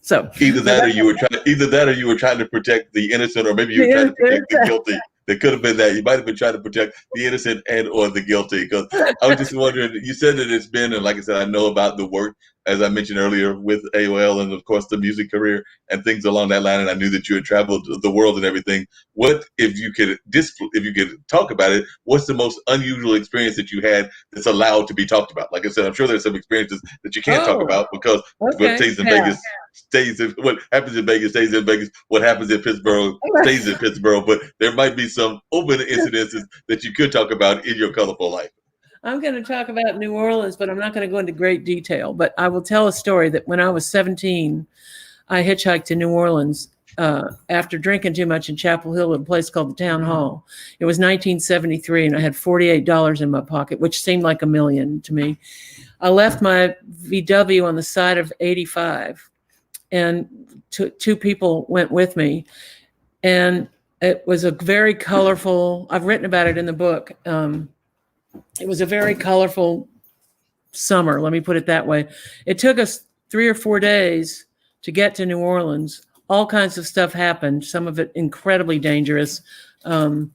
So either that or you were trying to protect the innocent, or maybe you were trying to protect the guilty. It could have been that. You might have been trying to protect the innocent and or the guilty. Because I was just wondering, you said that it's been, and like I said, I know about the work, as I mentioned earlier, with AOL and, of course, the music career and things along that line. And I knew that you had traveled the world and everything. What, if you could talk about it, what's the most unusual experience that you had that's allowed to be talked about? Like I said, I'm sure there's some experiences that you can't talk about because what stays in Vegas what happens in Vegas stays in Vegas. What happens in Pittsburgh stays in Pittsburgh. But there might be some open incidences that you could talk about in your colorful life. I'm going to talk about New Orleans, but I'm not going to go into great detail. But I will tell a story that when I was 17, I hitchhiked to New Orleans after drinking too much in Chapel Hill at a place called the Town Hall. It was 1973, and I had $48 in my pocket, which seemed like $1 million to me. I left my VW on the side of 85. And two people went with me, and it was a very colorful, I've written about it in the book. It was a very colorful summer, let me put it that way. It took us 3 or 4 days to get to New Orleans. All kinds of stuff happened, some of it incredibly dangerous. A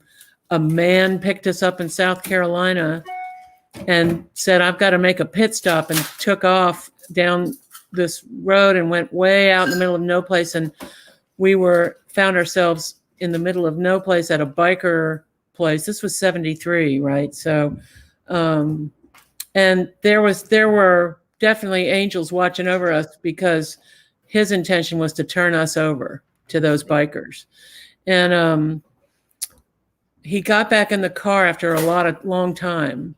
man picked us up in South Carolina and said, I've got to make a pit stop, and took off down this road and went way out in the middle of no place, and we found ourselves in the middle of no place at a biker place. This was 73, right? So and there were definitely angels watching over us, because his intention was to turn us over to those bikers. And he got back in the car after a long time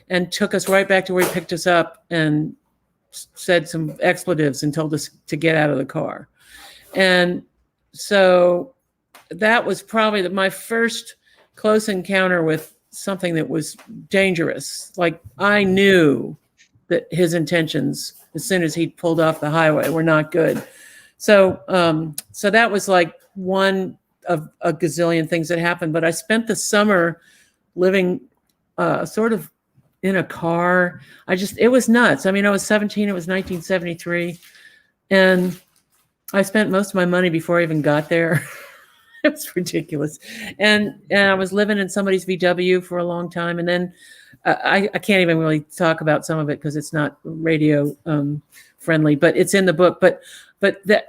and took us right back to where he picked us up and said some expletives and told us to get out of the car. And so that was probably my first close encounter with something that was dangerous. Like I knew that his intentions, as soon as he pulled off the highway, were not good. So, so that was like one of a gazillion things that happened. But I spent the summer living sort of in a car. It was nuts. I mean, I was 17. It was 1973, and I spent most of my money before I even got there. It was ridiculous. And I was living in somebody's VW for a long time. And then I can't even really talk about some of it because it's not radio friendly, but it's in the book. But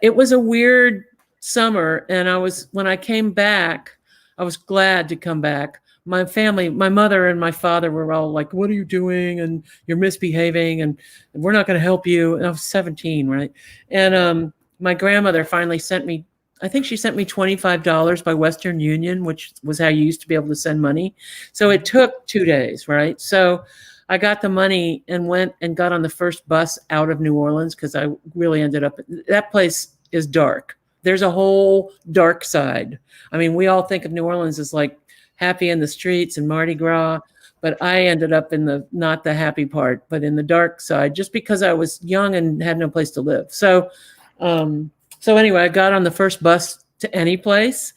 it was a weird summer. And when I came back, I was glad to come back. My family, my mother and my father were all like, "What are you doing? And you're misbehaving, and we're not going to help you." And I was 17, right? And my grandmother finally sent me, I think she sent me $25 by Western Union, which was how you used to be able to send money. So it took 2 days, right? So I got the money and went and got on the first bus out of New Orleans because I really ended up, that place is dark. There's a whole dark side. I mean, we all think of New Orleans as like happy in the streets and Mardi Gras, but I ended up in not the happy part, but in the dark side, just because I was young and had no place to live. So anyway, I got on the first bus to any place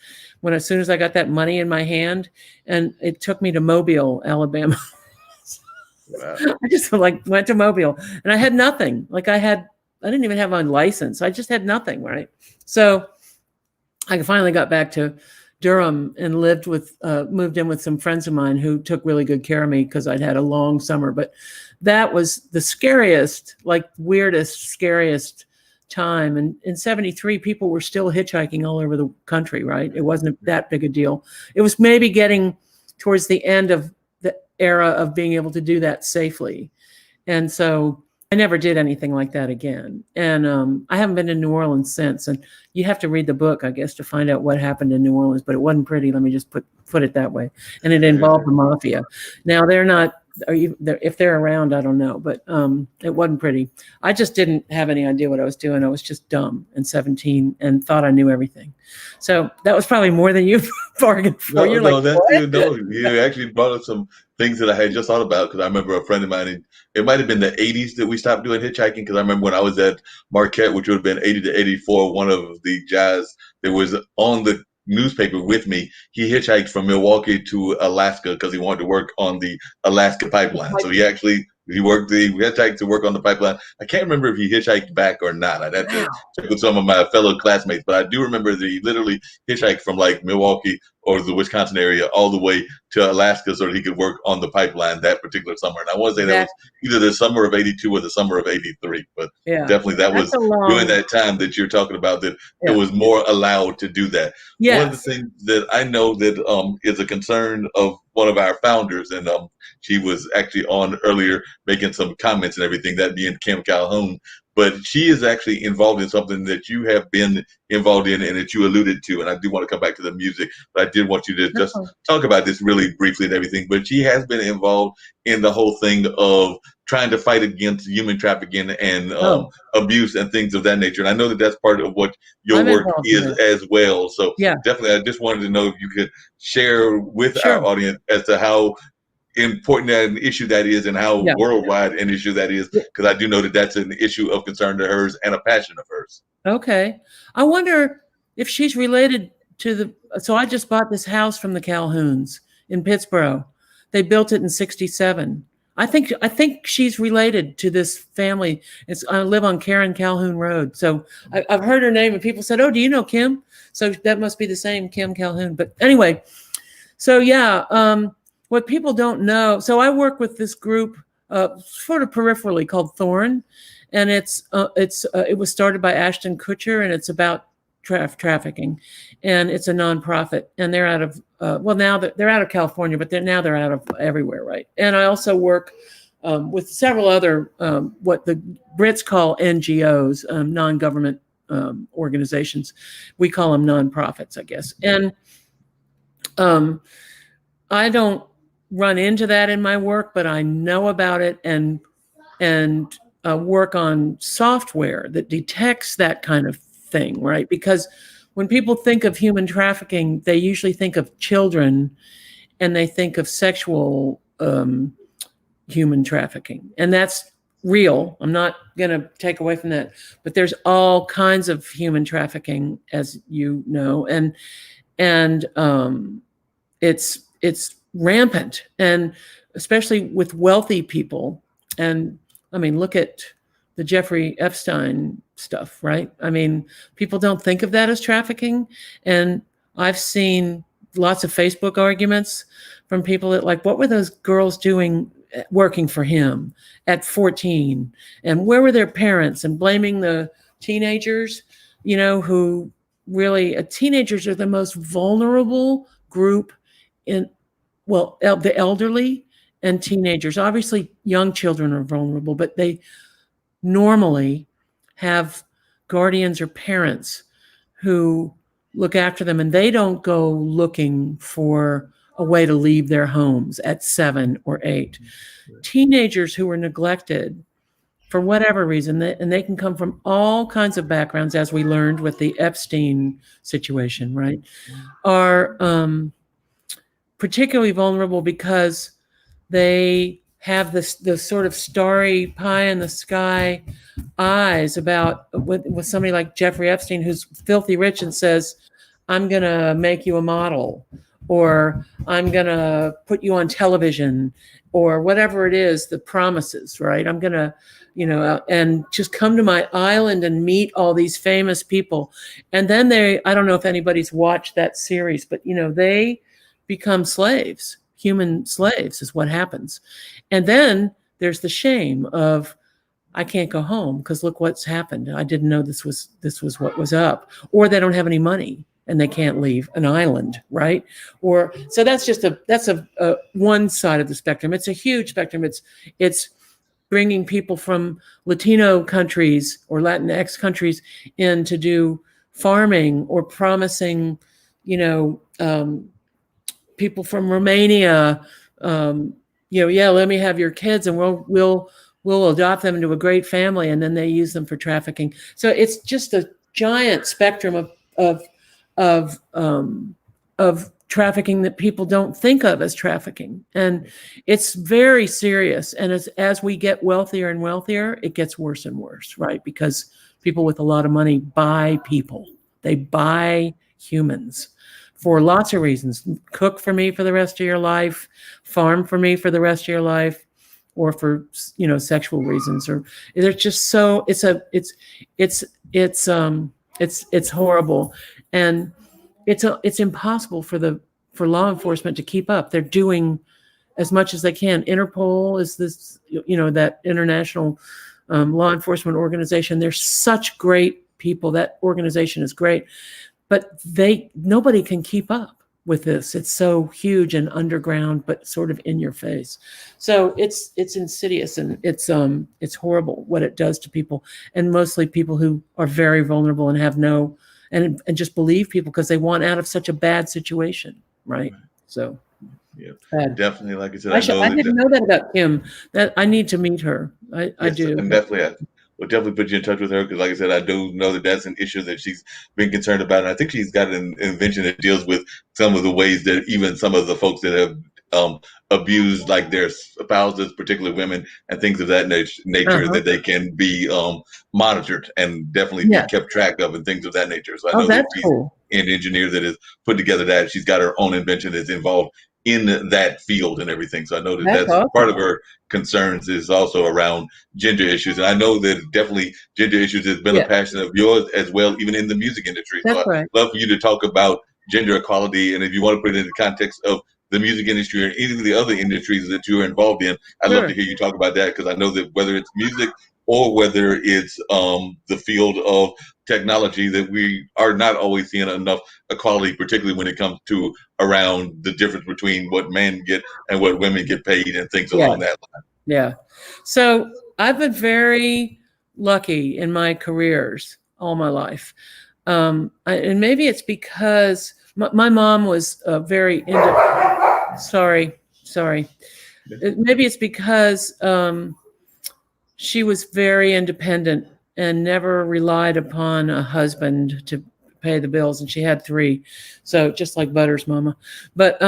as soon as I got that money in my hand, and it took me to Mobile, Alabama. Wow. I just went to Mobile, and I had nothing. I didn't even have my license. I just had nothing, right? So I finally got back to Durham and moved in with some friends of mine who took really good care of me because I'd had a long summer. But that was the scariest, weirdest, scariest time. And in 73, people were still hitchhiking all over the country, right? It wasn't that big a deal. It was maybe getting towards the end of the era of being able to do that safely. And so I never did anything like that again. And I haven't been to New Orleans since. And you have to read the book, I guess, to find out what happened in New Orleans. But it wasn't pretty. Let me just put it that way. And it involved the mafia. Now they're not. If they're around, I don't know. But it wasn't pretty. I just didn't have any idea what I was doing. I was just dumb and 17 and thought I knew everything. So that was probably more than you bargained for. You actually brought up some things that I had just thought about because I remember a friend of mine. It might have been the 80s that we stopped doing hitchhiking because I remember when I was at Marquette, which would have been 80 to 84, one of the guys that was on the newspaper with me, he hitchhiked from Milwaukee to Alaska because he wanted to work on the Alaska pipeline. So he hitchhiked to work on the pipeline. I can't remember if he hitchhiked back or not. I'd have to check with some of my fellow classmates, but I do remember that he literally hitchhiked from Milwaukee or the Wisconsin area all the way to Alaska so that he could work on the pipeline that particular summer. And I want to say that was either the summer of 82 or the summer of 83, but definitely that was during that time that you're talking about that it was more allowed to do that. Yes. One of the things that I know that is a concern of one of our founders, and she was actually on earlier making some comments and everything, that being Kim Calhoun, but she is actually involved in something that you have been involved in and that you alluded to. And I do want to come back to the music, but I did want you to just talk about this really briefly and everything. But she has been involved in the whole thing of trying to fight against human trafficking and abuse and things of that nature. And I know that that's part of what your work is as well. So definitely, I just wanted to know if you could share with our audience as to how important an issue that is and how worldwide an issue that is, because I do know that that's an issue of concern to hers and a passion of hers. Okay. I wonder if she's related to so I just bought this house from the Calhouns in Pittsburgh. They built it in 67. I think she's related to this family. I live on Karen Calhoun Road. So I've heard her name and people said, "Oh, do you know Kim?" So that must be the same Kim Calhoun. But anyway, so what people don't know, so I work with this group sort of peripherally called Thorn, and it was started by Ashton Kutcher, and it's about trafficking, and it's a nonprofit, and they're out of now they're out of California, but they're out of everywhere, right? And I also work with several other what the Brits call NGOs, non-government organizations. We call them nonprofits, I guess, and I don't run into that in my work, but I know about it and work on software that detects that kind of thing, right? Because when people think of human trafficking, they usually think of children, and they think of sexual human trafficking, and that's real. I'm not going to take away from that, but there's all kinds of human trafficking, as you know, and it's rampant, and especially with wealthy people. And I mean, look at the Jeffrey Epstein stuff, right? I mean, people don't think of that as trafficking, and I've seen lots of Facebook arguments from people that like, what were those girls doing working for him at 14, and where were their parents, and blaming the teenagers, you know, who really teenagers are the most vulnerable group in, well, the elderly and teenagers. Obviously young children are vulnerable, but they normally have guardians or parents who look after them, and they don't go looking for a way to leave their homes at 7 or 8. Teenagers who were neglected for whatever reason, and they can come from all kinds of backgrounds, as we learned with the Epstein situation, right, are particularly vulnerable because they have this sort of starry pie in the sky eyes about with somebody like Jeffrey Epstein, who's filthy rich and says, I'm going to make you a model, or I'm going to put you on television, or whatever it is, the promises, right? I'm going to, you know, and just come to my island and meet all these famous people. And then I don't know if anybody's watched that series, but, you know, they become slaves. Human slaves is what happens. And then there's the shame of, I can't go home because look what's happened. I didn't know this was what was up. Or they don't have any money and they can't leave an island, right? Or so that's a one side of the spectrum. It's a huge spectrum. It's bringing people from Latino countries or Latinx countries in to do farming, or promising, you know, people from Romania, you know, yeah, let me have your kids and we'll adopt them into a great family, and then they use them for trafficking. So it's just a giant spectrum of trafficking that people don't think of as trafficking, and it's very serious. And as we get wealthier and wealthier, it gets worse and worse, right? Because people with a lot of money buy people, they buy humans. For lots of reasons. Cook for me for the rest of your life, farm for me for the rest of your life, or for, you know, sexual reasons. Or they're just so it's horrible, and it's impossible for law enforcement to keep up. They're doing as much as they can. Interpol is this, you know, that international law enforcement organization. They're such great people. That organization is great. But nobody can keep up with this. It's so huge and underground, but sort of in your face. So it's insidious, and it's horrible what it does to people, and mostly people who are very vulnerable and have and just believe people because they want out of such a bad situation, right? So yeah, bad. Definitely. Like I said, I didn't know that about Kim. That I need to meet her. I do. And definitely. We'll definitely put you in touch with her because, like I said, I do know that that's an issue that she's been concerned about. And I think she's got an invention that deals with some of the ways that even some of the folks that have abused, like their spouses, particularly women, and things of that nature, that they can be monitored and definitely be kept track of, and things of that nature. So I know that she's an engineer that has put together that. She's got her own invention that's involved in that field and everything. So I know that's awesome. Part of her concerns is also around gender issues. And I know that definitely gender issues has been a passion of yours as well, even in the music industry. That's so I'd love for you to talk about gender equality. And if you want to put it in the context of the music industry or any of the other industries that you're involved in, I'd love to hear you talk about that, because I know that whether it's music or whether it's the field of technology, that we are not always seeing enough equality, particularly when it comes to around the difference between what men get and what women get paid and things along that line. Yeah. So I've been very lucky in my careers all my life. And maybe it's because my mom was very sorry. Maybe it's because she was very independent and never relied upon a husband to pay the bills, and she had 3, so just like Butter's mama. But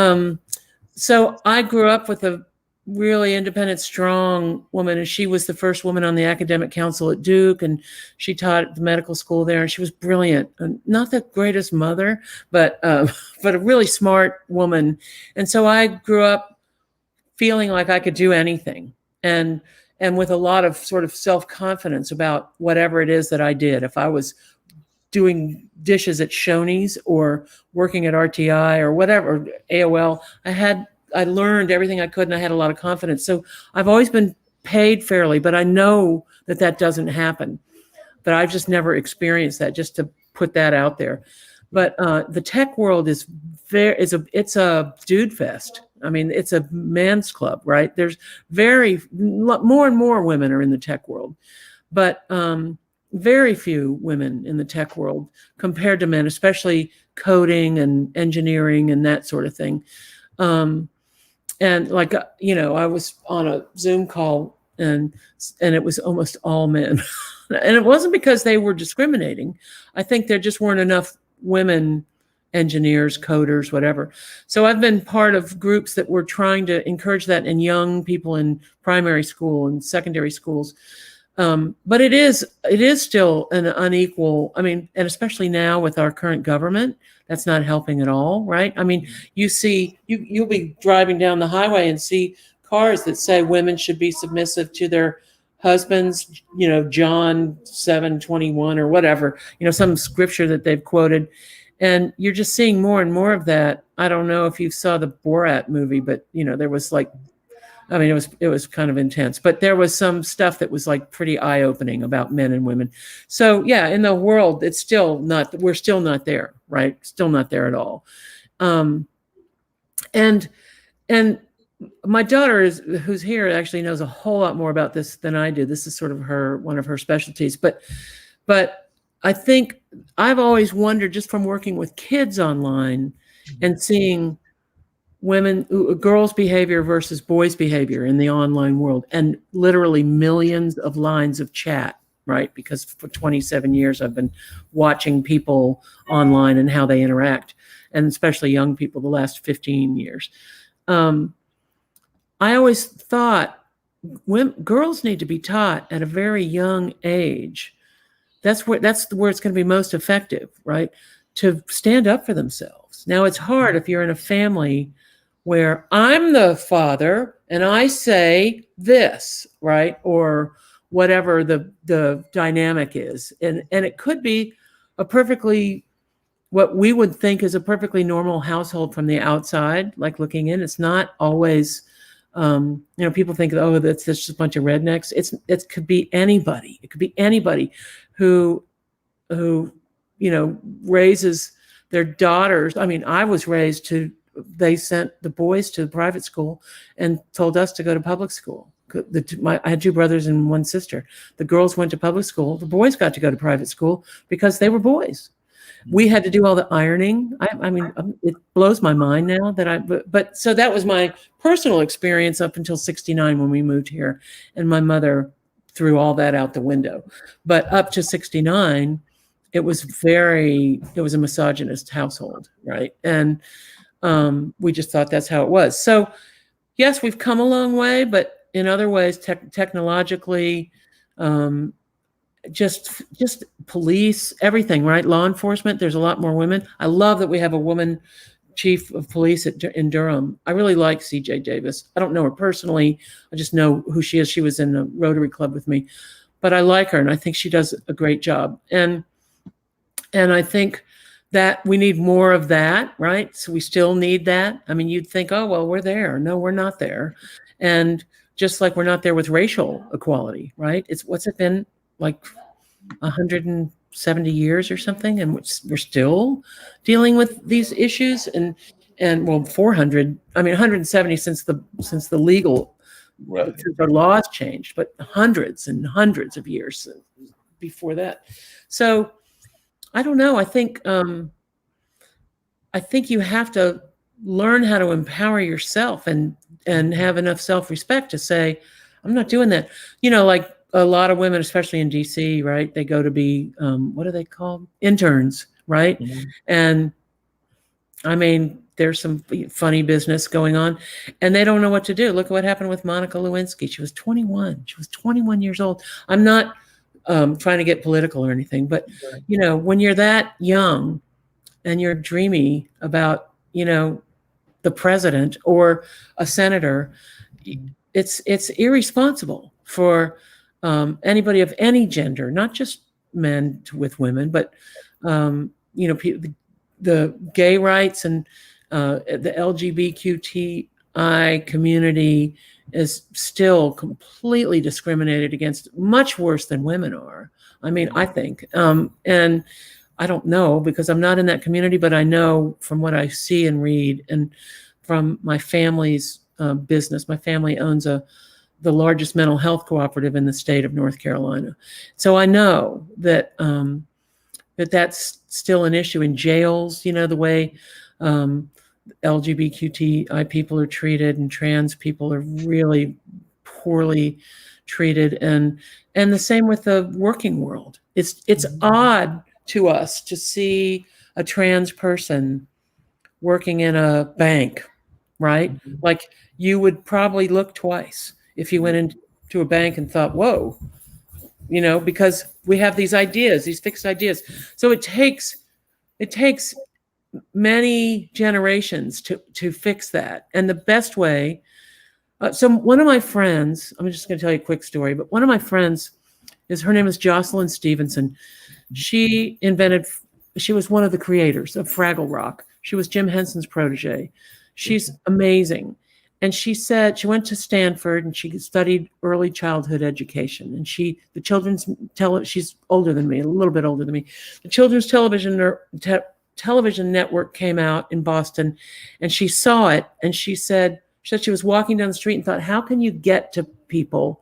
So I grew up with a really independent, strong woman, and she was the first woman on the academic council at Duke, and she taught at the medical school there, and she was brilliant. And not the greatest mother, but but a really smart woman. And so I grew up feeling like I could do anything, and with a lot of sort of self-confidence about whatever it is that I did. If I was doing dishes at Shoney's or working at RTI or whatever, AOL, I learned everything I could, and I had a lot of confidence. So I've always been paid fairly, but I know that that doesn't happen. But I've just never experienced that, just to put that out there. But the tech world is it's a dude fest. I mean, it's a man's club, right? There's more and more women are in the tech world, but very few women in the tech world compared to men, especially coding and engineering and that sort of thing. And like, I was on a Zoom call and it was almost all men. And it wasn't because they were discriminating. I think there just weren't enough women engineers, coders, whatever. So I've been part of groups that were trying to encourage that in young people in primary school and secondary schools. But it is still an unequal, I mean, and especially now with our current government, that's not helping at all, right? I mean, you'll be driving down the highway and see cars that say women should be submissive to their husbands, John 7:21 or whatever, some scripture that they've quoted. And you're just seeing more and more of that. I don't know if you saw the Borat movie, but there was it was kind of intense, but there was some stuff that was like pretty eye-opening about men and women. So yeah, in the world, we're still not there, right? Still not there at all. And my daughter who's here actually knows a whole lot more about this than I do. This is sort of one of her specialties, but I think I've always wondered, just from working with kids online and seeing girls' behavior versus boys' behavior in the online world, and literally millions of lines of chat, right? Because for 27 years, I've been watching people online and how they interact, and especially young people the last 15 years. I always thought girls need to be taught at a very young age. That's where it's going to be most effective, right? To stand up for themselves. Now, it's hard if you're in a family where I'm the father and I say this, right? Or whatever the dynamic is. And it could be what we would think is a perfectly normal household from the outside, like looking in. It's not always, people think, oh, that's just a bunch of rednecks. It could be anybody. It could be anybody who raises their daughters. I mean, I was raised they sent the boys to private school and told us to go to public school. I had two brothers and one sister. The girls went to public school. The boys got to go to private school because they were boys. We had to do all the ironing. I mean, it blows my mind now but so that was my personal experience up until 1969 when we moved here, and my mother threw all that out the window. But up to 1969, it was a misogynist household, right? And we just thought that's how it was. So yes, we've come a long way, but in other ways, technologically, just police, everything, right? Law enforcement, there's a lot more women. I love that we have a woman chief of police in Durham. I really like CJ Davis. I don't know her personally. I just know who she is. She was in the Rotary Club with me, but I like her and I think she does a great job. And I think that we need more of that, right? So we still need that. I mean, you'd think, oh, well, we're there. No, we're not there. And just like we're not there with racial equality, right? What's it been, like 170 years or something, and we're still dealing with these issues, and 400. I mean, 170 since the legal, right, since our laws changed, but hundreds and hundreds of years before that. So I don't know. I think you have to learn how to empower yourself and have enough self-respect to say, I'm not doing that. Like a lot of women, especially in DC, right? They go to be, what are they called? Interns, right? Mm-hmm. And I mean, there's some funny business going on, and they don't know what to do. Look at what happened with Monica Lewinsky. She was 21. She was 21 years old. I'm not trying to get political or anything, but you know, when you're that young and you're dreamy about, you know, the president or a senator, it's irresponsible for anybody of any gender, not just men with women, but you know, the gay rights and the LGBTQI community is still completely discriminated against, much worse than women are. I mean, I think, and I don't know because I'm not in that community, but I know from what I see and read, and from my family's business. My family owns the largest mental health cooperative in the state of North Carolina, so I know that that's still an issue in jails. You know, the way LGBTQI people are treated and trans people are really poorly treated, and the same with the working world. It's odd to us to see a trans person working in a bank, right? Like you would probably look twice if you went into a bank and thought, whoa, you know, because we have these ideas, these fixed ideas. So it takes many generations to fix that. And the best way, so one of my friends, I'm just going to tell you a quick story, but one of my friends her name is Jocelyn Stevenson. She was one of the creators of Fraggle Rock. She was Jim Henson's protege. She's amazing. And she said she went to Stanford and she studied early childhood education. And she's older than me, a little bit older than me. The Children's Television Network came out in Boston, and she saw it. And she said she was walking down the street and thought, how can you get to people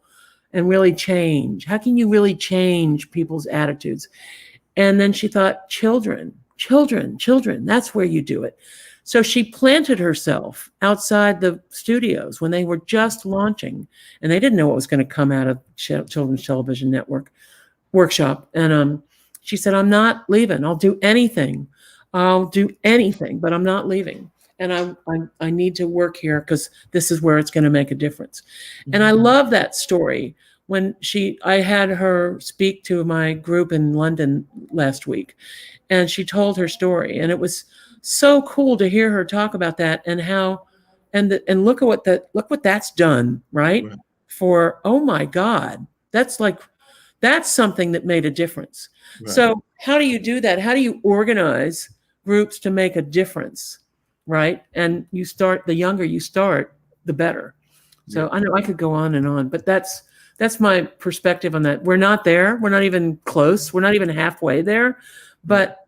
and really change? How can you really change people's attitudes? And then she thought, children, that's where you do it. So she planted herself outside the studios when they were just launching, and they didn't know what was going to come out of Children's Television Network workshop. And she said, I'm not leaving. I'll do anything, but I'm not leaving. And I need to work here because this is where it's going to make a difference. Mm-hmm. And I love that story. When I had her speak to my group in London last week, and she told her story, and it was so cool to hear her talk about that and how, and look what that's done, right? For, oh my God, that's something that made a difference. Right. So how do you do that? How do you organize groups to make a difference, right? And the younger you start, the better. So I know I could go on, but that's my perspective on that. We're not there. We're not even close. We're not even halfway there, but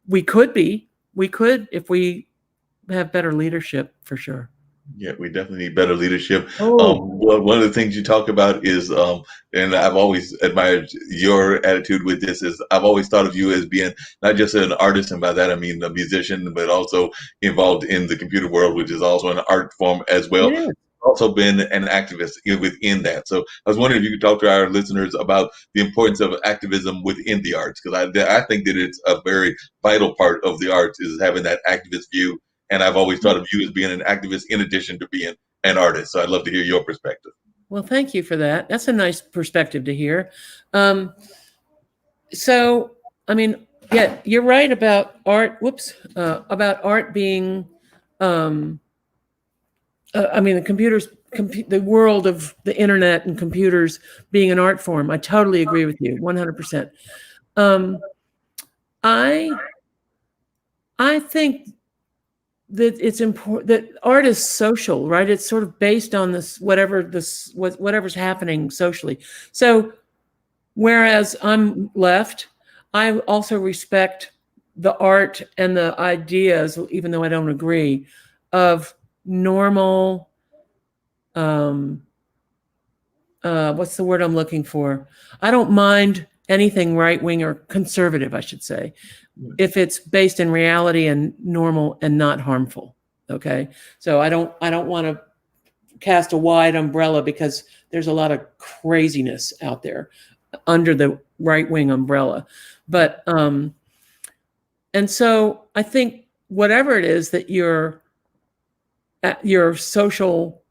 we could be. We could if we have better leadership, for sure. Yeah, we definitely need better leadership. One of the things you talk about is, and I've always admired your attitude with this, is I've always thought of you as being not just an artist, and by that I mean a musician, but also involved in the computer world, which is also an art form as well. Yeah. Also been an activist within that. So I was wondering if you could talk to our listeners about the importance of activism within the arts, because I think that it's a very vital part of the arts is having that activist view. And I've always thought of you as being an activist in addition to being an artist. So I'd love to hear your perspective. Well, thank you for that. That's a nice perspective to hear. So, I mean, yeah, you're right about art. About art being, I mean, the world of the internet and computers being an art form. I totally agree with you, 100%. I think that it's important that art is social, right? It's sort of based on whatever's happening socially. So, whereas I'm left, I also respect the art and the ideas, even though I don't agree, of normal, what's the word I'm looking for? I don't mind anything right-wing or conservative, I should say, if it's based in reality and normal and not harmful. Okay. So I don't want to cast a wide umbrella because there's a lot of craziness out there under the right-wing umbrella. But, and so I think whatever it is that your social,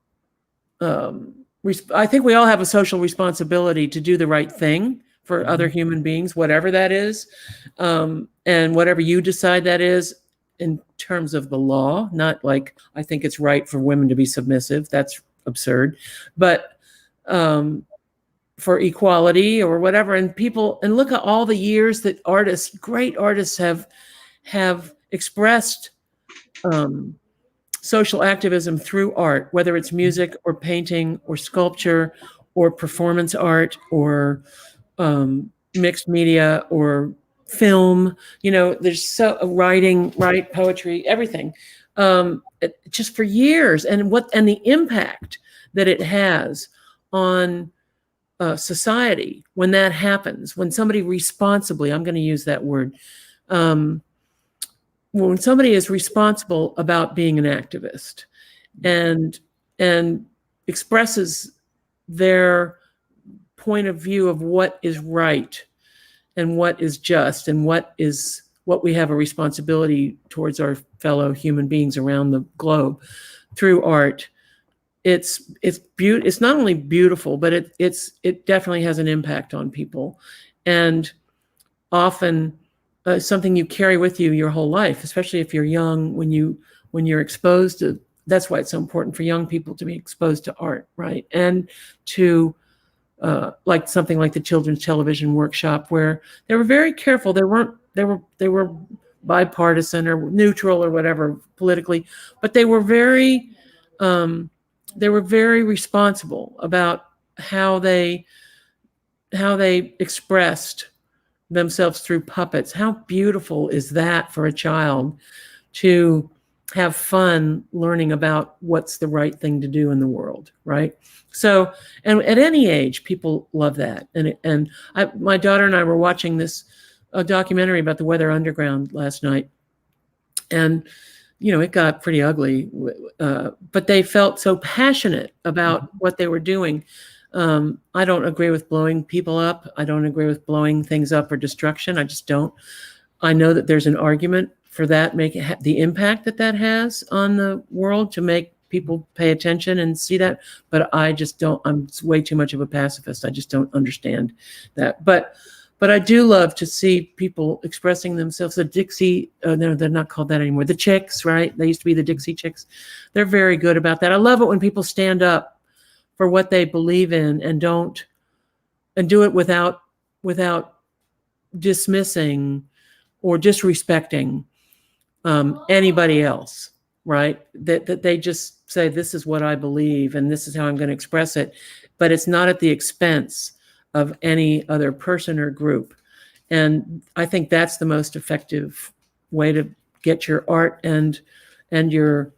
I think we all have a social responsibility to do the right thing for other human beings, whatever that is, and whatever you decide that is in terms of the law. Not like I think it's right for women to be submissive. That's absurd. But for equality or whatever, and look at all the years that great artists have expressed social activism through art, whether it's music or painting or sculpture or performance art or mixed media or film. There's writing, poetry, everything, just for years, and the impact that it has on society when that happens, when somebody responsibly, I'm going to use that word, when somebody is responsible about being an activist and expresses their point of view of what is right and what is just and what we have a responsibility towards our fellow human beings around the globe through art. It's not only beautiful, but it definitely has an impact on people, and often something you carry with you your whole life, especially if you're young. When you're exposed to, that's why it's so important for young people to be exposed to art, right? And to like something like the Children's Television Workshop, where they were very careful. They were bipartisan or neutral or whatever politically, but they were very responsible about how they expressed themselves through puppets. How beautiful is that for a child to have fun learning about what's the right thing to do in the world, right? So, and at any age, people love that. And my daughter and I were watching this documentary about the Weather Underground last night, and it got pretty ugly, but they felt so passionate about what they were doing. I don't agree with blowing people up. I don't agree with blowing things up or destruction. I just don't. I know that there's an argument for that, the impact that has on the world, to make people pay attention and see that. But I just don't. I'm way too much of a pacifist. I just don't understand that. But I do love to see people expressing themselves. The Dixie, no, they're not called that anymore. The Chicks, right? They used to be the Dixie Chicks. They're very good about that. I love it when people stand up for what they believe in and do it without dismissing or disrespecting anybody else, right? That they just say, this is what I believe and this is how I'm going to express it, but it's not at the expense of any other person or group. And I think that's the most effective way to get your art and your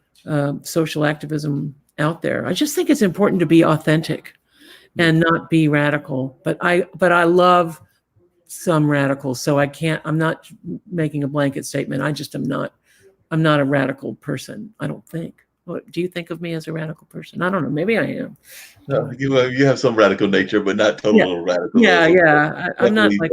social activism out there. I just think it's important to be authentic and not be radical. But I love some radicals, so I'm not making a blanket statement. I'm not a radical person, I don't think. Do you think of me as a radical person? I don't know. Maybe I am. No, you have some radical nature, but not total radical. Yeah. I'm not like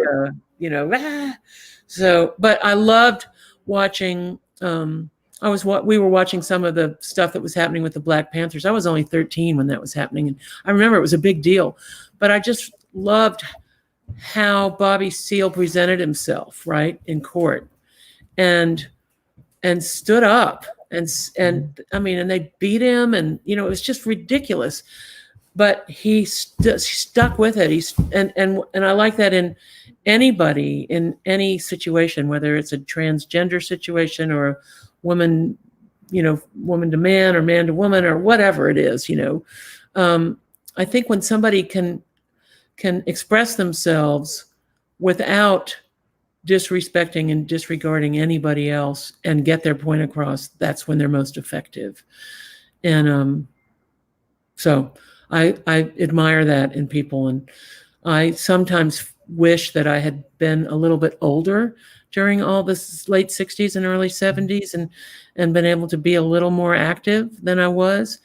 So, but I loved watching. We were watching some of the stuff that was happening with the Black Panthers. I was only 13 when that was happening, and I remember it was a big deal. But I just loved how Bobby Seale presented himself, right, in court, and stood up, and I mean, and they beat him, and it was just ridiculous. But he stuck with it. And I like that in anybody, in any situation, whether it's a transgender situation or a woman, woman to man or man to woman or whatever it is, I think when somebody can express themselves without disrespecting and disregarding anybody else and get their point across, that's when they're most effective. And so I admire that in people, and I sometimes wish that I had been a little bit older during all this late 60s and early 70s and been able to be a little more active than I was,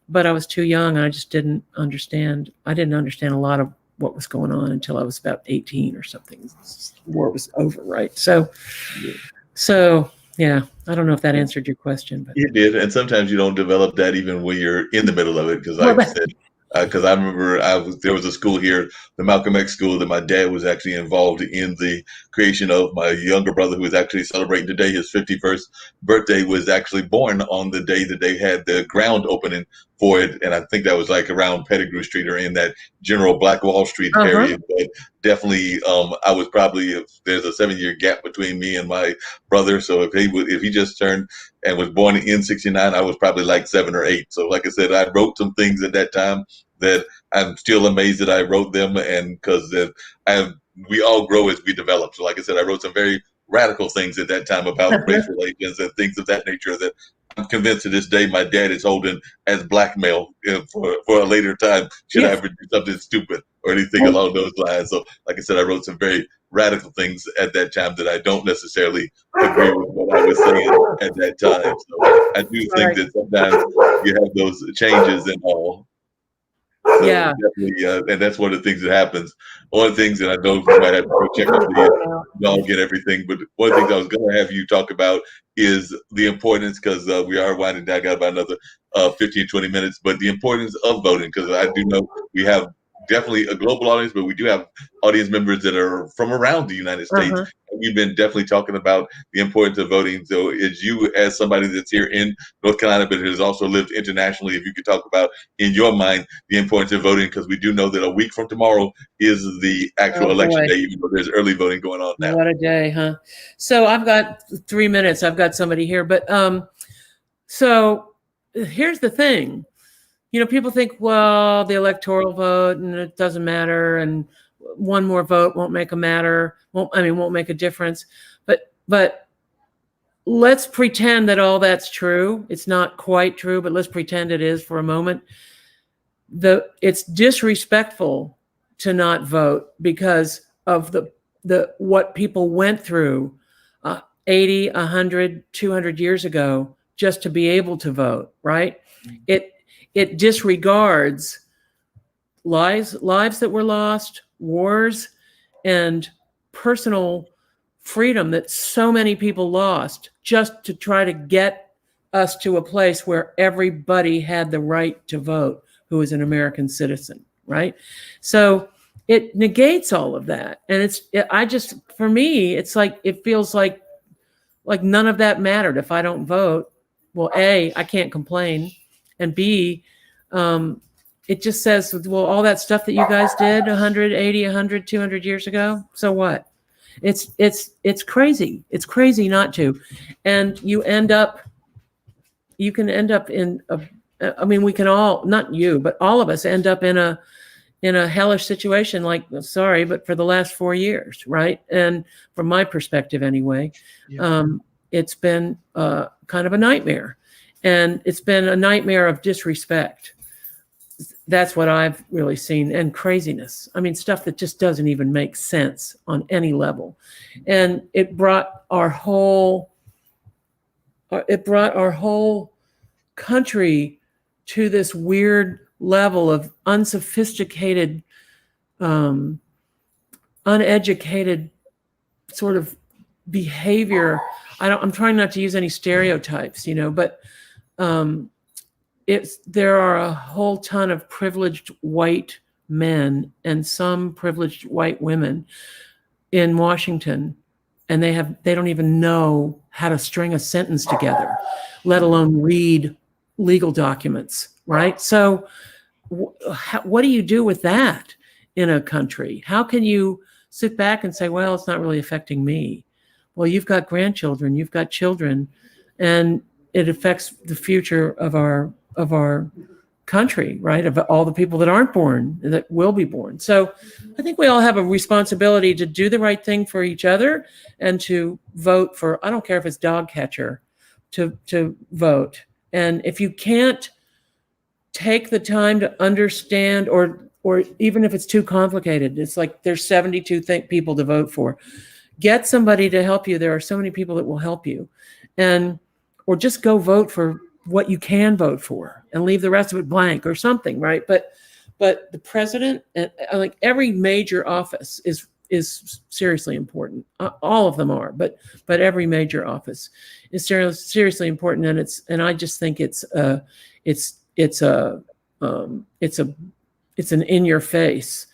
but I was too young. I just didn't understand. I didn't understand a lot of what was going on until I was about 18 or something. The war was over, right? So Yeah. I don't know if that answered your question, but You did, and sometimes you don't develop that even when you're in the middle of it. Because, well, like I said, because I remember there was a school here, the Malcolm X school, that my dad was actually involved in the creation of. My younger brother, who is actually celebrating today, his 51st birthday, was actually born on the day that they had the ground opening for it, and I think that was like around Pettigrew Street or in that general Black Wall Street uh-huh. area. But definitely, I was probably, if there's a 7 year gap between me and my brother, so if he just turned and was born in '69, I was probably like 7 or 8. So, like I said, I wrote some things at that time that I'm still amazed that I wrote them, and because we all grow as we develop. So, like I said, I wrote some very radical things at that time about race relations and things of that nature that I'm convinced to this day my dad is holding as blackmail for a later time should I Yes. ever do something stupid or anything along those lines. So, like I said, I wrote some very radical things at that time that I don't necessarily agree with what I was saying at that time. So I do think Right. that sometimes you have those changes and all. So Yeah. definitely, and that's one of the things that happens. One of the things that I know you might have to go check on the dog and everything, but one of the things I was going to have you talk about is the importance, because we are winding down, got about another 15, 20 minutes, but the importance of voting, because I do know we have definitely a global audience, but we do have audience members that are from around the United States. Uh-huh. And we've been definitely talking about the importance of voting. So as you, as somebody that's here in North Carolina, but has also lived internationally, if you could talk about in your mind the importance of voting, because we do know that a week from tomorrow is the actual Oh election boy. day, even though there's early voting going on now. What a day, huh? So I've got 3 minutes. I've got somebody here, but so here's the thing. You know, people think, well, the electoral vote and it doesn't matter, and one more vote won't make a matter. Won't make a difference. But let's pretend that all that's true. It's not quite true, but let's pretend it is for a moment. It's disrespectful to not vote because of the what people went through 80, 100, 200 years ago just to be able to vote, right? It disregards lives that were lost, wars, and personal freedom that so many people lost just to try to get us to a place where everybody had the right to vote who is an American citizen, right? So it negates all of that. And for me, it's like, it feels like none of that mattered. If I don't vote, well, A, I can't complain. And B, it just says, well, all that stuff that you guys did 180, 100, 200 years ago, so what? It's crazy. It's crazy not to. And you can end up in we can all, not you, but all of us end up in a hellish situation, like, sorry, but for the last 4 years, right? And from my perspective anyway, it's been kind of a nightmare. And it's been a nightmare of disrespect. That's what I've really seen, and craziness. I mean, stuff that just doesn't even make sense on any level. And it brought our whole country to this weird level of unsophisticated, uneducated sort of behavior. I'm trying not to use any stereotypes, but there are a whole ton of privileged white men and some privileged white women in Washington, and they don't even know how to string a sentence together, let alone read legal documents, right? So what do you do with that in a country? How can you sit back and say, well, it's not really affecting me? Well, you've got grandchildren, you've got children, and it affects the future of our country, right? Of all the people that aren't born, that will be born. So I think we all have a responsibility to do the right thing for each other and to vote for, I don't care if it's dog catcher, to vote. And if you can't take the time to understand, or even if it's too complicated, it's like there's 72 people to vote for. Get somebody to help you. There are so many people that will help you. Or just go vote for what you can vote for and leave the rest of it blank or something, right? But the president, and like every major office is is seriously important. All of them are, but every major office is seriously important, and I just think it's an in your face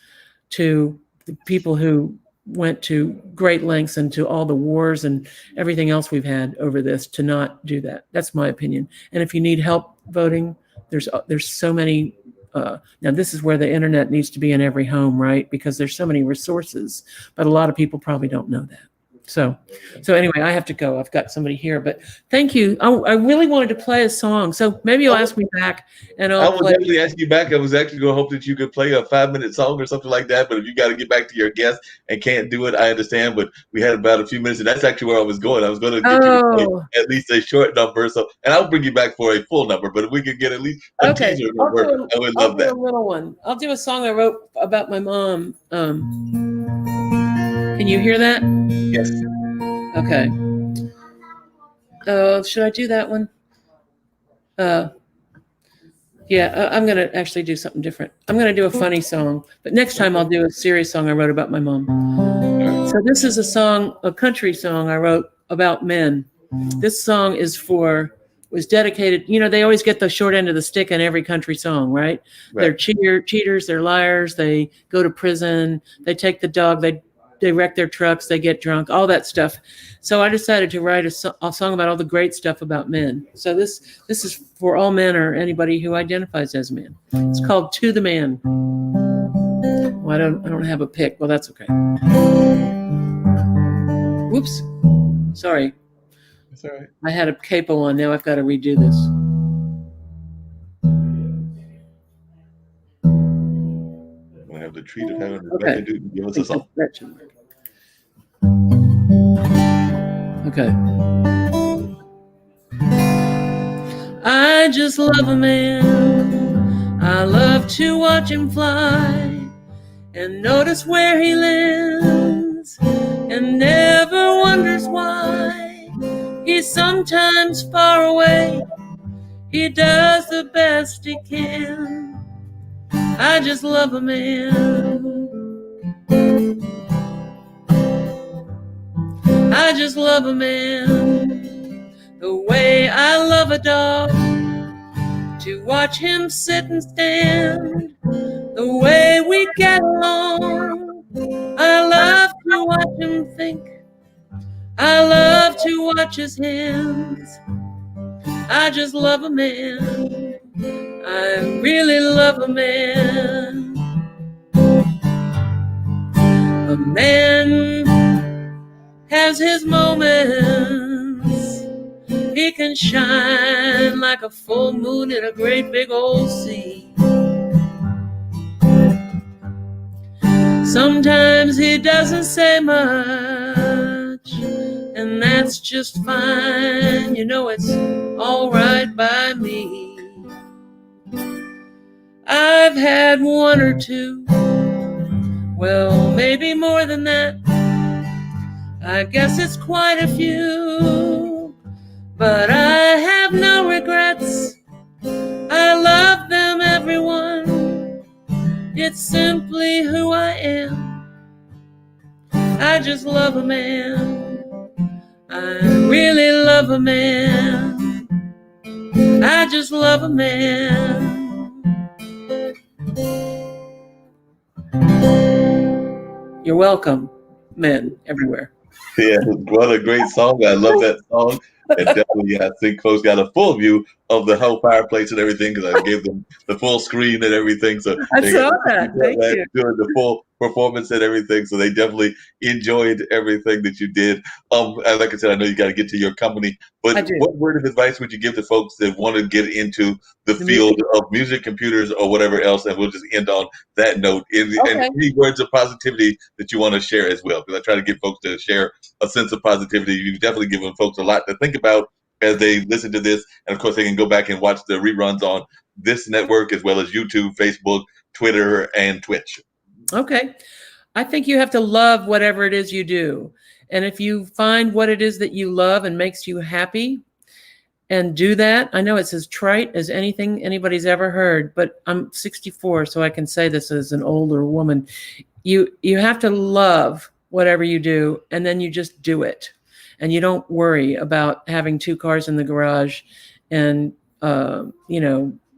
to the people who went to great lengths and to all the wars and everything else we've had over this to not do that. That's my opinion. And if you need help voting, there's so many. Now this is where the internet needs to be in every home, right? Because there's so many resources, but a lot of people probably don't know that. So anyway, I have to go. I've got somebody here, but thank you. I really wanted to play a song, so maybe you'll ask me back, and I I'll will play. definitely ask you back. I was actually going to hope that you could play a 5-minute song or something like that. But if you got to get back to your guest and can't do it, I understand. But we had about a few minutes, and that's actually where I was going. I was going to get you to play at least a short number. So, and I'll bring you back for a full number. But if we could get at least a teaser number, I would love that. I'll do a little one. I'll do a song I wrote about my mom. Can you hear that? Yes. Okay. Should I do that one? Yeah, I'm going to actually do something different. I'm going to do a funny song, but next time I'll do a serious song I wrote about my mom. So this is a country song I wrote about men. This song was dedicated, they always get the short end of the stick in every country song, right? They're cheaters, they're liars, they go to prison, they take the dog, they wreck their trucks, they get drunk, all that stuff. So I decided to write a song about all the great stuff about men. So this is for all men or anybody who identifies as a man. It's called To the Man. Well, I don't have a pick. Well, that's okay. Whoops. Sorry. That's all right. I had a capo on. Now I've got to redo this. I have the treat of having Rebecca give us a song. Okay. I just love a man. I love to watch him fly and notice where he lands and never wonders why. He's sometimes far away. He does the best he can. I just love a man. I just love a man. The way I love a dog, to watch him sit and stand. The way we get along, I love to watch him think. I love to watch his hands. I just love a man. I really love a man. A man has his moments. He can shine like a full moon in a great big old sea. Sometimes he doesn't say much, and that's just fine. It's all right by me. I've had one or two, well, maybe more than that. I guess it's quite a few, but I have no regrets. I love them, everyone. It's simply who I am. I just love a man. I really love a man. I just love a man. You're welcome, men everywhere. Yeah, what a great song. I love that song. And definitely, I think folks got a full view of the whole fireplace and everything because I gave them the full screen and everything. So I saw that. Thank you. During the full performance and everything. So they definitely enjoyed everything that you did. And like I said, I know you got to get to your company, but what word of advice would you give to folks that want to get into the field of music, computers, or whatever else? And we'll just end on that note. And any words of positivity that you want to share as well, because I try to get folks to share a sense of positivity. You've definitely given folks a lot to think about as they listen to this. And of course, they can go back and watch the reruns on this network as well as YouTube, Facebook, Twitter, and Twitch. Okay. I think you have to love whatever it is you do. And if you find what it is that you love and makes you happy and do that, I know it's as trite as anything anybody's ever heard, but I'm 64, so I can say this as an older woman. You have to love whatever you do, and then you just do it. And you don't worry about having 2 cars in the garage and,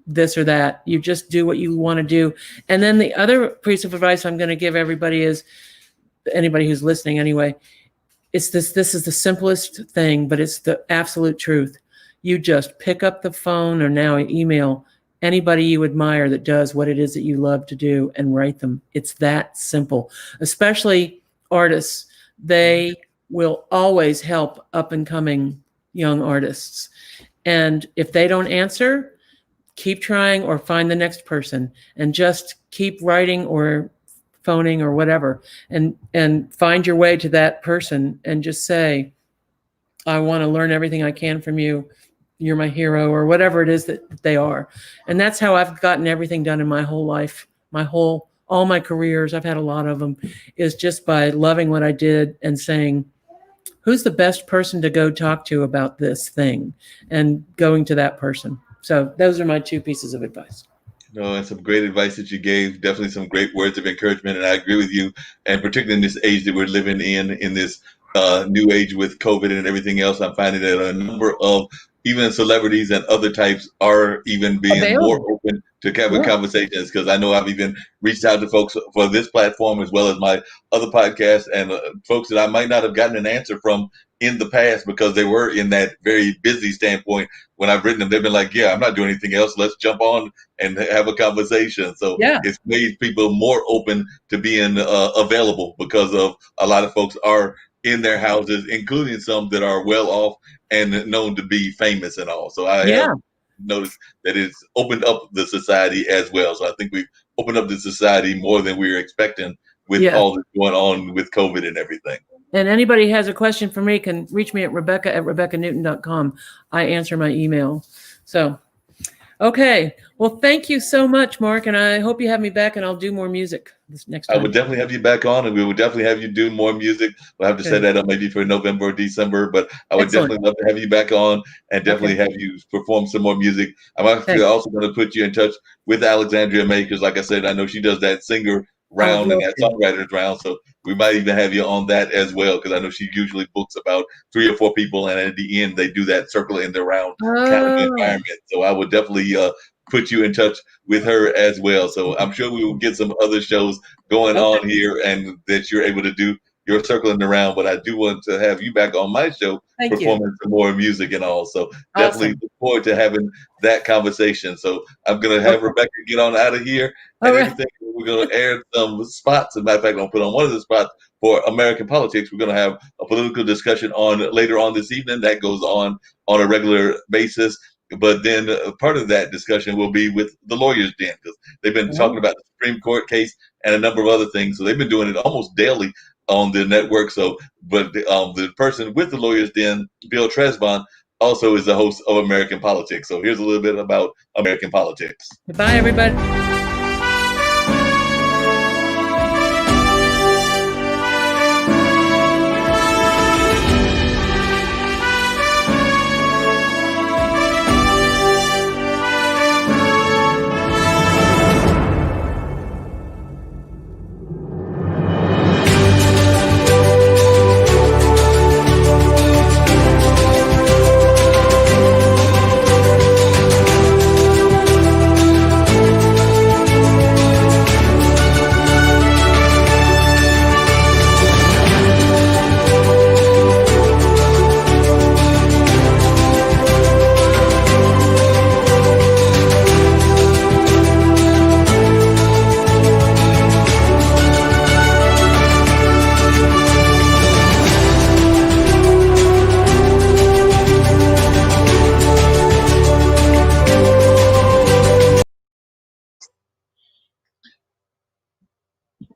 this or that. You just do what you want to do. And then the other piece of advice I'm going to give everybody is, anybody who's listening anyway, it's this is the simplest thing, but it's the absolute truth. You just pick up the phone or now email anybody you admire that does what it is that you love to do and write them. It's that simple. Especially artists. They will always help up and coming young artists. And if they don't answer, keep trying or find the next person and just keep writing or phoning or whatever, and find your way to that person and just say, I want to learn everything I can from you. You're my hero, or whatever it is that they are. And that's how I've gotten everything done in my whole life, all my careers. I've had a lot of them, is just by loving what I did and saying, who's the best person to go talk to about this thing, and going to that person. So those are my 2 pieces of advice. No, and some great advice that you gave. Definitely some great words of encouragement, and I agree with you. And particularly in this age that we're living in this new age with COVID and everything else, I'm finding that a number of even celebrities and other types are even being more open to having conversations. Because I know I've even reached out to folks for this platform as well as my other podcasts, and folks that I might not have gotten an answer from in the past because they were in that very busy standpoint. When I've written them, they've been like, yeah, I'm not doing anything else. Let's jump on and have a conversation. So it's made people more open to being available, because of a lot of folks are in their houses, including some that are well off and known to be famous and all. So I have noticed that it's opened up the society as well. So I think we've opened up the society more than we were expecting with all that's going on with COVID and everything. And anybody has a question for me can reach me at rebecca@rebeccanewton.com. I answer my email. So, okay. Well, thank you so much, Mark. And I hope you have me back, and I'll do more music this next time. I would definitely have you back on, and we would definitely have you do more music. We'll have to set that up maybe for November or December, but I would definitely love to have you back on and definitely have you perform some more music. I'm actually also going to put you in touch with Alexandria May, because like I said, I know she does that singer round and that songwriters round. So we might even have you on that as well, because I know she usually books about 3 or 4 people, and at the end they do that circle in the round kind of environment. So I would definitely put you in touch with her as well. So I'm sure we will get some other shows going on here, and that you're able to do your circling around. But I do want to have you back on my show performing some more music and all. So definitely look forward to having that conversation. So I'm going to have Rebecca get on out of here and everything. We're going to air some spots. As a matter of fact, I'm going to put on one of the spots for American politics. We're going to have a political discussion on later on this evening that goes on a regular basis. But then part of that discussion will be with the Lawyers' Den, because they've been talking about the Supreme Court case and a number of other things. So they've been doing it almost daily on the network. So, but the person with the Lawyers' Den, Bill Tresvant, also is the host of American Politics. So here's a little bit about American politics. Bye, everybody.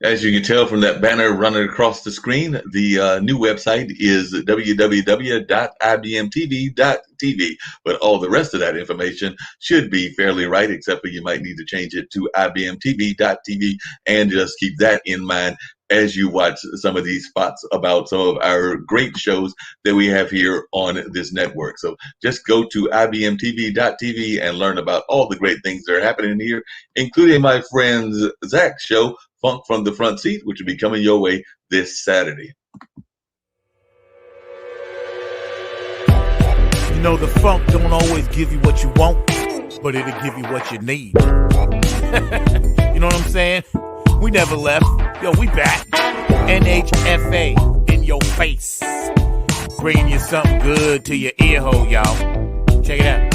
As you can tell from that banner running across the screen, the new website is www.ibmtv.tv. But all the rest of that information should be fairly right, except for you might need to change it to ibmtv.tv, and just keep that in mind as you watch some of these spots about some of our great shows that we have here on this network. So just go to ibmtv.tv and learn about all the great things that are happening here, including my friend Zach's show Funk from the Front Seat, which will be coming your way this Saturday. You know, the funk don't always give you what you want, but it'll give you what you need. You know what I'm saying? We never left. Yo, we back. NHFA in your face. Bringing you something good to your ear hole, y'all. Check it out.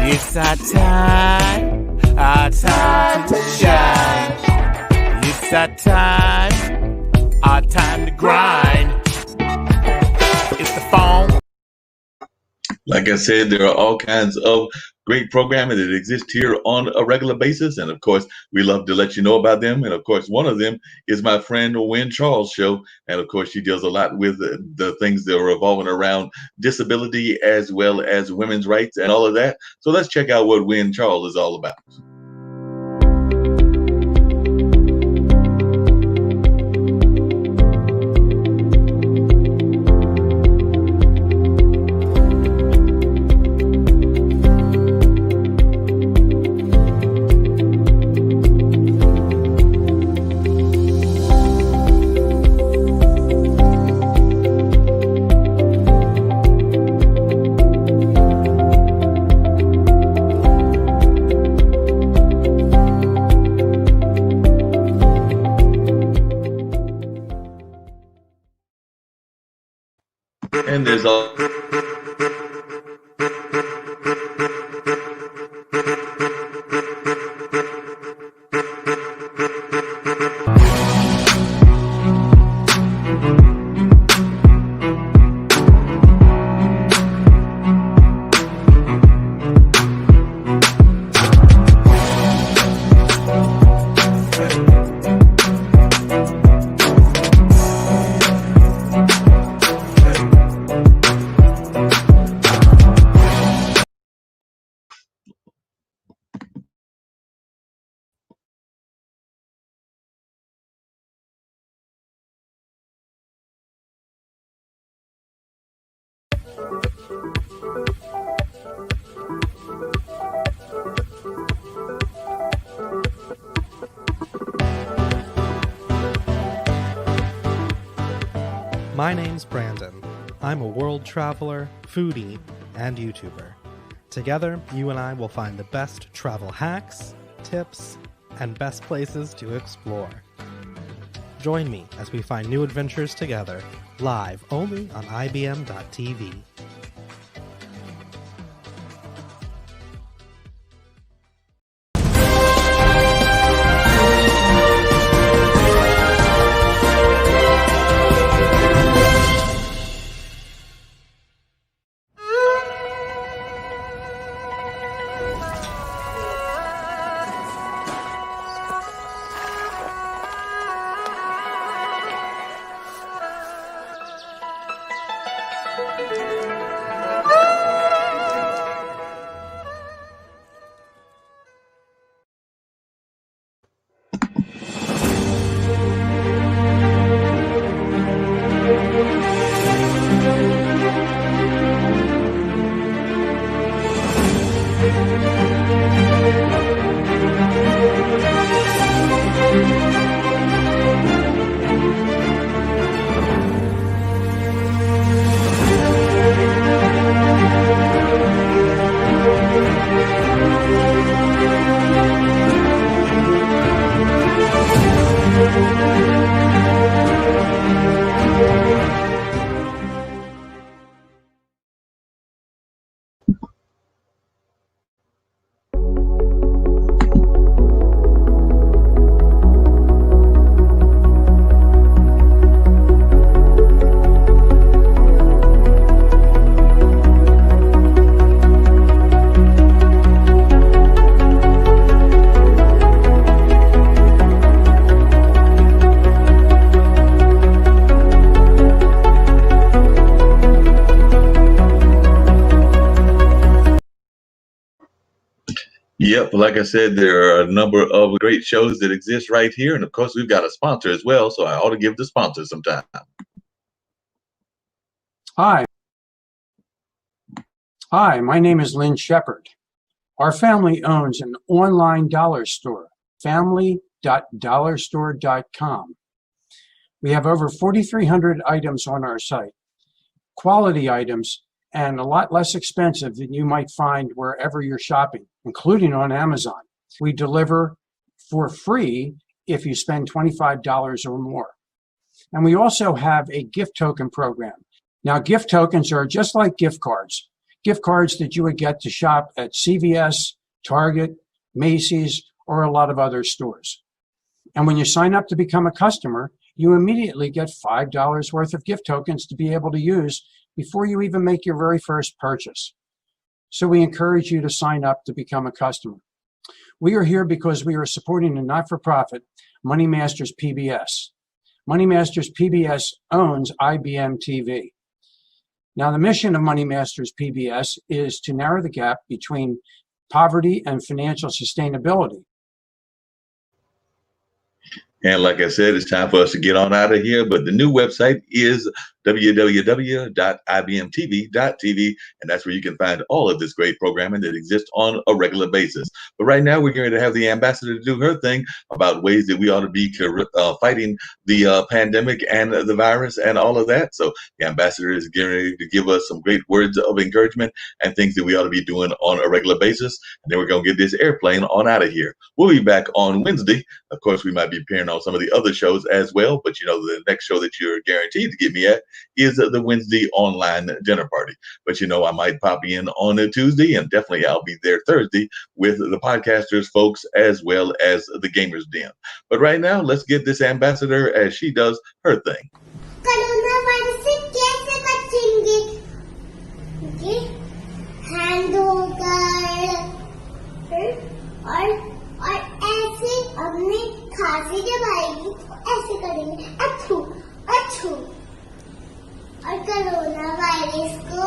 It's our time to shine. It's our time to grind. It's the phone. Like I said, there are all kinds of great programming that exists here on a regular basis. And of course, we love to let you know about them. And of course, one of them is my friend Wynn Charles' show. And of course, she deals a lot with the things that are revolving around disability as well as women's rights and all of that. So let's check out what Wynn Charles is all about. And there's all My name's Brandon. I'm a world traveler, foodie, and YouTuber. Together, you and I will find the best travel hacks, tips, and best places to explore. Join me as we find new adventures together, live only on IBM.TV. Yep, like I said, there are a number of great shows that exist right here. And of course, we've got a sponsor as well. So I ought to give the sponsor some time. Hi, my name is Lynn Shepard. Our family owns an online dollar store family.dollarstore.com. We have over 4,300 items on our site, quality items, and a lot less expensive than you might find wherever you're shopping, including on Amazon. We deliver for free if you spend $25 or more. And we also have a gift token program. Now, gift tokens are just like gift cards that you would get to shop at CVS, Target, Macy's, or a lot of other stores. And when you sign up to become a customer, you immediately get $5 worth of gift tokens to be able to use before you even make your very first purchase. So we encourage you to sign up to become a customer. We are here because we are supporting a not-for-profit, Money Masters PBS. Money Masters PBS owns IBM TV. Now, the mission of Money Masters PBS is to narrow the gap between poverty and financial sustainability. And like I said, it's time for us to get on out of here. But the new website is www.ibmtv.tv, and that's where you can find all of this great programming that exists on a regular basis. But right now, we're going to have the ambassador do her thing about ways that we ought to be fighting the pandemic and the virus and all of that. So the ambassador is getting ready to give us some great words of encouragement and things that we ought to be doing on a regular basis. And then we're going to get this airplane on out of here. We'll be back on Wednesday. Of course, we might be appearing on some of the other shows as well, but you know, the next show that you're guaranteed to get me at is the Wednesday online dinner party. But you know, I might pop in on a Tuesday, and definitely I'll be there Thursday with the podcasters folks as well as the Gamers Den. But right now, let's get this ambassador as she does her thing. Coronavirus से कैसे बचेंगे? Hand होकर और ऐसे अपने खांसी जब आएगी तो ऐसे करेंगे अच्छू अच्छू और कोरोना वायरस को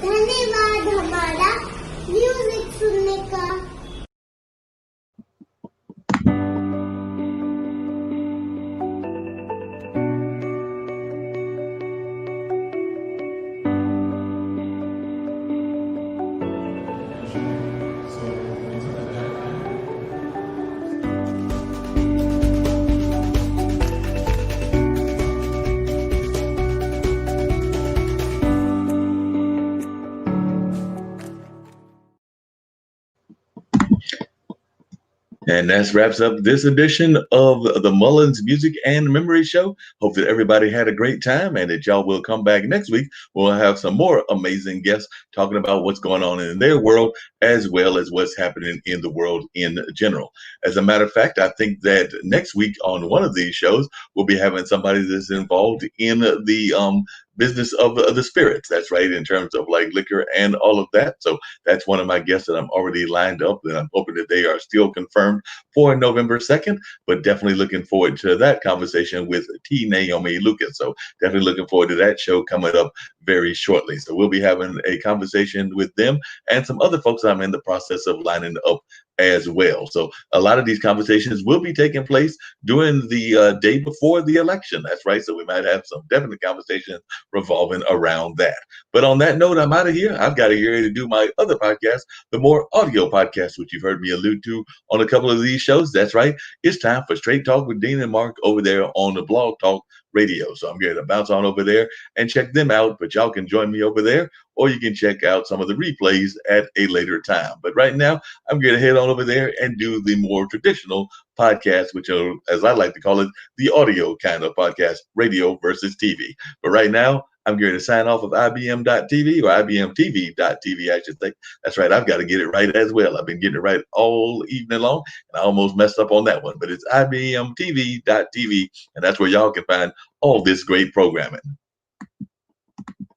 धन्यवाद हमारा म्यूजिक सुनने का। And that wraps up this edition of the Mullings Music and Memory Show. Hope that everybody had a great time and that y'all will come back next week. We'll have some more amazing guests talking about what's going on in their world as well as what's happening in the world in general. As a matter of fact, I think that next week on one of these shows, we'll be having somebody that's involved in the business of the spirits. That's right, in terms of like liquor and all of that. So that's one of my guests that I'm already lined up, and I'm hoping that they are still confirmed for November 2nd, but definitely looking forward to that conversation with T. Naomi Lucas. So definitely looking forward to that show coming up very shortly. So we'll be having a conversation with them and some other folks I'm in the process of lining up as well. So a lot of these conversations will be taking place during the day before the election. That's right. So we might have some definite conversations revolving around that. But on that note, I'm out of here. I've got to get ready to do my other podcast, the more audio podcast, which you've heard me allude to on a couple of these shows. That's right. It's time for Straight Talk with Dean and Mark over there on the Blog Talk Radio. So I'm going to bounce on over there and check them out, but y'all can join me over there, or you can check out some of the replays at a later time. But right now, I'm going to head on over there and do the more traditional podcast, which are, as I like to call it, the audio kind of podcast, radio versus TV. But right now, I'm going to sign off of IBM.TV or IBMTV.tv, I should think. That's right. I've got to get it right as well. I've been getting it right all evening long, and I almost messed up on that one. But it's IBMTV.tv, and that's where y'all can find all this great programming.